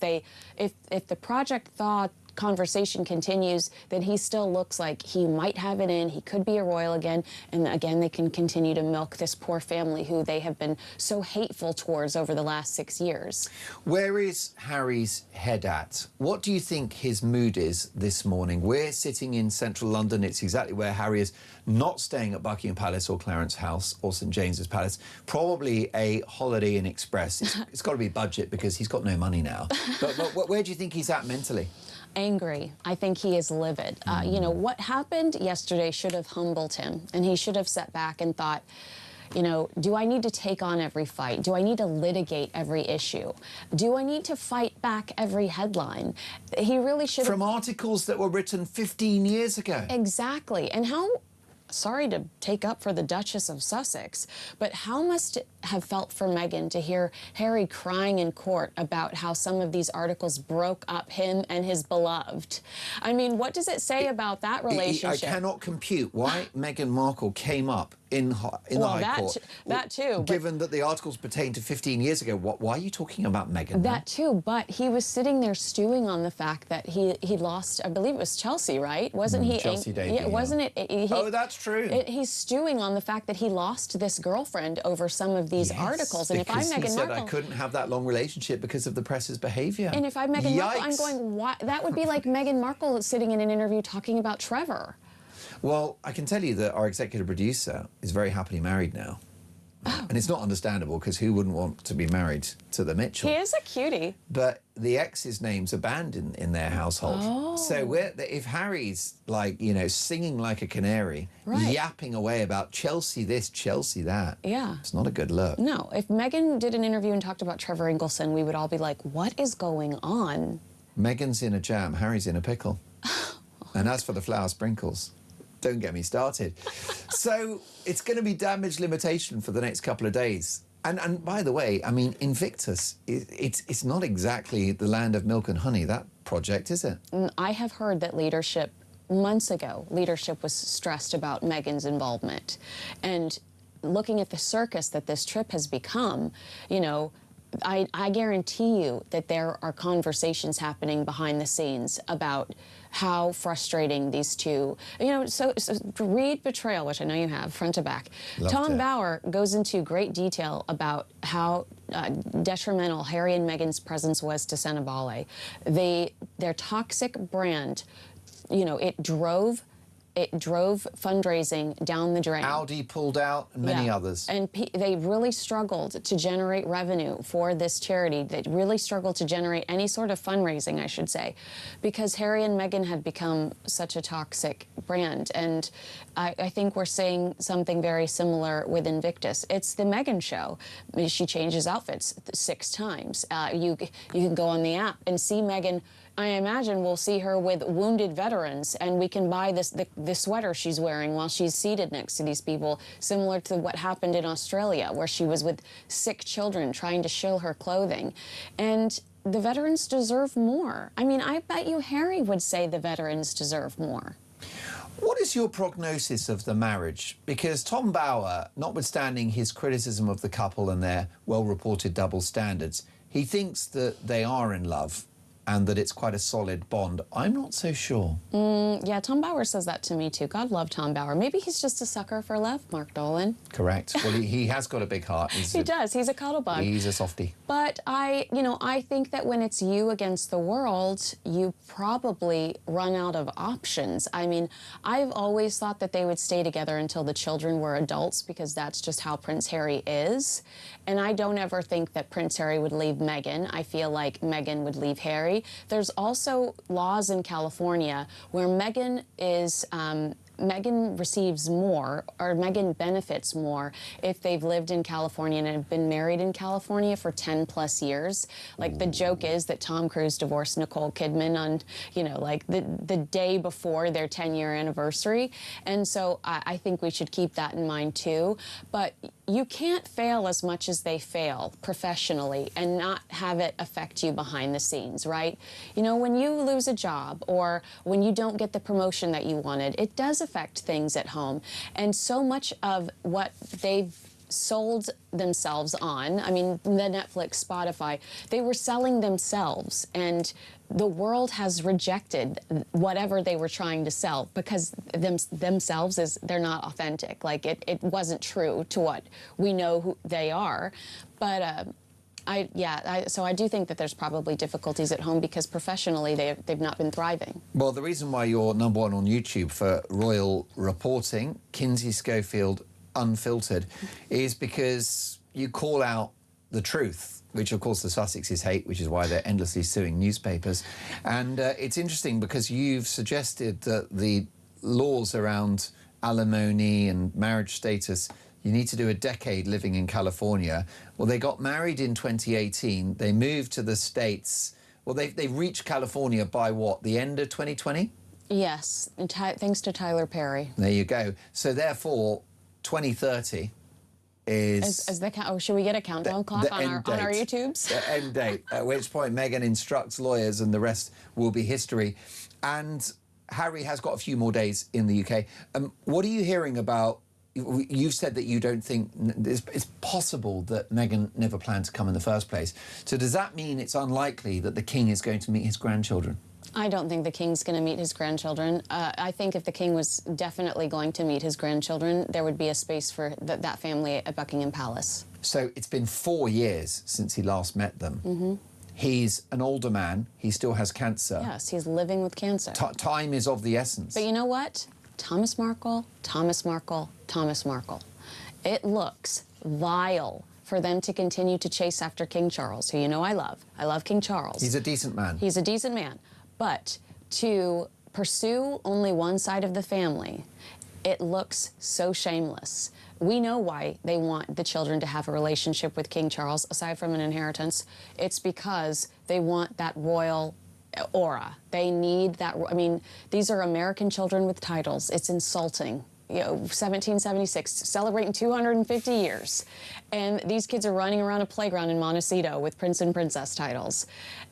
if the Project Thaw conversation continues, then he still looks like he might have it in. He could be a royal again. And again, they can continue to milk this poor family who they have been so hateful towards over the last 6 years. Where is Harry's head at? What do you think his mood is this morning? We're sitting in central London. It's exactly where Harry is, not staying at Buckingham Palace or Clarence House or St James's Palace. Probably a Holiday Inn Express. It's got to be budget because he's got no money now. But where do you think he's at mentally? Angry. I think he is livid. You know, what happened yesterday should have humbled him, and he should have sat back and thought, you know, do I need to take on every fight? Do I need to litigate every issue? Do I need to fight back every headline? He really should have... From articles that were written 15 years ago. Exactly. And how... Sorry to take up for the Duchess of Sussex, but how must it have felt for Meghan to hear Harry crying in court about how some of these articles broke up him and his beloved? I mean, what does it say about that relationship? I cannot compute why Meghan Markle came up in the High Court. That too. Given that the articles pertain to 15 years ago, why are you talking about Meghan? That too, but he was sitting there stewing on the fact that he lost, I believe it was Chelsea, right? Wasn't he? Chelsea debut, yeah, wasn't it? Oh, that's true. He's stewing on the fact that he lost this girlfriend over some of these articles. And if I'm Meghan Markle, I couldn't have that long relationship because of the press's behaviour. And if I'm Meghan Markle, I'm going, what? That would be like Meghan Markle sitting in an interview talking about Trevor. Well, I can tell you that our executive producer is very happily married now. Oh. And it's not understandable because who wouldn't want to be married to the Mitchell? He is a cutie. But the ex's name's are banned in their household. Oh. So if Harry's, like, you know, singing like a canary, yapping away about Chelsea this, Chelsea that, it's not a good look. No. If Meghan did an interview and talked about Trevor Ingleson, we would all be like, what is going on? Meghan's in a jam, Harry's in a pickle. And as for the flower sprinkles, don't get me started. So it's going to be damage limitation for the next couple of days. And by the way, I mean, Invictus, it's not exactly the land of milk and honey, that project, is it? I have heard that leadership, months ago, leadership was stressed about Meghan's involvement. And looking at the circus that this trip has become, you know, I guarantee you that there are conversations happening behind the scenes about how frustrating these two, you know, so read Betrayal, which I know you have, front to back. Tom Bauer goes into great detail about how detrimental Harry and Meghan's presence was to Senebale. Their toxic brand, you know, it drove fundraising down the drain. Audi pulled out, and many others. And they really struggled to generate revenue for this charity. They really struggled to generate any sort of fundraising, I should say, because Harry and Meghan had become such a toxic brand. And I think we're seeing something very similar with Invictus. It's the Meghan show. I mean, she changes outfits 6 times. You can go on the app and see Meghan. I imagine we'll see her with wounded veterans, and we can buy the sweater she's wearing while she's seated next to these people, similar to what happened in Australia, where she was with sick children trying to shill her clothing. And the veterans deserve more. I mean, I bet you Harry would say the veterans deserve more. What is your prognosis of the marriage? Because Tom Bauer, notwithstanding his criticism of the couple and their well-reported double standards, he thinks that they are in love and that it's quite a solid bond. I'm not so sure. Yeah, Tom Bauer says that to me too. God love Tom Bauer. Maybe he's just a sucker for love, Mark Dolan. Correct. Well, he has got a big heart. He does. He's a cuddle bug. He's a softie. But I think that when it's you against the world, you probably run out of options. I mean, I've always thought that they would stay together until the children were adults because that's just how Prince Harry is. And I don't ever think that Prince Harry would leave Meghan. I feel like Meghan would leave Harry. country. There's also laws in California where Meghan receives more, or Meghan benefits more if they've lived in California and have been married in California for 10 plus years. Like, the joke is that Tom Cruise divorced Nicole Kidman on, you know, like the day before their 10-year anniversary. And so I think we should keep that in mind too. But you can't fail as much as they fail professionally and not have it affect you behind the scenes, right? You know, when you lose a job or when you don't get the promotion that you wanted, it does affect things at home. And so much of what they've sold themselves on, I mean, the Netflix, Spotify, they were selling themselves, and the world has rejected whatever they were trying to sell because themselves they're not authentic. Like, it wasn't true to what we know who they are. But so I do think that there's probably difficulties at home because professionally they've not been thriving. Well, the reason why you're #1 on YouTube for royal reporting, Kinsey Schofield Unfiltered, is because you call out the truth, which of course the Sussexes hate, which is why they're endlessly suing newspapers. And it's interesting because you've suggested that the laws around alimony and marriage status, you need to do a decade living in California. Well, they got married in 2018. They moved to the States. Well, they reached California by what, the end of 2020? Yes, and thanks to Tyler Perry. There you go. So therefore, 2030 is... should we get a countdown clock on our YouTubes? The end date, at which point Meghan instructs lawyers and the rest will be history. And Harry has got a few more days in the UK. What are you hearing about... You've said that you don't think it's possible that Meghan never planned to come in the first place. So does that mean it's unlikely that the King is going to meet his grandchildren? I don't think the King's going to meet his grandchildren. I think if the King was definitely going to meet his grandchildren, there would be a space for that family at Buckingham Palace. So it's been 4 years since he last met them. Mm-hmm. He's an older man. He still has cancer. Yes, he's living with cancer. Time is of the essence. But you know what? Thomas Markle, Thomas Markle, Thomas Markle. It looks vile for them to continue to chase after King Charles, who you know I love. I love King Charles. He's a decent man. He's a decent man. But to pursue only one side of the family, it looks so shameless. We know why they want the children to have a relationship with King Charles, aside from an inheritance. It's because they want that royal aura. They need that. I mean, these are American children with titles. It's insulting. You know, 1776, celebrating 250 years. And these kids are running around a playground in Montecito with prince and princess titles.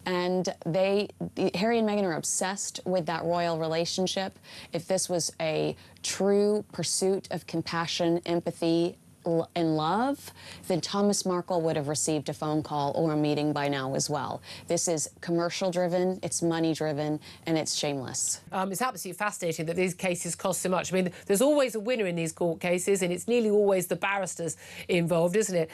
And Harry and Meghan are obsessed with that royal relationship. If this was a true pursuit of compassion, empathy, and love, then Thomas Markle would have received a phone call or a meeting by now as well. This is commercial-driven, it's money-driven, and it's shameless. It's absolutely fascinating that these cases cost so much. I mean, there's always a winner in these court cases, and it's nearly always the barristers involved, isn't it?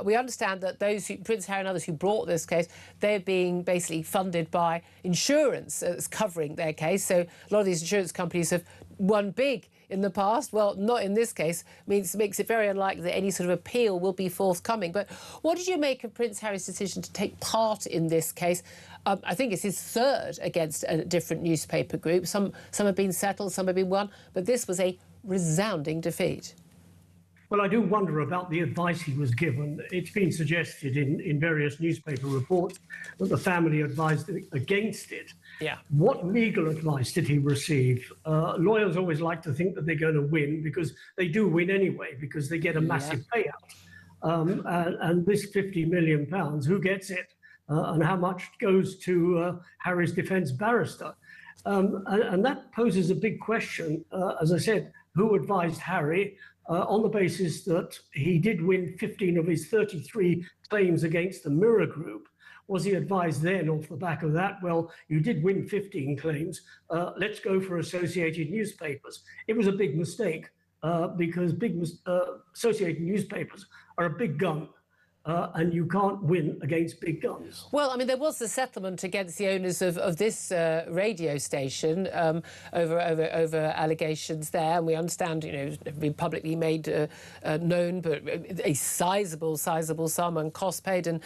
We understand that Prince Harry and others who brought this case, they're being basically funded by insurance that's covering their case. So a lot of these insurance companies have won big in the past. Well, not in this case. Makes it very unlikely that any sort of appeal will be forthcoming. But what did you make of Prince Harry's decision to take part in this case? I think it's his third against a different newspaper group. Some have been settled, some have been won, but this was a resounding defeat. Well, I do wonder about the advice he was given. It's been suggested in various newspaper reports that the family advised against it. Yeah. What legal advice did he receive? Lawyers always like to think that they're going to win because they do win anyway, because they get a massive payout. And this £50 million, who gets it? And how much goes to Harry's defence barrister? And that poses a big question. As I said, who advised Harry? On the basis that he did win 15 of his 33 claims against the Mirror Group. Was he advised then off the back of that, well, you did win 15 claims, let's go for Associated Newspapers. It was a big mistake because Associated Newspapers are a big gun. and you can't win against big guns. Well, I mean, there was the settlement against the owners of this radio station over allegations there, and we understand, you know, it's been publicly made known, but a sizable sum and cost paid, and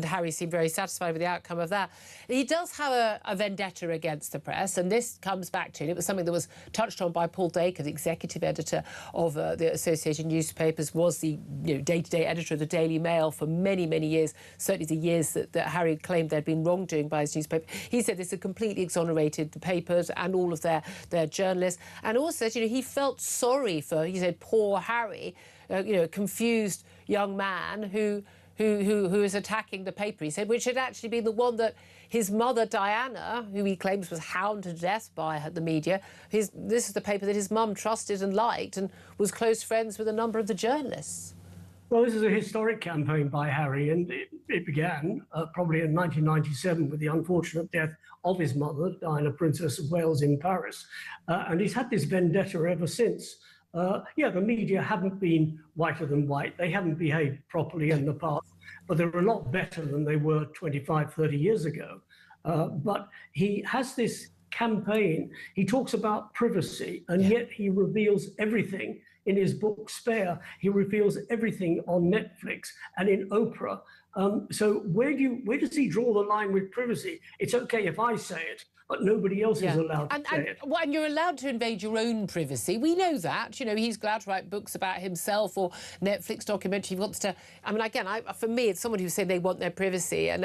Harry seemed very satisfied with the outcome of that. He does have a vendetta against the press, and this comes back to, and it was something that was touched on by Paul Dacre, the executive editor of the Associated Newspapers, was the day-to-day editor of the Daily Mail for many, many years, certainly the years that Harry claimed there'd been wrongdoing by his newspaper. He said this had completely exonerated the papers and all of their journalists, and also, you know, he felt sorry for, he said, poor Harry, a confused young man who is attacking the paper, he said, which had actually been the one that his mother, Diana, who he claims was hounded to death by the media, this is the paper that his mum trusted and liked and was close friends with a number of the journalists. Well, this is a historic campaign by Harry, and it began probably in 1997 with the unfortunate death of his mother, Diana, Princess of Wales, in Paris. And he's had this vendetta ever since. Yeah, the media haven't been whiter than white. They haven't behaved properly in the past, but they're a lot better than they were 25, 30 years ago. But he has this campaign. He talks about privacy, and yet he reveals everything in his book Spare. He reveals everything on Netflix and in Oprah. So where does he draw the line with privacy? It's okay if I say it, but nobody else is allowed to say it. Well, and you're allowed to invade your own privacy. We know that. You know, he's allowed to write books about himself or Netflix documentary. He wants to. I mean, again, for me, it's someone who's saying they want their privacy, and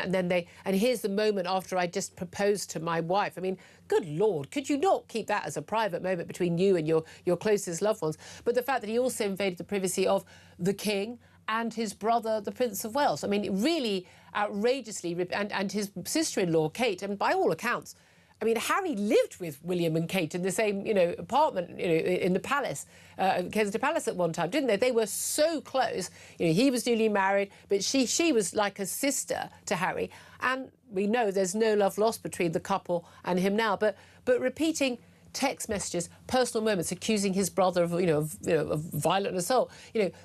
here's the moment after I just proposed to my wife. I mean, good Lord, could you not keep that as a private moment between you and your closest loved ones? But the fact that he also invaded the privacy of the King and his brother, the Prince of Wales. I mean, really outrageously, and his sister-in-law, Kate, and by all accounts, I mean, Harry lived with William and Kate in the same, apartment, in the palace, Kensington Palace at one time, didn't they? They were so close. He was newly married, but she was like a sister to Harry. And we know there's no love lost between the couple and him now. But repeating text messages, personal moments, accusing his brother of violent assault.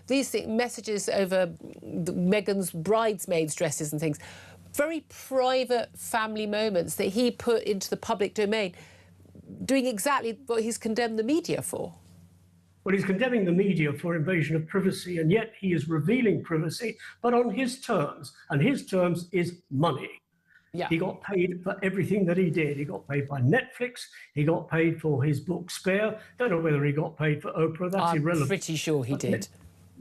These messages over Meghan's bridesmaids' dresses and things. Very private family moments that he put into the public domain, doing exactly what he's condemned the media for. Well, he's condemning the media for invasion of privacy, and yet he is revealing privacy, but on his terms, and his terms is money. Yeah. He got paid for everything that he did. He got paid by Netflix. He got paid for his book Spare. Don't know whether he got paid for Oprah. That's irrelevant. I'm pretty sure he did.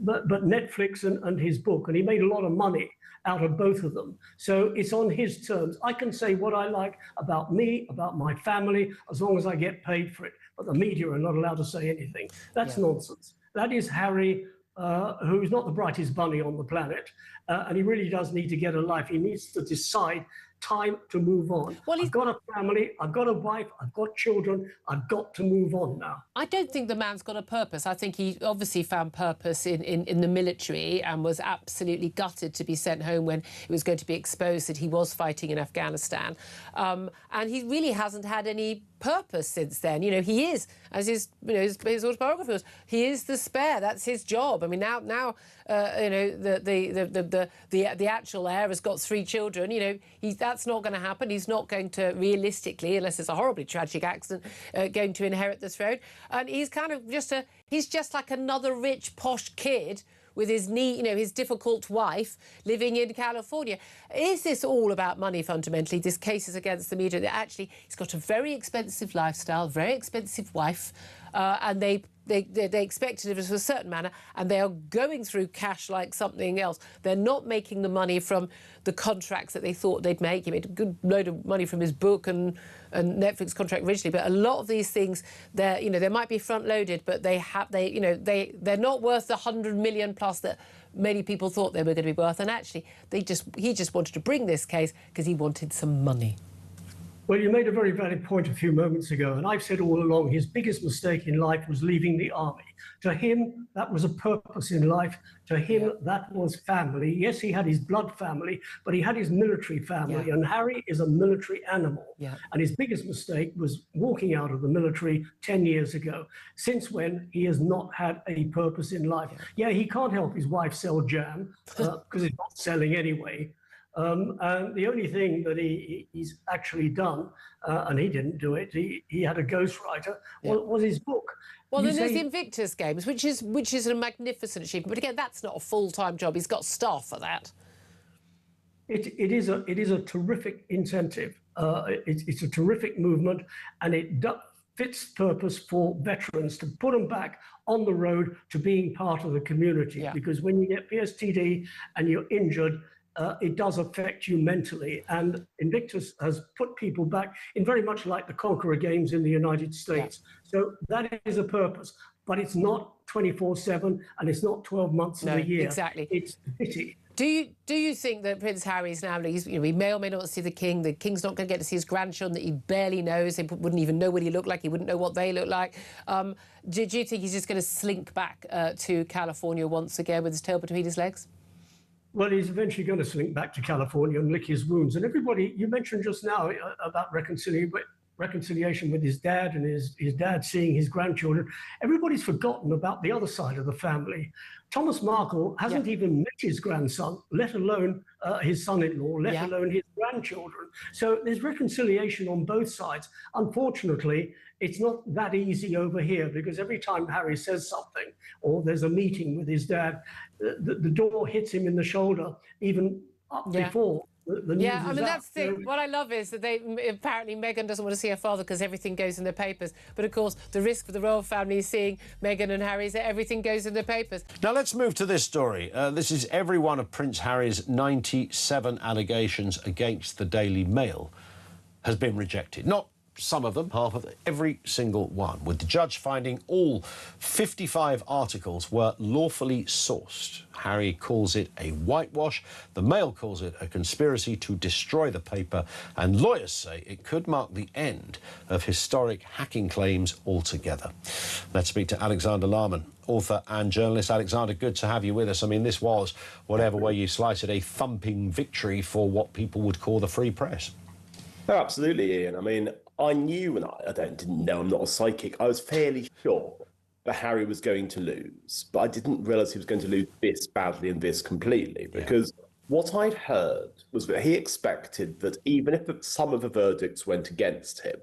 But Netflix and his book, and he made a lot of money out of both of them. So it's on his terms. I can say what I like about me, about my family, as long as I get paid for it. But the media are not allowed to say anything. That's nonsense. That is Harry, who's not the brightest bunny on the planet. And he really does need to get a life. He needs to decide time to move on. Well, I've got a family, I've got a wife, I've got children, I've got to move on now. I don't think the man's got a purpose. I think he obviously found purpose in the military and was absolutely gutted to be sent home when it was going to be exposed that he was fighting in Afghanistan. And he really hasn't had any purpose since then. He is, as his autobiography was, he is the spare. That's his job. I mean, now the actual heir has got 3 children. That's not going to happen. He's not going to, realistically, unless it's a horribly tragic accident, going to inherit the throne. And he's kind of he's just like another rich, posh kid with his his difficult wife living in California. Is this all about money fundamentally? This case is against the media. Actually, he's got a very expensive lifestyle, very expensive wife, and they expect to live in a certain manner, and they are going through cash like something else. They're not making the money from the contracts that they thought they'd make. He made a good load of money from his book and Netflix contract originally, but a lot of these things, they might be front loaded, but they're not worth the 100 million plus that many people thought they were going to be worth. And actually, he just wanted to bring this case because he wanted some money. Well, you made a very valid point a few moments ago, and I've said all along his biggest mistake in life was leaving the army. To him, that was a purpose in life. To him, that was family. Yes, he had his blood family, but he had his military family, and Harry is a military animal. And his biggest mistake was walking out of the military 10 years ago. Since when, he has not had a purpose in life. Yeah, he can't help his wife sell jam, because it's not selling anyway. And the only thing that he's actually done, and he didn't do it, he had a ghostwriter, was his book. Well, then there's the Invictus Games, which is a magnificent achievement. But again, that's not a full-time job. He's got staff for that. It is a terrific incentive. It's a terrific movement, and it fits purpose for veterans to put them back on the road to being part of the community. Because when you get PSTD and you're injured, it does affect you mentally. And Invictus has put people back in very much like the Conqueror Games in the United States. So that is a purpose, but it's not 24/7 and it's not 12 months of the year. Exactly. It's pity. Do you think that Prince Harry's now, he may or may not see the King's not going to get to see his grandchildren that he barely knows, he wouldn't even know what he looked like, he wouldn't know what they look like. Do you think he's just going to slink back to California once again with his tail between his legs? Well, he's eventually going to slink back to California and lick his wounds. And everybody, you mentioned just now about reconciliation with his dad and his dad seeing his grandchildren. Everybody's forgotten about the other side of the family. Thomas Markle hasn't even met his grandson, let alone his son-in-law, let alone his grandchildren. So there's reconciliation on both sides. Unfortunately, it's not that easy over here, because every time Harry says something or there's a meeting with his dad, the door hits him in the shoulder even up before the news is I mean, out. that's the thing. What I love is that apparently Meghan doesn't want to see her father because everything goes in the papers. But of course, the risk for the royal family is seeing Meghan and Harry is that everything goes in the papers. Now let's move to this story. This is every one of Prince Harry's 97 allegations against the Daily Mail has been rejected. Not some of them, half of them, every single one, with the judge finding all 55 articles were lawfully sourced. Harry calls it a whitewash, the Mail calls it a conspiracy to destroy the paper, and lawyers say it could mark the end of historic hacking claims altogether. Let's speak to Alexander Larman, author and journalist. Alexander, good to have you with us. I mean, this was, whatever way you slice it, a thumping victory for what people would call the free press. Oh, absolutely, Ian. I mean, I knew, and I didn't know, I'm not a psychic, I was fairly sure that Harry was going to lose, but I didn't realise he was going to lose this badly and this completely, because what I'd heard was that he expected that even if some of the verdicts went against him,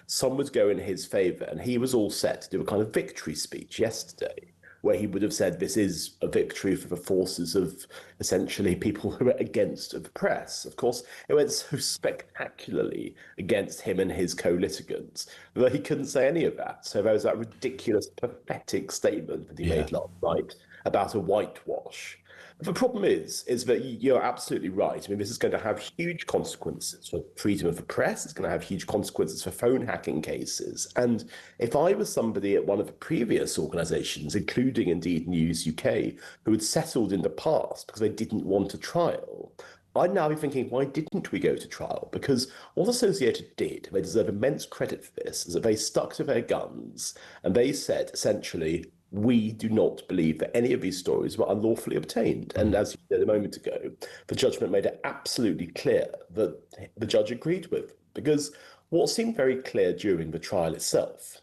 some would go in his favour, and he was all set to do a kind of victory speech yesterday, where he would have said this is a victory for the forces of essentially people who are against the press. Of course, it went so spectacularly against him and his co-litigants that he couldn't say any of that. So there was that ridiculous, pathetic statement that he made last night about a whitewash. The problem is that you're absolutely right. I mean, this is going to have huge consequences for freedom of the press. It's going to have huge consequences for phone hacking cases. And if I was somebody at one of the previous organisations, including indeed News UK, who had settled in the past because they didn't want a trial, I'd now be thinking, why didn't we go to trial? Because what Associated did, they deserve immense credit for this, is that they stuck to their guns and they said, essentially, we do not believe that any of these stories were unlawfully obtained. And as you said a moment ago, the judgment made it absolutely clear that the judge agreed with. Because what seemed very clear during the trial itself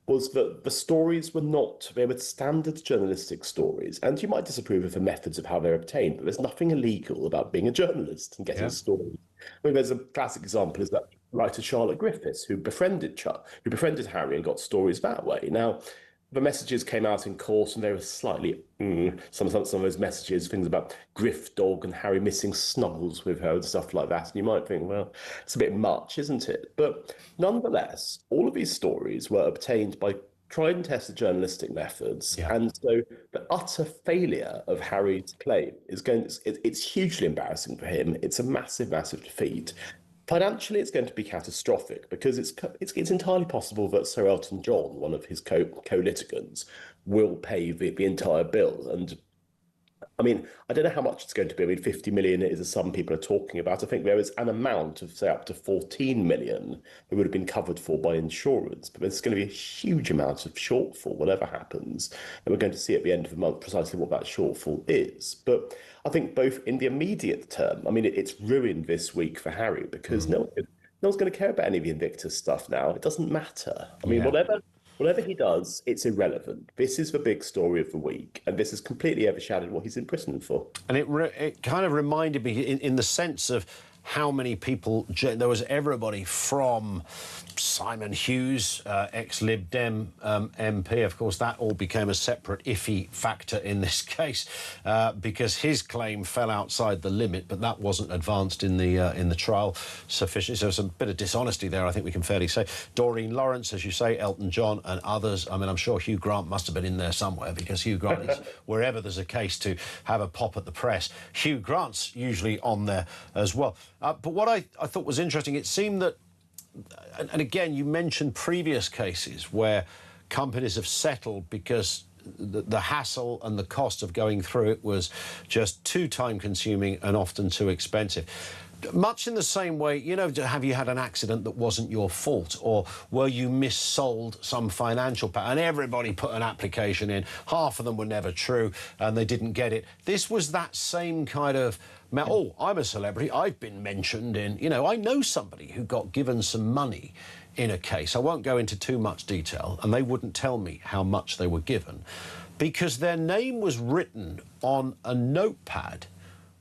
was that the stories were not, they were standard journalistic stories. And you might disapprove of the methods of how they're obtained, but there's nothing illegal about being a journalist and getting a story. I mean, there's a classic example is that writer Charlotte Griffiths, who befriended Harry and got stories that way. Now, the messages came out in court and they were slightly, some of those messages, things about Griff Dog and Harry missing snuggles with her and stuff like that. And you might think, well, it's a bit much, isn't it? But nonetheless, all of these stories were obtained by tried and tested journalistic methods. And so the utter failure of Harry's claim it's hugely embarrassing for him. It's a massive, massive defeat. Financially, it's going to be catastrophic because it's entirely possible that Sir Elton John, one of his co-litigants, will pay the entire bill. And I mean, I don't know how much it's going to be. I mean, 50 million is as some people are talking about. I think there is an amount of, say, up to 14 million that would have been covered for by insurance. But there's going to be a huge amount of shortfall, whatever happens. And we're going to see at the end of the month precisely what that shortfall is. But I think both in the immediate term, I mean, it's ruined this week for Harry because no one's going to care about any of the Invictus stuff now. It doesn't matter. I mean, whatever he does, it's irrelevant. This is the big story of the week, and this has completely overshadowed what he's in prison for. And it kind of reminded me in the sense of how many people, there was everybody from Simon Hughes, ex-Lib Dem MP. Of course, that all became a separate iffy factor in this case because his claim fell outside the limit, but that wasn't advanced in the trial sufficiently. So there's a bit of dishonesty there, I think we can fairly say. Doreen Lawrence, as you say, Elton John and others. I mean, I'm sure Hugh Grant must have been in there somewhere because Hugh Grant is, wherever there's a case to have a pop at the press, Hugh Grant's usually on there as well. But what I thought was interesting, it seemed that, and again, you mentioned previous cases where companies have settled because the hassle and the cost of going through it was just too time-consuming and often too expensive. Much in the same way, you know, have you had an accident that wasn't your fault, or were you missold some financial and everybody put an application in, half of them were never true and they didn't get it. This was that same kind of, oh, I'm a celebrity, I've been mentioned in, you know, I know somebody who got given some money in a case. I won't go into too much detail, and they wouldn't tell me how much they were given because their name was written on a notepad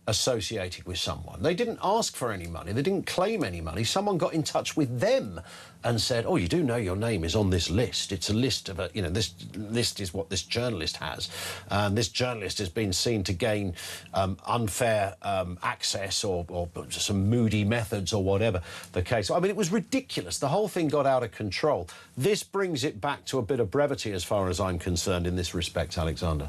associated with someone. They didn't ask for any money. They didn't claim any money. Someone got in touch with them and said, oh, you do know your name is on this list. It's a list of, you know, this list is what this journalist has. And this journalist has been seen to gain unfair access or some moody methods or whatever the case. I mean, it was ridiculous. The whole thing got out of control. This brings it back to a bit of brevity as far as I'm concerned in this respect, Alexander.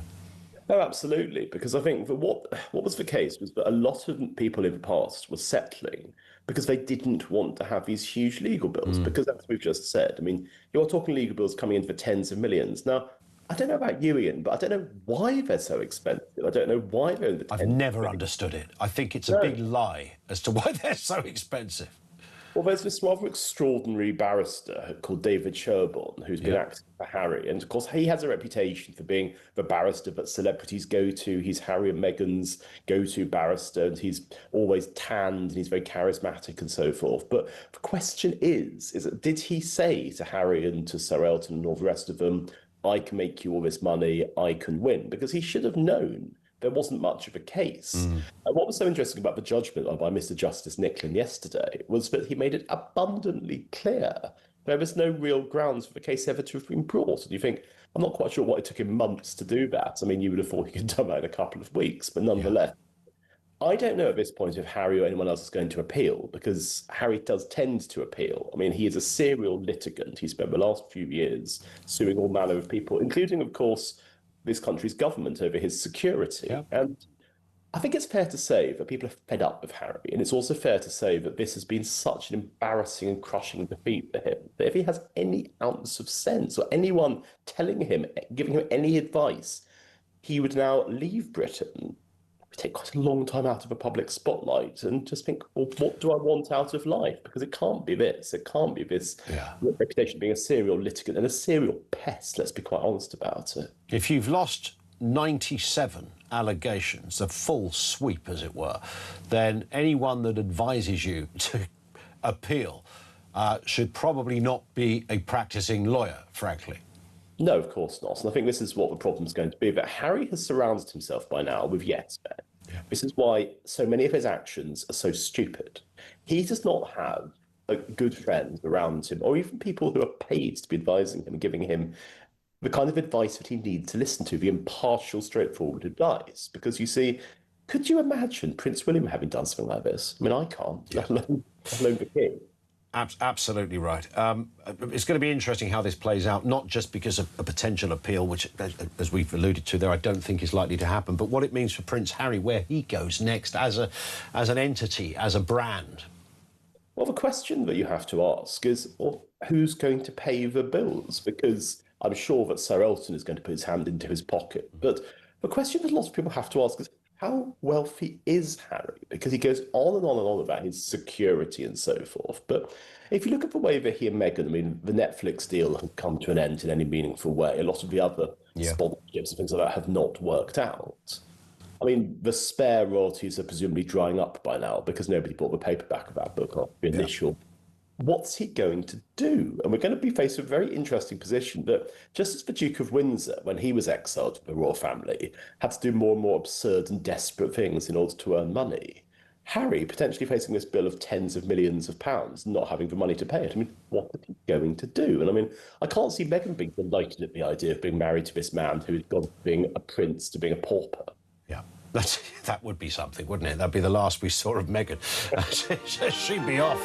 No, absolutely, because I think that what was the case was that a lot of people in the past were settling because they didn't want to have these huge legal bills, because as we've just said, I mean, you're talking legal bills coming in for tens of millions. Now, I don't know about you, Ian, but I don't know why they're so expensive. I don't know why they're in the tens. I've never understood it. I think it's a big lie as to why they're so expensive. Well, there's this rather extraordinary barrister called David Sherborne who's been acting for Harry. And, of course, he has a reputation for being the barrister that celebrities go to. He's Harry and Meghan's go-to barrister, and he's always tanned, and he's very charismatic and so forth. But the question is that did he say to Harry and to Sir Elton and all the rest of them, I can make you all this money, I can win? Because he should have known there wasn't much of a case. And what was so interesting about the judgment by Mr. Justice Nicklin yesterday was that he made it abundantly clear there was no real grounds for the case ever to have been brought. And you think, I'm not quite sure why it took him months to do that. I mean, you would have thought he could have done that in a couple of weeks, but nonetheless. I don't know at this point if Harry or anyone else is going to appeal, because Harry does tend to appeal. I mean, he is a serial litigant. He spent the last few years suing all manner of people, including, of course, this country's government over his security. And I think it's fair to say that people are fed up with Harry, and it's also fair to say that this has been such an embarrassing and crushing defeat for him, that if he has any ounce of sense or anyone telling him, giving him any advice, he would now leave Britain, take quite a long time out of a public spotlight, and just think, well, what do I want out of life? Because it can't be this. It can't be this reputation of being a serial litigant and a serial pest, let's be quite honest about it. If you've lost 97 allegations, a full sweep, as it were, then anyone that advises you to appeal should probably not be a practicing lawyer, frankly. No, of course not. And I think this is what the problem's going to be. But Harry has surrounded himself by now with yes men. This is why so many of his actions are so stupid. He does not have good friends around him, or even people who are paid to be advising him and giving him the kind of advice that he needs to listen to, the impartial, straightforward advice. Because you see, could you imagine Prince William having done something like this? I mean, I can't, let alone the king. Absolutely right. It's going to be interesting how this plays out, not just because of a potential appeal, which, as we've alluded to there, I don't think is likely to happen, but what it means for Prince Harry, where he goes next as an entity, as a brand. Well, the question that you have to ask is, well, who's going to pay the bills? Because I'm sure that Sir Elton is going to put his hand into his pocket. But the question that lots of people have to ask is, how wealthy is Harry? Because he goes on and on and on about his security and so forth. But if you look at the way that he and Meghan, I mean, the Netflix deal had come to an end in any meaningful way. A lot of the other sponsorships and things like that have not worked out. I mean, the spare royalties are presumably drying up by now because nobody bought the paperback of that book after the initial. What's he going to do? And we're going to be faced with a very interesting position that just as the Duke of Windsor, when he was exiled from the royal family, had to do more and more absurd and desperate things in order to earn money, Harry potentially facing this bill of tens of millions of pounds, not having the money to pay it. I mean, what is he going to do? And I mean, I can't see Meghan being delighted at the idea of being married to this man who had gone from being a prince to being a pauper. Yeah. That would be something, wouldn't it? That'd be the last we saw of Meghan. She'd be off.